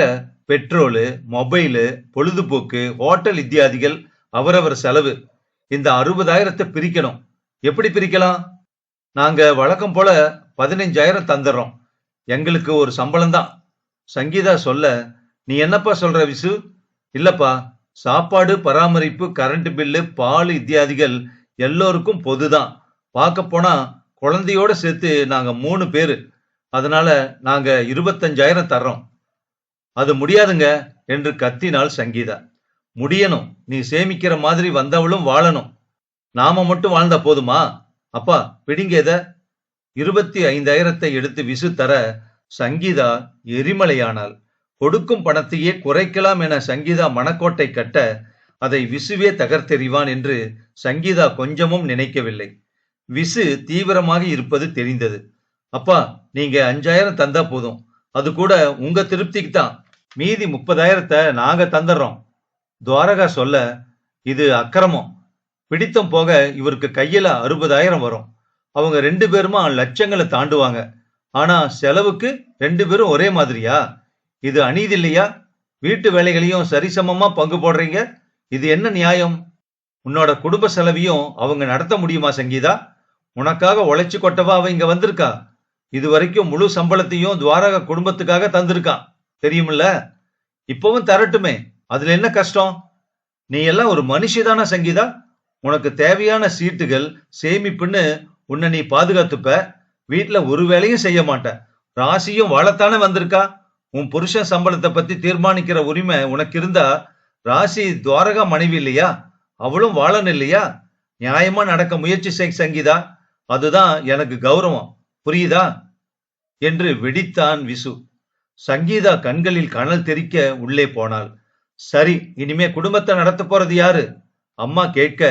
பெட்ரோலு, மொபைலு, பொழுதுபோக்கு, ஹோட்டல் இத்தியாதிகள் அவரவர் செலவு. இந்த 60,000 பிரிக்கணும். எப்படி பிரிக்கலாம்? நாங்க வழக்கம் போல 15,000 தந்துடுறோம், எங்களுக்கு ஒரு சம்பளம் தான். சங்கீதா சொல்ல, நீ என்னப்பா சொல்ற விசு? இல்லப்பா, சாப்பாடு, பராமரிப்பு, கரண்ட் பில்லு, பால் இத்தியாதிகள் எல்லோருக்கும் பொதுதான். பார்க்க போனா குழந்தையோட சேர்த்து நாங்க 3 பேரு, அதனால நாங்க 25,000 தர்றோம். அது முடியாதுங்க என்று கத்தினாள் சங்கீதா. முடியணும், நீ சேமிக்கிற மாதிரி வந்தவளும் வாழணும். நாம மட்டும் வாழ்ந்தா போதுமா? அப்பா பிடிங்க இத. 25,000 எடுத்து விசு தர சங்கீதா எரிமலையானாள். கொடுக்கும் பணத்தையே குறைக்கலாம் என சங்கீதா மனக்கோட்டை கட்ட அதை விசுவே தகர்த்தெறிவான் என்று சங்கீதா கொஞ்சமும் நினைக்கவில்லை. விசு தீவிரமாக இருப்பது தெரிந்தது. அப்பா, நீங்க 5,000 தந்தா போதும், அது கூட உங்க திருப்திக்கு தான், மீதி 30,000 நாங்க தந்துடுறோம். துவாரகா சொல்ல, இது அக்கிரமம். பிடித்தம் போக இவருக்கு கையில 60,000 வரும். அவங்க 2 பேருமா லட்சங்களை தாண்டுவாங்க. ஆனா செலவுக்கு 2 பேரும் ஒரே மாதிரியா? இது அநீதி இல்லையா? வீட்டு வேலைகளையும் சரிசமமா பங்கு போடுறீங்க, இது என்ன நியாயம்? உன்னோட குடும்ப செலவையும் அவங்க நடத்த முடியுமா சங்கீதா? உனக்காக உழைச்சு கொட்டவா அவ இங்க வந்திருக்கா? இது வரைக்கும் முழு சம்பளத்தையும் துவாரகா குடும்பத்துக்காக தந்திருக்கான், தெரியுமில்ல? இப்பவும் தரட்டுமே, அதுல என்ன கஷ்டம்? நீ எல்லாம் ஒரு மனுஷிதானா சங்கீதா? உனக்கு தேவையான சீட்டுகள், சேமிப்புன்னு உன்னை நீ பாதுகாத்துப்ப, வீட்டுல ஒரு வேலையும் செய்ய மாட்ட. ராசியும் வாழத்தானே வந்திருக்கா. உன் புருஷன் சம்பளத்தை பத்தி தீர்மானிக்கிற உரிமை உனக்கு இருந்தா ராசி துவாரகா மனைவி இல்லையா? அவளும் வாழணும் இல்லையா? நியாயமா நடக்க முயற்சி செய் சங்கீதா. அதுதான் எனக்கு கௌரவம். புரியுதா என்று வெடித்தான் விசு. சங்கீதா கண்களில் கனல் தெறிக்க உள்ளே போனாள். சரி, இனிமே குடும்பத்தை நடத்த போறது யாரு? அம்மா கேட்க,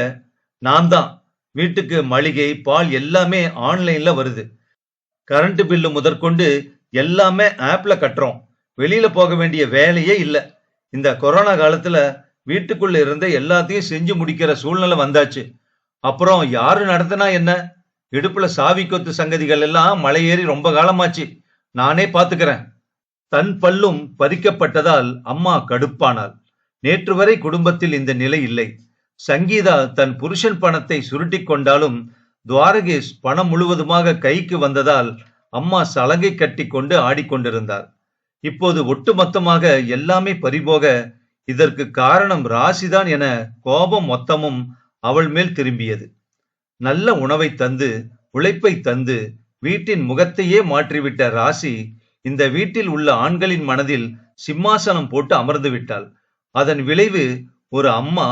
நான் தான். வீட்டுக்கு மளிகை பால் எல்லாமே ஆன்லைன்ல வருது. கரண்ட் பில்லு முதற்கொண்டு எல்லாமே ஆப்ல கட்டுறோம். வெளியில போக வேண்டிய வேலையே இல்ல. இந்த கொரோனா காலத்துல வீட்டுக்குள்ள இருந்த எல்லாத்தையும் செஞ்சு முடிக்கிற சூழ்நிலை வந்தாச்சு. அப்புறம் யாரு நடத்தினா என்ன? இடுப்புல சாவி கொத்து சங்கதிகள் எல்லாம் மலையேறி ரொம்ப காலமாச்சு. நானே பாத்துக்கிறேன். தன் பல்லும் பறிக்கப்பட்டதால் அம்மா கடுப்பானாள். நேற்று வரை குடும்பத்தில் இந்த நிலை இல்லை. சங்கீதா தன் புருஷன் பணத்தை சுருட்டி கொண்டாலும் துவாரகேஷ் பணம் முழுவதுமாக கைக்கு வந்ததால் அம்மா சலங்கை கட்டி கொண்டு ஆடிக்கொண்டிருந்தார். இப்போது ஒட்டுமொத்தமாக எல்லாமே பறிபோக இதற்கு காரணம் ராசிதான் என கோபம் மொத்தமும் அவள் மேல் திரும்பியது. நல்ல உணவை தந்து உழைப்பை தந்து வீட்டின் முகத்தையே மாற்றிவிட்ட ராசி இந்த வீட்டில் உள்ள ஆண்களின் மனதில் சிம்மாசனம் போட்டு அமர்ந்து விட்டாள். அதன் விளைவு ஒரு அம்மா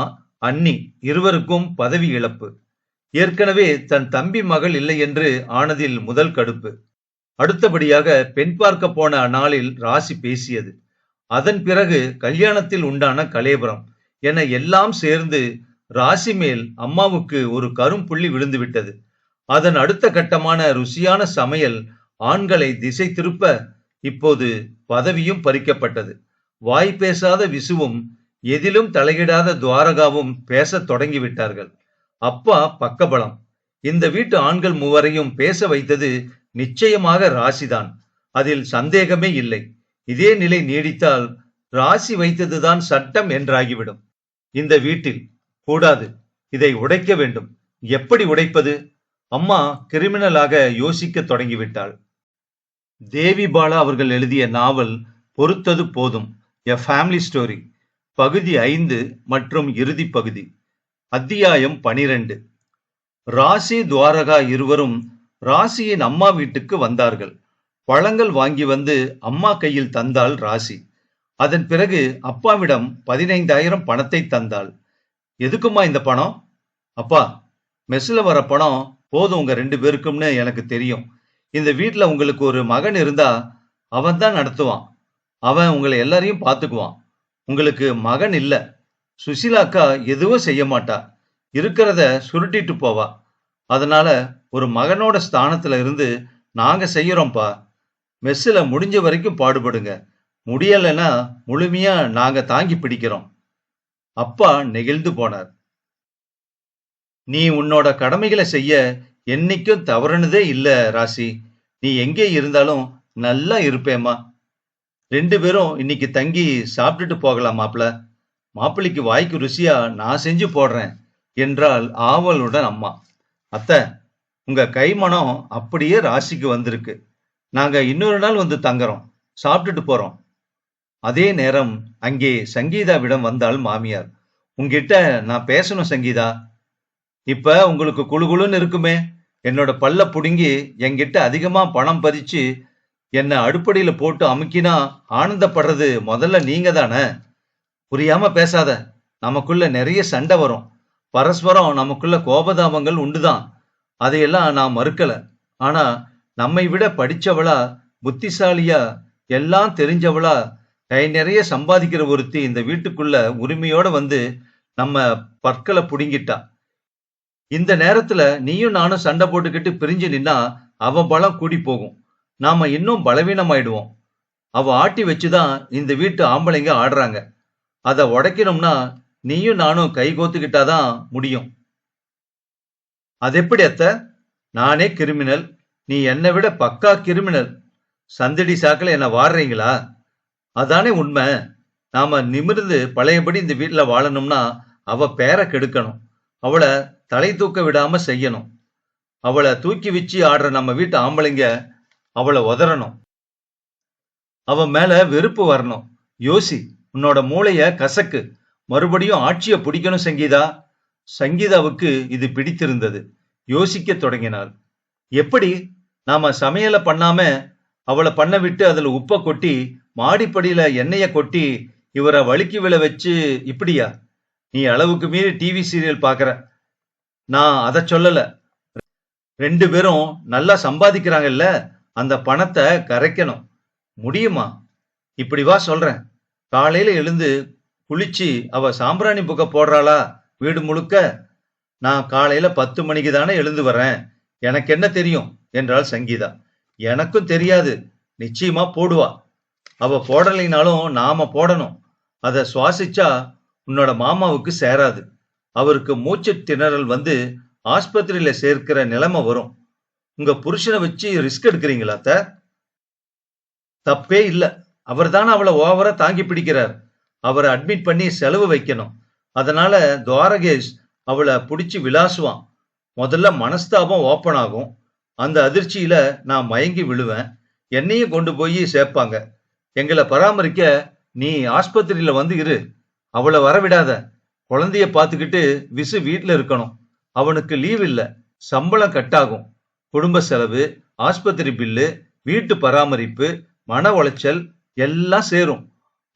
அண்ணி இருவருக்கும் பதவி இழப்பு. ஏற்கனவே தன் தம்பி மகள் இல்லை என்று ஆனதில் முதல் கடுப்பு. அடுத்தபடியாக பெண் பார்க்க போன நாளில் ராசி பேசியது. அதன் பிறகு கல்யாணத்தில் உண்டான கலேபரம் என எல்லாம் சேர்ந்து ராசி மேல் அம்மாவுக்கு ஒரு கரும்புள்ளி விழுந்து விட்டது. அதன் அடுத்த கட்டமான ருசியான சமையல் ஆண்களை திசை திருப்ப இப்போது பதவியும் பறிக்கப்பட்டது. வாய் பேசாத விசுவும் எதிலும் தலையிடாத துவாரகாவும் பேசத் தொடங்கிவிட்டார்கள். அப்பா பக்கபலம். இந்த வீட்டு ஆண்கள் மூவரையும் பேச வைத்தது நிச்சயமாக ராசிதான். அதில் சந்தேகமே இல்லை. இதே நிலை நீடித்தால் ராசி வைத்ததுதான் சட்டம் என்றாகிவிடும். இந்த வீட்டில் கூடாது. இதை உடைக்க வேண்டும். எப்படி உடைப்பது? அம்மா கிரிமினலாக யோசிக்க தொடங்கிவிட்டாள். தேவி பாலா அவர்கள் எழுதிய நாவல் பொறுத்தது போதும், எ ஃபேமிலி ஸ்டோரி, பகுதி 5 மற்றும் இறுதி பகுதி. அத்தியாயம் 12. ராசி துவாரகா இருவரும் ராசியின் அம்மா வீட்டுக்கு வந்தார்கள். பழங்கள் வாங்கி வந்து அம்மா கையில் தந்தாள் ராசி. அதன் பிறகு அப்பாவிடம் 15,000 பணத்தை தந்தாள். எதுக்குமா இந்த பணம்? அப்பா, மெஸ்ல வர பணம் போதும் உங்க 2 பேருக்கும்னு எனக்கு தெரியும். இந்த வீட்டுல உங்களுக்கு ஒரு மகன் இருந்தா அவன் தான் நடத்துவான். அவன் உங்களை எல்லாரையும் பார்த்துக்குவான். உங்களுக்கு மகன் இல்ல. சுசிலாக்கா எதுவும் செய்ய மாட்டா. இருக்கிறத சுருட்டிட்டு போவா. அதனால ஒரு மகனோட ஸ்தானத்துல இருந்து நாங்க செய்யறோம்ப்பா. மெஸ்ஸில் முடிஞ்ச வரைக்கும் பாடுபடுங்க. முடியலைன்னா முழுமையா நாங்க தாங்கி பிடிக்கிறோம். அப்பா நெகிழ்ந்து போனார். நீ உன்னோட கடமைகளை செய்ய என்னைக்கும் தவறுனதே இல்ல ராசி. நீ எங்கே இருந்தாலும் நல்லா இருப்பேம்மா. 2 பேரும் இன்னைக்கு தங்கி சாப்பிட்டுட்டு போகலாம் மாப்பிள. மாப்பிள்ளைக்கு வாய்க்கு ருசியா நான் செஞ்சு போடுறேன் என்றாள் ஆவலுடன் அம்மா. அத்தை, உங்க கைமணம் அப்படியே ராசிக்கு வந்திருக்கு. நாங்க இன்னொரு நாள் வந்து தங்குறோம், சாப்பிட்டுட்டு போறோம். அதே நேரம் அங்கே சங்கீதாவிடம் வந்தாள் மாமியார். உங்ககிட்ட நான் பேசணும் சங்கீதா. இப்ப உங்களுக்கு குளுகுளுன்னு இருக்குமே. என்னோட பல்ல புடுங்கி என்கிட்ட அதிகமா பணம் பறிச்சு என்ன அடுப்படியில போட்டு அமுக்கினா ஆனந்தப்படுறது முதல்ல நீங்க தானே. புரியாம பேசாத. நமக்குள்ள நிறைய சண்டை வரும். பரஸ்பரம் நமக்குள்ள கோபதாபங்கள் உண்டுதான். அதையெல்லாம் நான் மறுக்கல. ஆனா நம்மை விட படிச்சவளா, புத்திசாலியா, எல்லாம் தெரிஞ்சவளா, கை நிறைய சம்பாதிக்கிற ஒருத்தி இந்த வீட்டுக்குள்ள உரிமையோட வந்து நம்ம பற்களை புடுங்கிட்டா. இந்த நேரத்துல நீயும் நானும் சண்டை போட்டுக்கிட்டு பிரிஞ்சு நின்னா அவ பலம் கூடி போகும். நாம இன்னும் பலவீனமாயிடுவோம். அவ ஆட்டி வச்சுதான் இந்த வீட்டு ஆம்பளைங்க ஆடுறாங்க. அதை உடைக்கணும்னா நீயும் நானும் கை கோத்துக்கிட்டாதான் முடியும். அது எப்படி அத்த? நானே கிரிமினல், நீ என்னை விட பக்கா கிரிமினல். சந்தடி சாக்கில் என்ன வாடுறீங்களா? அதானே உண்மை. நாம நிமிர்ந்து பழையபடி இந்த வீட்டுல வாழணும்னா அவ பேரை கெடுக்கணும். அவளை தலை தூக்க விடாம செய்யணும். அவளை தூக்கி வச்சு ஆடுற நம்ம வீட்டு ஆம்பளைங்க அவளை உதறணும். அவன் மேல வெறுப்பு வரணும். யோசி, உன்னோட மூளைய கசக்கு. மறுபடியும் ஆட்சிய பிடிக்கணும் சங்கீதா. சங்கீதாவுக்கு இது பிடித்திருந்தது. யோசிக்க தொடங்கினாள். எப்படி? நாம சமையலை பண்ணாம அவளை பண்ண விட்டு அதுல உப்பை கொட்டி மாடிப்படியில எண்ணெய கொட்டி இவரை வழுக்கி விழ வச்சு இப்படியா? நீ அளவுக்கு மீறி டிவி சீரியல் பாக்குற. நான் அத சொல்லல. 2 பேரும் நல்லா சம்பாதிக்கிறாங்கல்ல, அந்த பணத்தை கரைக்கணும். முடியுமா? இப்படி வா சொல்றேன். காலையில எழுந்து குளிச்சு அவ சாம்பிராணி புகை போடுறாளா வீடு முழுக்க? நான் காலையில 10 மணிக்கு தானே எழுந்து வர்றேன். எனக்கு என்ன தெரியும் என்றாள் சங்கீதா. எனக்கும் தெரியாது. நிச்சயமா போடுவா. அவ போடலைனாலும் நாம போடணும். அத சுவாசிச்சா உன்னோட மாமாவுக்கு சேராது. அவருக்கு மூச்சு திணறல் வந்து ஆஸ்பத்திரியில சேர்க்கிற நிலைமை வரும். உங்க புருஷனை வச்சு ரிஸ்க் எடுக்கிறீங்களா அத்த? தப்பே இல்ல. அவர் தானே அவளை ஓவரா தாங்கி பிடிக்கிறார். அவரை அட்மிட் பண்ணி செலவு வைக்கணும். அதனால துவாரகேஷ் அவளை பிடிச்சு விளாசுவான். முதல்ல மனஸ்தாபம் ஓப்பன் ஆகும். அந்த அதிர்ச்சியில நான் மயங்கி விழுவேன். என்னையும் கொண்டு போய் சேர்ப்பாங்க. எங்களை பராமரிக்க நீ ஆஸ்பத்திரியில வந்து இரு. அவளை வரவிடாத. குழந்தைய பார்த்துக்கிட்டு விசு வீட்டுல இருக்கணும். அவனுக்கு லீவ் இல்ல. சம்பளம் கட்டாகும். குடும்ப செலவு, ஆஸ்பத்திரி பில்லு, வீட்டு பராமரிப்பு, மன உளைச்சல் எல்லாம் சேரும்.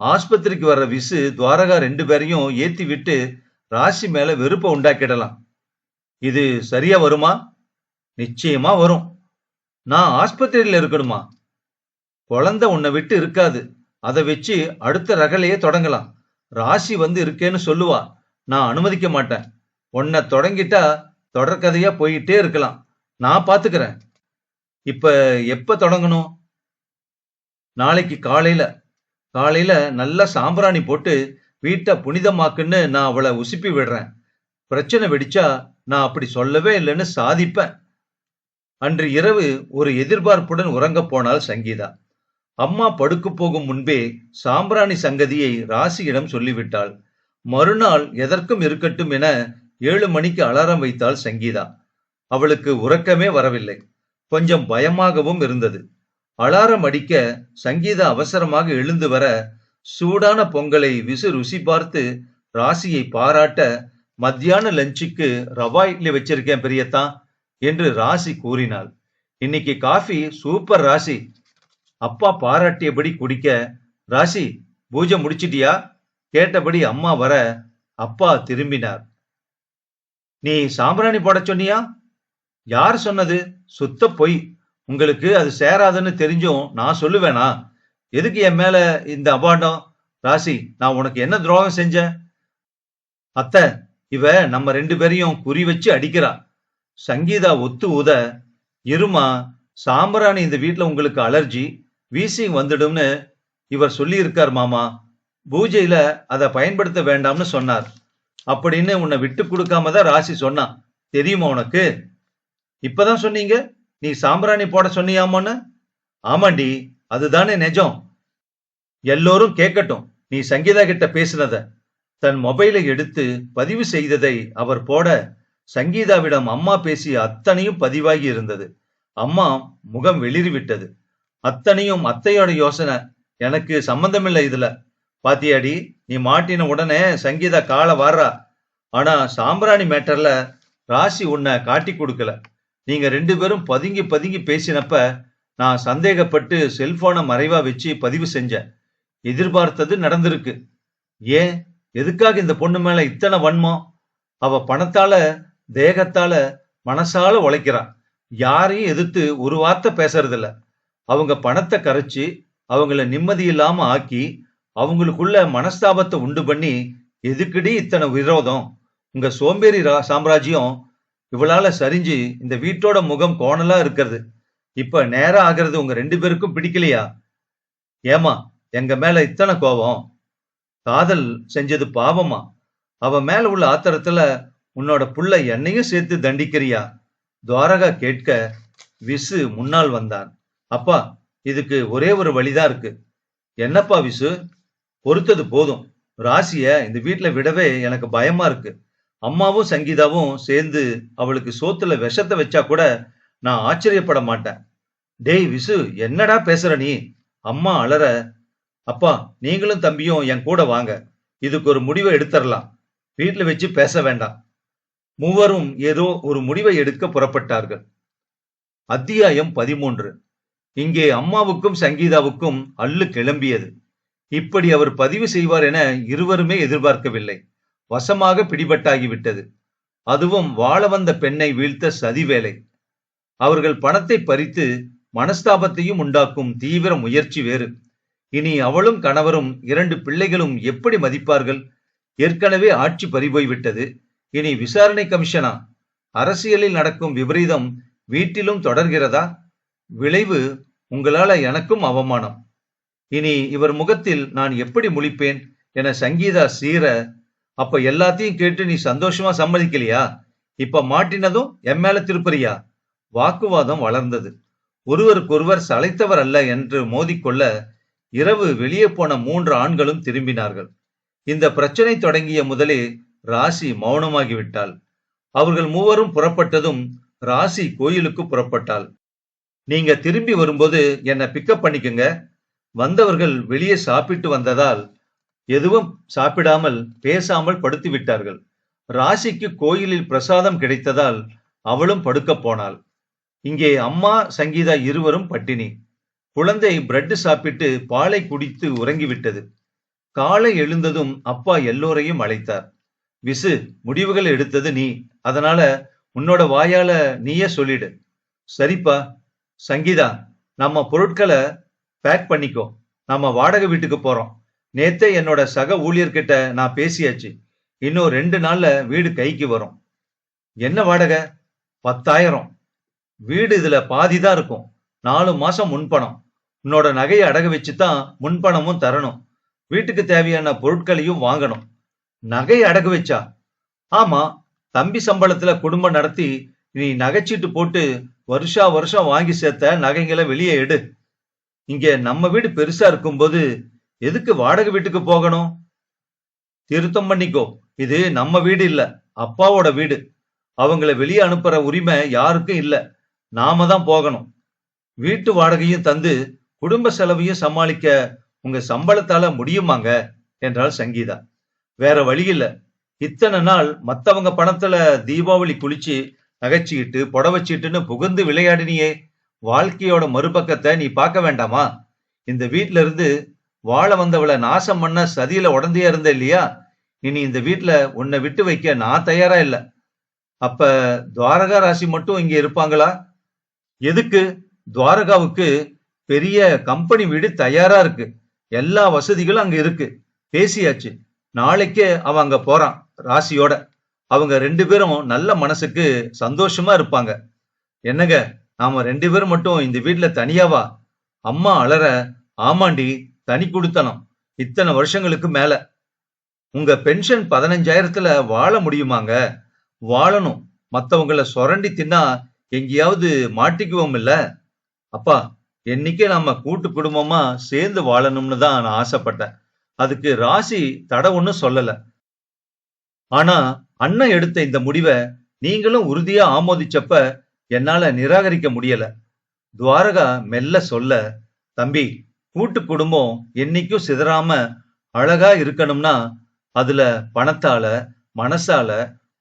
ஆஸ்பத்திரிக்கு வர்ற விசு துவாரகா 2 பேரையும் ஏத்தி விட்டு ராசி மேல வெறுப்ப உண்டாக்கிடலாம். இது சரியா வருமா? நிச்சயமா வரும். நான் ஆஸ்பத்திரியில இருக்கணுமா? குழந்தை உன்னை விட்டு இருக்காது. அதை வச்சு அடுத்த ரகலையே தொடங்கலாம். ராசி வந்து இருக்கேன்னு சொல்லுவா. நான் அனுமதிக்க மாட்டேன். உன்னை தொடங்கிட்டா தொடர்கதையா போயிட்டே இருக்கலாம். நான் பாத்துக்கிறேன். இப்ப எப்ப தொடங்கணும்? நாளைக்கு காலையில. காலையில நல்லா சாம்பிராணி போட்டு வீட்டை புனிதமாக்குன்னு நான் அவளை உசுப்பி விடுறேன். பிரச்சனை வெடிச்சா நான் அப்படி சொல்லவே இல்லைன்னு சாதிப்பேன். அன்று இரவு ஒரு எதிர்பார்ப்புடன் உறங்க போனாள் சங்கீதா. அம்மா படுக்க போகும் முன்பே சாம்பிராணி சங்கதியை ராசியிடம் சொல்லிவிட்டாள். மறுநாள் எதற்கும் இருக்கட்டும் என 7 மணிக்கு அலாரம் வைத்தாள் சங்கீதா. அவளுக்கு உறக்கமே வரவில்லை. கொஞ்சம் பயமாகவும் இருந்தது. அலாரம் அடிக்க சங்கீதா அவசரமாக எழுந்து வர சூடான பொங்கலை விசு ருசி பார்த்து ராசியை பாராட்ட, மத்தியான லஞ்சுக்கு ரவா இட்லி வச்சிருக்கேன் பெரியத்தான் என்று ராசி கூறினாள். இன்னைக்கு காஃபி சூப்பர் ராசி. அப்பா பாராட்டியபடி குடிக்க, ராசி பூஜை முடிச்சிட்டியா கேட்டபடி அம்மா வர அப்பா திரும்பினார். நீ சாம்பிராணி போட சொன்னியா? யார் சொன்னது? சுத்த பொய். உங்களுக்கு அது சேராதுன்னு தெரிஞ்சும் நான் சொல்லுவேனா? எதுக்கு என் மேல இந்த அபாண்டம்? ராசி, நான் உனக்கு என்ன துரோகம் செஞ்சேன்? அத்த, இவ நம்ம 2 பேரையும் குறி வச்சு அடிக்கிறா. சங்கீதா ஒத்து ஊத, இருமா, சாம்பிராணி இந்த வீட்டுல உங்களுக்கு அலர்ஜி, வீசிங் வந்துடும்னு இவர் சொல்லி இருக்கார் மாமா. பூஜையில அதை பயன்படுத்த வேண்டாம்னு சொன்னார். அப்படின்னு உன்னை விட்டு கொடுக்காம தான் ராசி சொன்னான். தெரியுமா உனக்கு? இப்பதான் சொன்னீங்க நீ சாம்பிராணி போட சொன்னியாமான்னு. ஆமாண்டி, அதுதானே நிஜம். எல்லோரும் கேட்கட்டும் நீ சங்கீதா கிட்ட பேசினத. தன் மொபைலை எடுத்து பதிவு செய்ததை அவர் போட, சங்கீதாவிடம் அம்மா பேசிய அத்தனையும் பதிவாகி இருந்தது. அம்மா முகம் வெளிறிவிட்டது. அத்தனையும் அத்தையோட யோசனை. எனக்கு சம்பந்தமில்லை இதுல. பாத்தியாடி, நீ மாட்டின உடனே சங்கீதா கால வாரா. ஆனா சாம்பிராணி மேட்டர்ல ராசி உன்னை காட்டி கொடுக்கல. நீங்க 2 பேரும் பதுங்கி பதுங்கி பேசினப்ப நான் சந்தேகப்பட்டு செல்போனை மறைவா வச்சு பதிவு செஞ்சேன். எதிர்பார்த்தது நடந்திருக்கு. ஏன், எதுக்காக இந்த பொண்ணு மேல இத்தனை வன்மம்? அவ பணத்தால, தேகத்தால, மனசால உழைக்கிறா. யாரையும் எதிர்த்து ஒரு வார்த்தை பேசறதில்ல. அவங்க பணத்தை கரைச்சு அவங்கள நிம்மதி இல்லாம ஆக்கி அவங்களுக்குள்ள மனஸ்தாபத்தை உண்டு பண்ணி, எதுக்குடி இத்தனை விரோதம்? உங்க சோம்பேறி சாம்ராஜ்யம் இவளால சரிஞ்சு இந்த வீட்டோட முகம் கோணலா இருக்கிறது. இப்ப நேரம் ஆகிறது உங்க 2 பேருக்கும் பிடிக்கலையா? ஏமா எங்க மேல இத்தனை கோபம்? காதல் செஞ்சது பாவமா? அவ மேல உள்ள ஆத்திரத்துல உன்னோட புள்ள என்னையும் சேர்த்து தண்டிக்கிறியா? துவாரகா கேட்க விசு முன்னால் வந்தான். அப்பா, இதுக்கு ஒரே ஒரு வழிதான் இருக்கு. என்னப்பா விசு? பொறுத்தது போதும். ராசிய இந்த வீட்டுல விடவே எனக்கு பயமா இருக்கு. அம்மாவும் சங்கீதாவும் சேர்ந்து அவளுக்கு சோத்துல விஷத்தை வச்சா கூட நான் ஆச்சரியப்பட மாட்டேன். டேய் விசு, என்னடா பேசுற நீ? அம்மா அலற. அப்பா, நீங்களும் தம்பியும் என் கூட வாங்க. இதுக்கு ஒரு முடிவை எடுத்துடலாம். வீட்டுல வச்சு பேச வேண்டாம். மூவரும் ஏதோ ஒரு முடிவை எடுக்க புறப்பட்டார்கள். அத்தியாயம் 13. இங்கே அம்மாவுக்கும் சங்கீதாவுக்கும் அல்லு கிளம்பியது. இப்படி அவர் பதிவு செய்வார் என இருவருமே எதிர்பார்க்கவில்லை. வசமாக பிடிபட்டாகிவிட்டது. அதுவும் வாழ வந்த பெண்ணை வீழ்த்த சதி வேலை. அவர்கள் பணத்தை பறித்து மனஸ்தாபத்தையும் உண்டாக்கும் தீவிர முயற்சி வேறு. இனி அவளும் கணவரும் 2 பிள்ளைகளும் எப்படி மதிப்பார்கள்? ஏற்கனவே ஆட்சி பறிபோய்விட்டது. இனி விசாரணை கமிஷனா? அரசியலில் நடக்கும் விபரீதம் வீட்டிலும் தொடர்கிறதா? விளைவு உங்களால எனக்கும் அவமானம். இனி இவர் முகத்தில் நான் எப்படி முழிப்பேன் என சங்கீதா சீர, அப்ப எல்லாத்தையும் கேட்டு நீ சந்தோஷமா சம்மதிக்கலையா? இப்ப மாட்டினதும் என் மேல திருப்பறியா? வாக்குவாதம் வளர்ந்தது. ஒருவருக்கொருவர் சளைத்தவர் அல்ல என்று மோதிக்கொள்ள இரவு வெளியே போன 3 ஆண்களும் திரும்பினார்கள். இந்த பிரச்சனை தொடங்கிய முதலே ராசி மௌனமாகிவிட்டாள். அவர்கள் மூவரும் புறப்பட்டதும் ராசி கோயிலுக்கு புறப்பட்டாள். நீங்க திரும்பி வரும்போது என்ன பிக்கப் பண்ணிக்கங்க. வந்தவர்கள் வெளியே சாப்பிட்டு வந்ததால் எதுவும் சாப்பிடாமல் பேசாமல் படுத்து விட்டார்கள். ராசிக்கு கோயிலில் பிரசாதம் கிடைத்ததால் அவளும் படுக்க போனாள். இங்கே அம்மா சங்கீதா இருவரும் பட்டினி. குழந்தை பிரெட் சாப்பிட்டு பாலை குடித்து உறங்கிவிட்டது. காலை எழுந்ததும் அப்பா எல்லோரையும் அழைத்தார். விசு, முடிவுகள் எடுத்தது நீ, அதனால உன்னோட வாயால நீயே சொல்லிடு. சரிப்பா. சங்கீதா, நம்ம பொருட்களை பேக் பண்ணிக்கோ. நம்ம வாடகை வீட்டுக்கு போறோம். நேத்தே என்னோட சக ஊழியர்கிட்ட நான் பேசியாச்சு. இன்னும் 2 நாள்ல வீடு கைக்கு வரும். என்ன வாடகை? 10,000. வீடு இதுல பாதிதான் இருக்கும். 4 மாசம் முன்பணம். உன்னோட நகையை அடகு வச்சுதான் முன்பணமும் தரணும். வீட்டுக்கு தேவையான பொருட்களையும் வாங்கணும். நகை அடகு வச்சா? ஆமா, தம்பி சம்பளத்துல குடும்பம் நடத்தி நீ நகைச்சீட்டு போட்டு வருஷா வருஷம் வாங்கி சேர்த்த நகைங்களை வெளியே எடு. இங்க நம்ம வீடு பெருசா இருக்கும்போது எதுக்கு வாடகை வீட்டுக்கு போகணும்? திருத்தம் பண்ணிக்கோ. இது நம்ம வீடு இல்ல, அப்பாவோட வீடு. அவங்கள வெளியே அனுப்புற உரிமை யாருக்கும் இல்ல. நாம தான் போகணும். வீட்டு வாடகையும் தந்து குடும்ப செலவையும் சமாளிக்க உங்க சம்பளத்தால முடியுமாங்க என்றாள் சங்கீதா. வேற வழி இல்ல. இத்தனை நாள் மத்தவங்க பணத்துல தீபாவளி குளிச்சு நகைச்சிக்கிட்டு புடவச்சிட்டுன்னு புகுந்து விளையாடினியே. வாழ்க்கையோட மறுபக்கத்தை நீ பார்க்க வேண்டாமா? இந்த வீட்ல இருந்து வாழ வந்தவளை நாசம் பண்ண சதியில உடந்தையா இருந்த இல்லையா? இனி இந்த வீட்ல உன்னை விட்டு வைக்க நான் தயாரா இல்ல. அப்ப துவாரகா ராசி மட்டும் இங்க இருப்பாங்களா? எதுக்கு? துவாரகாவுக்கு பெரிய கம்பெனி வீடு தயாரா இருக்கு. எல்லா வசதிகளும் அங்க இருக்கு. பேசியாச்சு. நாளைக்கே அவ அங்க போறான் ராசியோட. அவங்க 2 பேரும் நல்ல மனசுக்கு சந்தோஷமா இருப்பாங்க. என்னங்க, நாம 2 பேரும் மட்டும் இந்த வீட்டுல தனியாவா? அம்மா அலற. ஆமாண்டி, தனி குடுத்தனம். இத்தனை வருஷங்களுக்கு மேல. உங்க பென்ஷன் 15,000த்துல வாழ முடியுமாங்க? வாழணும். மத்தவங்களை சொரண்டி தின்னா எங்கேயாவது மாட்டிக்குவோம் இல்ல? அப்பா, என்னைக்கே நம்ம கூட்டு குடும்பமா சேர்ந்து வாழணும்னு தான் நான் ஆசைப்பட்டேன். அதுக்கு ராசி தடை ஒன்னும் சொல்லல. ஆனா அண்ணன் எடுத்த இந்த முடிவை நீங்களும் உறுதியா ஆமோதிச்சப்ப என்னால நிராகரிக்க முடியல. துவாரகா மெல்ல சொல்ல, தம்பி, கூட்டு குடும்பம் என்னைக்கும் சிதறாம அழகா இருக்கணும்னா அதுல பணத்தால, மனசால,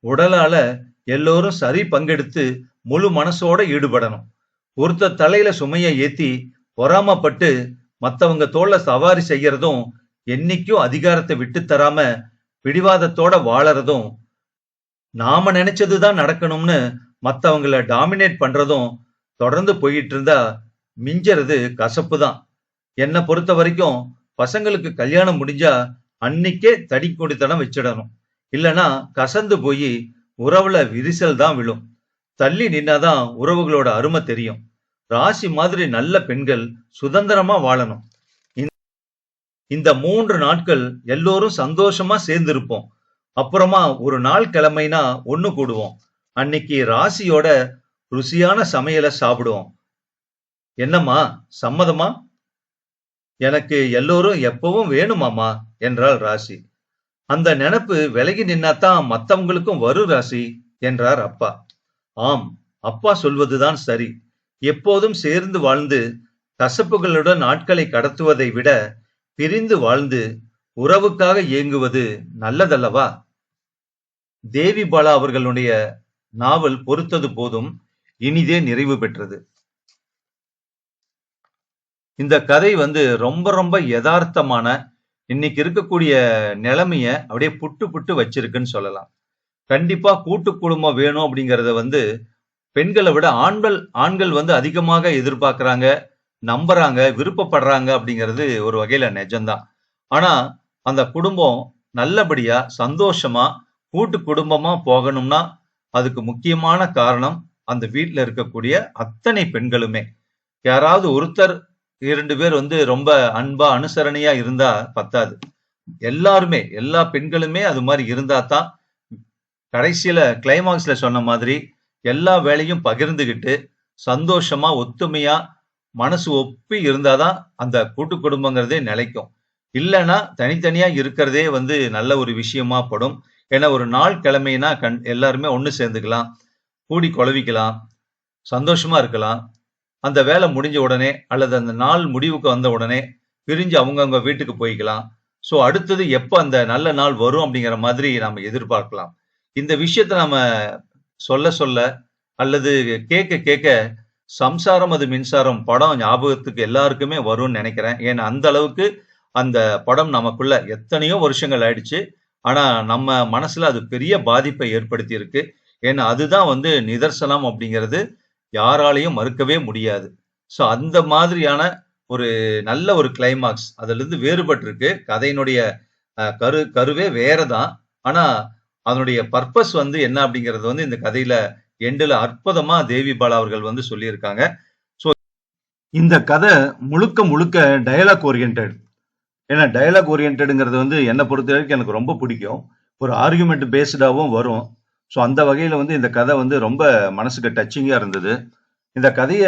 உடலால எல்லோரும் சரி பங்கெடுத்து முழு மனசோட ஈடுபடணும். ஒருத்தர் தலையில சுமைய ஏத்தி பொறாமப்பட்டு மத்தவங்க தோல்ல சவாரி செய்யறதும், என்னைக்கும் அதிகாரத்தை விட்டு தராம பிடிவாதத்தோட வாழறதும், நாம நினைச்சதுதான் நடக்கணும்னு மத்தவங்கள டாமினேட் பண்றதும் தொடர்ந்து போயிட்டு இருந்தா மிஞ்சறது கசப்பு தான். என்னை பொறுத்த வரைக்கும் பசங்களுக்கு கல்யாணம் முடிஞ்சா அன்னைக்கே தடி கொடித்தனம் வச்சிடணும். இல்லனா கசந்து போய் உறவுல விரிசல் தான் விழும். தள்ளி நின்னாதான் உறவுகளோட அருமை தெரியும். ராசி மாதிரி நல்ல பெண்கள் சுதந்திரமா வாழணும். இந்த 3 நாட்கள் எல்லோரும் சந்தோஷமா சேர்ந்திருப்போம். அப்புறமா ஒரு நாள் கிழமைனா ஒண்ணு கூடுவோம். அன்னைக்கு ராசியோட ருசியான சமையலை சாப்பிடுவோம். என்னம்மா, சம்மதமா? எனக்கு எல்லோரும் எப்பவும் வேணுமாமா என்றாள் ராசி. அந்த நினைப்பு விலகி நின்னாதான் மத்தவங்களுக்கும் வரும் ராசி என்றார் அப்பா. ஆம், அப்பா சொல்வதுதான் சரி. எப்போதும் சேர்ந்து வாழ்ந்து கசப்புகளுடன் நாட்களை கடத்துவதை விட பிரிந்து வாழ்ந்து உறவுக்காக இயங்குவது நல்லதல்லவா? தேவி பாலா அவர்களுடைய நாவல் பொறுத்தது போதும் இனிதே நிறைவு பெற்றது. இந்த கதை ரொம்ப ரொம்ப யதார்த்தமான இன்னைக்கு இருக்கக்கூடிய நிலைமைய அப்படியே புட்டு புட்டு வச்சிருக்குன்னு சொல்லலாம். கண்டிப்பா கூட்டு குடும்பம் வேணும் அப்படிங்கறத வந்து பெண்களை விட ஆண்கள் ஆண்கள் வந்து அதிகமாக எதிர்பார்க்கறாங்க, நம்புறாங்க, விருப்பப்படுறாங்க அப்படிங்கிறது ஒரு வகையில நிஜம்தான். ஆனா அந்த குடும்பம் நல்லபடியா, சந்தோஷமா, கூட்டு குடும்பமா போகணும்னா அதுக்கு முக்கியமான காரணம் அந்த வீட்ல இருக்கக்கூடிய அத்தனை பெண்களுமே. யாராவது ஒருத்தர் 2 பேர் வந்து ரொம்ப அன்பா, அனுசரணையா இருந்தா பத்தாது. எல்லாருமே, எல்லா பெண்களுமே அது மாரி இருந்தா தான் கடைசியில கிளைமாக்ஸ்ல சொன்ன மாதிரி எல்லா வேலையும் பகிர்ந்துகிட்டு, சந்தோஷமா, ஒத்துமையா, மனசு ஒப்பி இருந்தா தான் அந்த கூட்டு குடும்பங்கிறதே நிலைக்கும். இல்லன்னா தனித்தனியா இருக்கிறதே வந்து நல்ல ஒரு விஷயமா படும். ஏன்னா ஒரு நாள் கிழமைனா எல்லாருமே ஒண்ணு சேர்ந்துக்கலாம், கூடி குழவிக்கலாம், சந்தோஷமா இருக்கலாம். அந்த வேலை முடிஞ்ச உடனே அல்லது அந்த நாள் முடிவுக்கு வந்த உடனே பிரிஞ்சு அவங்கவங்க வீட்டுக்கு போய்க்கலாம். சோ அடுத்தது எப்ப அந்த நல்ல நாள் வரும் அப்படிங்கிற மாதிரி நாம எதிர்பார்க்கலாம். இந்த விஷயத்த நாம சொல்ல சொல்ல அல்லது கேட்க கேட்க சம்சாரம் அது மின்சாரம் படம் ஞாபகத்துக்கு எல்லாருக்குமே வரும்னு நினைக்கிறேன். ஏன்னா அந்த அளவுக்கு அந்த படம் நமக்குள்ள எத்தனையோ வருஷங்கள் ஆயிடுச்சு. ஆனா நம்ம மனசுல அது பெரிய பாதிப்பை ஏற்படுத்தி இருக்கு. ஏன்னா அதுதான் வந்து நிதர்சனம் அப்படிங்கிறது யாராலையும் மறுக்கவே முடியாது. சோ அந்த மாதிரியான ஒரு நல்ல ஒரு கிளைமாக்ஸ் அதிலிருந்து வேறுபட்டிருக்கு. கதையினுடைய கருவே வேறதான். ஆனா அதனுடைய பர்ப்பஸ் வந்து என்ன அப்படிங்கிறது வந்து இந்த கதையில எண்டுல அற்புதமா தேவி பாலா அவர்கள் வந்து சொல்லியிருக்காங்க. சோ இந்த கதை முழுக்க முழுக்க டயலாக் ஓரியன்டட். ஏன்னா டயலாக் ஓரியன்டட்ங்கிறது வந்து என்ன பொறுத்த வரைக்கும் எனக்கு ரொம்ப பிடிக்கும். ஒரு ஆர்குமெண்ட் பேஸ்டாவும் வரும். ஸோ அந்த வகையில வந்து இந்த கதை வந்து ரொம்ப மனசுக்கு டச்சிங்கா இருந்தது. இந்த கதைய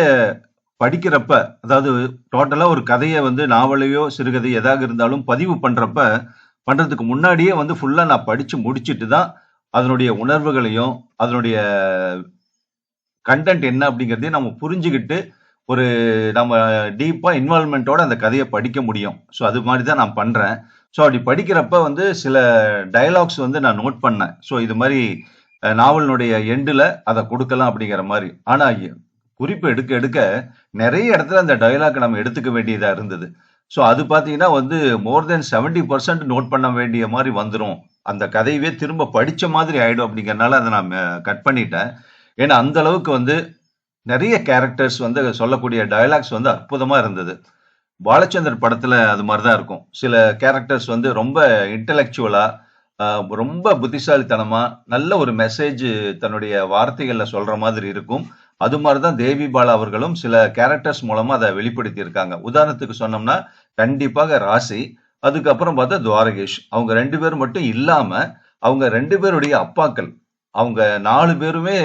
படிக்கிறப்ப, அதாவது டோட்டலா ஒரு கதைய வந்து நாவலையோ, சிறுகதை எதாக இருந்தாலும் பதிவு பண்றதுக்கு முன்னாடியே வந்து ஃபுல்லா நான் படிச்சு முடிச்சுட்டு தான் அதனுடைய உணர்வுகளையும், அதனுடைய கன்டென்ட் என்ன அப்படிங்கிறதையும் நம்ம புரிஞ்சுகிட்டு ஒரு நம்ம டீப்பா இன்வால்வ்மென்ட்டோட அந்த கதைய படிக்க முடியும். ஸோ அது மாரி தான் நான் பண்றேன். ஸோ அப்படி படிக்கிறப்ப வந்து சில டயலாக்ஸ் வந்து நான் நோட் பண்ணேன். ஸோ இது மாரி நாவலினுடைய எண்டுல அத குடுக்கலாம் அப்படிங்கிற மாரி. ஆனா குறிப்பு எடுக்க எடுக்க நெறைய இடத்துல அந்த டயலாக்க நம்ம எடுத்துக்க வேண்டியதா இருந்தது. ஸோ அது பார்த்தீங்கன்னா வந்து மோர் தென் 70% நோட் பண்ண வேண்டிய மாரி வந்துரும். அந்த கதையவே திரும்ப படிச்ச மாதிரி ஆயிடும் அப்படிங்கிறனால அத நான் கட் பண்ணிட்டேன். ஏன்னா அந்த அளவுக்கு வந்து நெறைய கேரக்டர்ஸ் வந்து சொல்லக்கூடிய டயலாக்ஸ் வந்து அற்புதமா இருந்தது. பாலச்சந்தர் படத்துல அது மாரி தான் இருக்கும். சில கேரக்டர்ஸ் வந்து ரொம்ப இன்டலெக்சுவலா, அ ரொம்ப புத்திசாலித்தனமா, நல்ல ஒரு மெசேஜ் தன்னுடைய வார்த்தைகள்ல சொல்ற மாதிரி இருக்கும். அது மாரி தான் தேவி பாலா அவர்களும் சில கேரக்டர்ஸ் மூலமா அத வெளிப்படுத்தி இருக்காங்க. உதாரணத்துக்கு சொன்னோம்னா, கண்டிப்பாக ராசி, அதுக்கப்புறம் பார்த்தா துவாரகேஷ். அவங்க 2 பேர் மட்டும் இல்லாம, அவங்க 2 பேருடைய அப்பாக்கள். அவங்க 4 பேருமே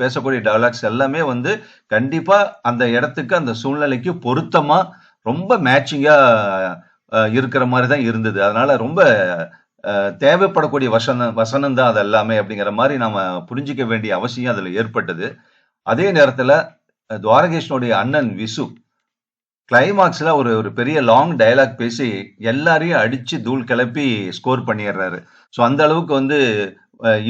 பேசக்கூடிய டயலாக்ஸ் எல்லாமே வந்து கண்டிப்பா அந்த இடத்துக்கு, அந்த சூழ்நிலைக்கு பொருத்தமா, ரொம்ப மேட்சிங்கா இருக்கிற மாரி தான் இருந்தது. அதனால ரொம்ப தேவைப்படக்கூடிய வசனம் தான் அது எல்லாமே அப்படிங்கிற மாரி நாம புரிஞ்சுக்க வேண்டிய அவசியம் அதுல ஏற்பட்டது. அதே நேரத்துல துவாரகேஷனுடைய அண்ணன் விசு, கிளைமாக்ஸ்ல ஒரு ஒரு பெரிய லாங் டயலாக் பேசி எல்லாரையும் அடிச்சு தூள் கிளப்பி ஸ்கோர் பண்ணிடுறாரு. ஸோ அந்த அளவுக்கு வந்து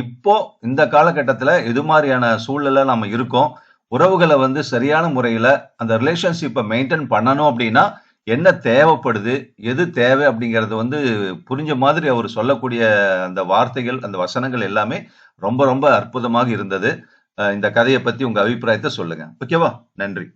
இப்போ இந்த காலகட்டத்துல இது மாரியான சூழல்ல நம்ம இருக்கோம். உறவுகள வந்து சரியான முறையில அந்த ரிலேஷன்ஷிப்ப மெயின்டெயின் பண்ணணும் அப்படின்னா, என்ன தேவைப்படுது? எது தேவை? அப்படிங்கிறது வந்து புரிஞ்ச மாதிரி அவரு சொல்லக்கூடிய அந்த வார்த்தைகள், அந்த வசனங்கள் எல்லாமே ரொம்ப ரொம்ப அற்புதமாக இருந்தது. இந்த கதைய பத்தி உங்க அபிப்பிராயத்த சொல்லுங்க. ஓகேவா? நன்றி.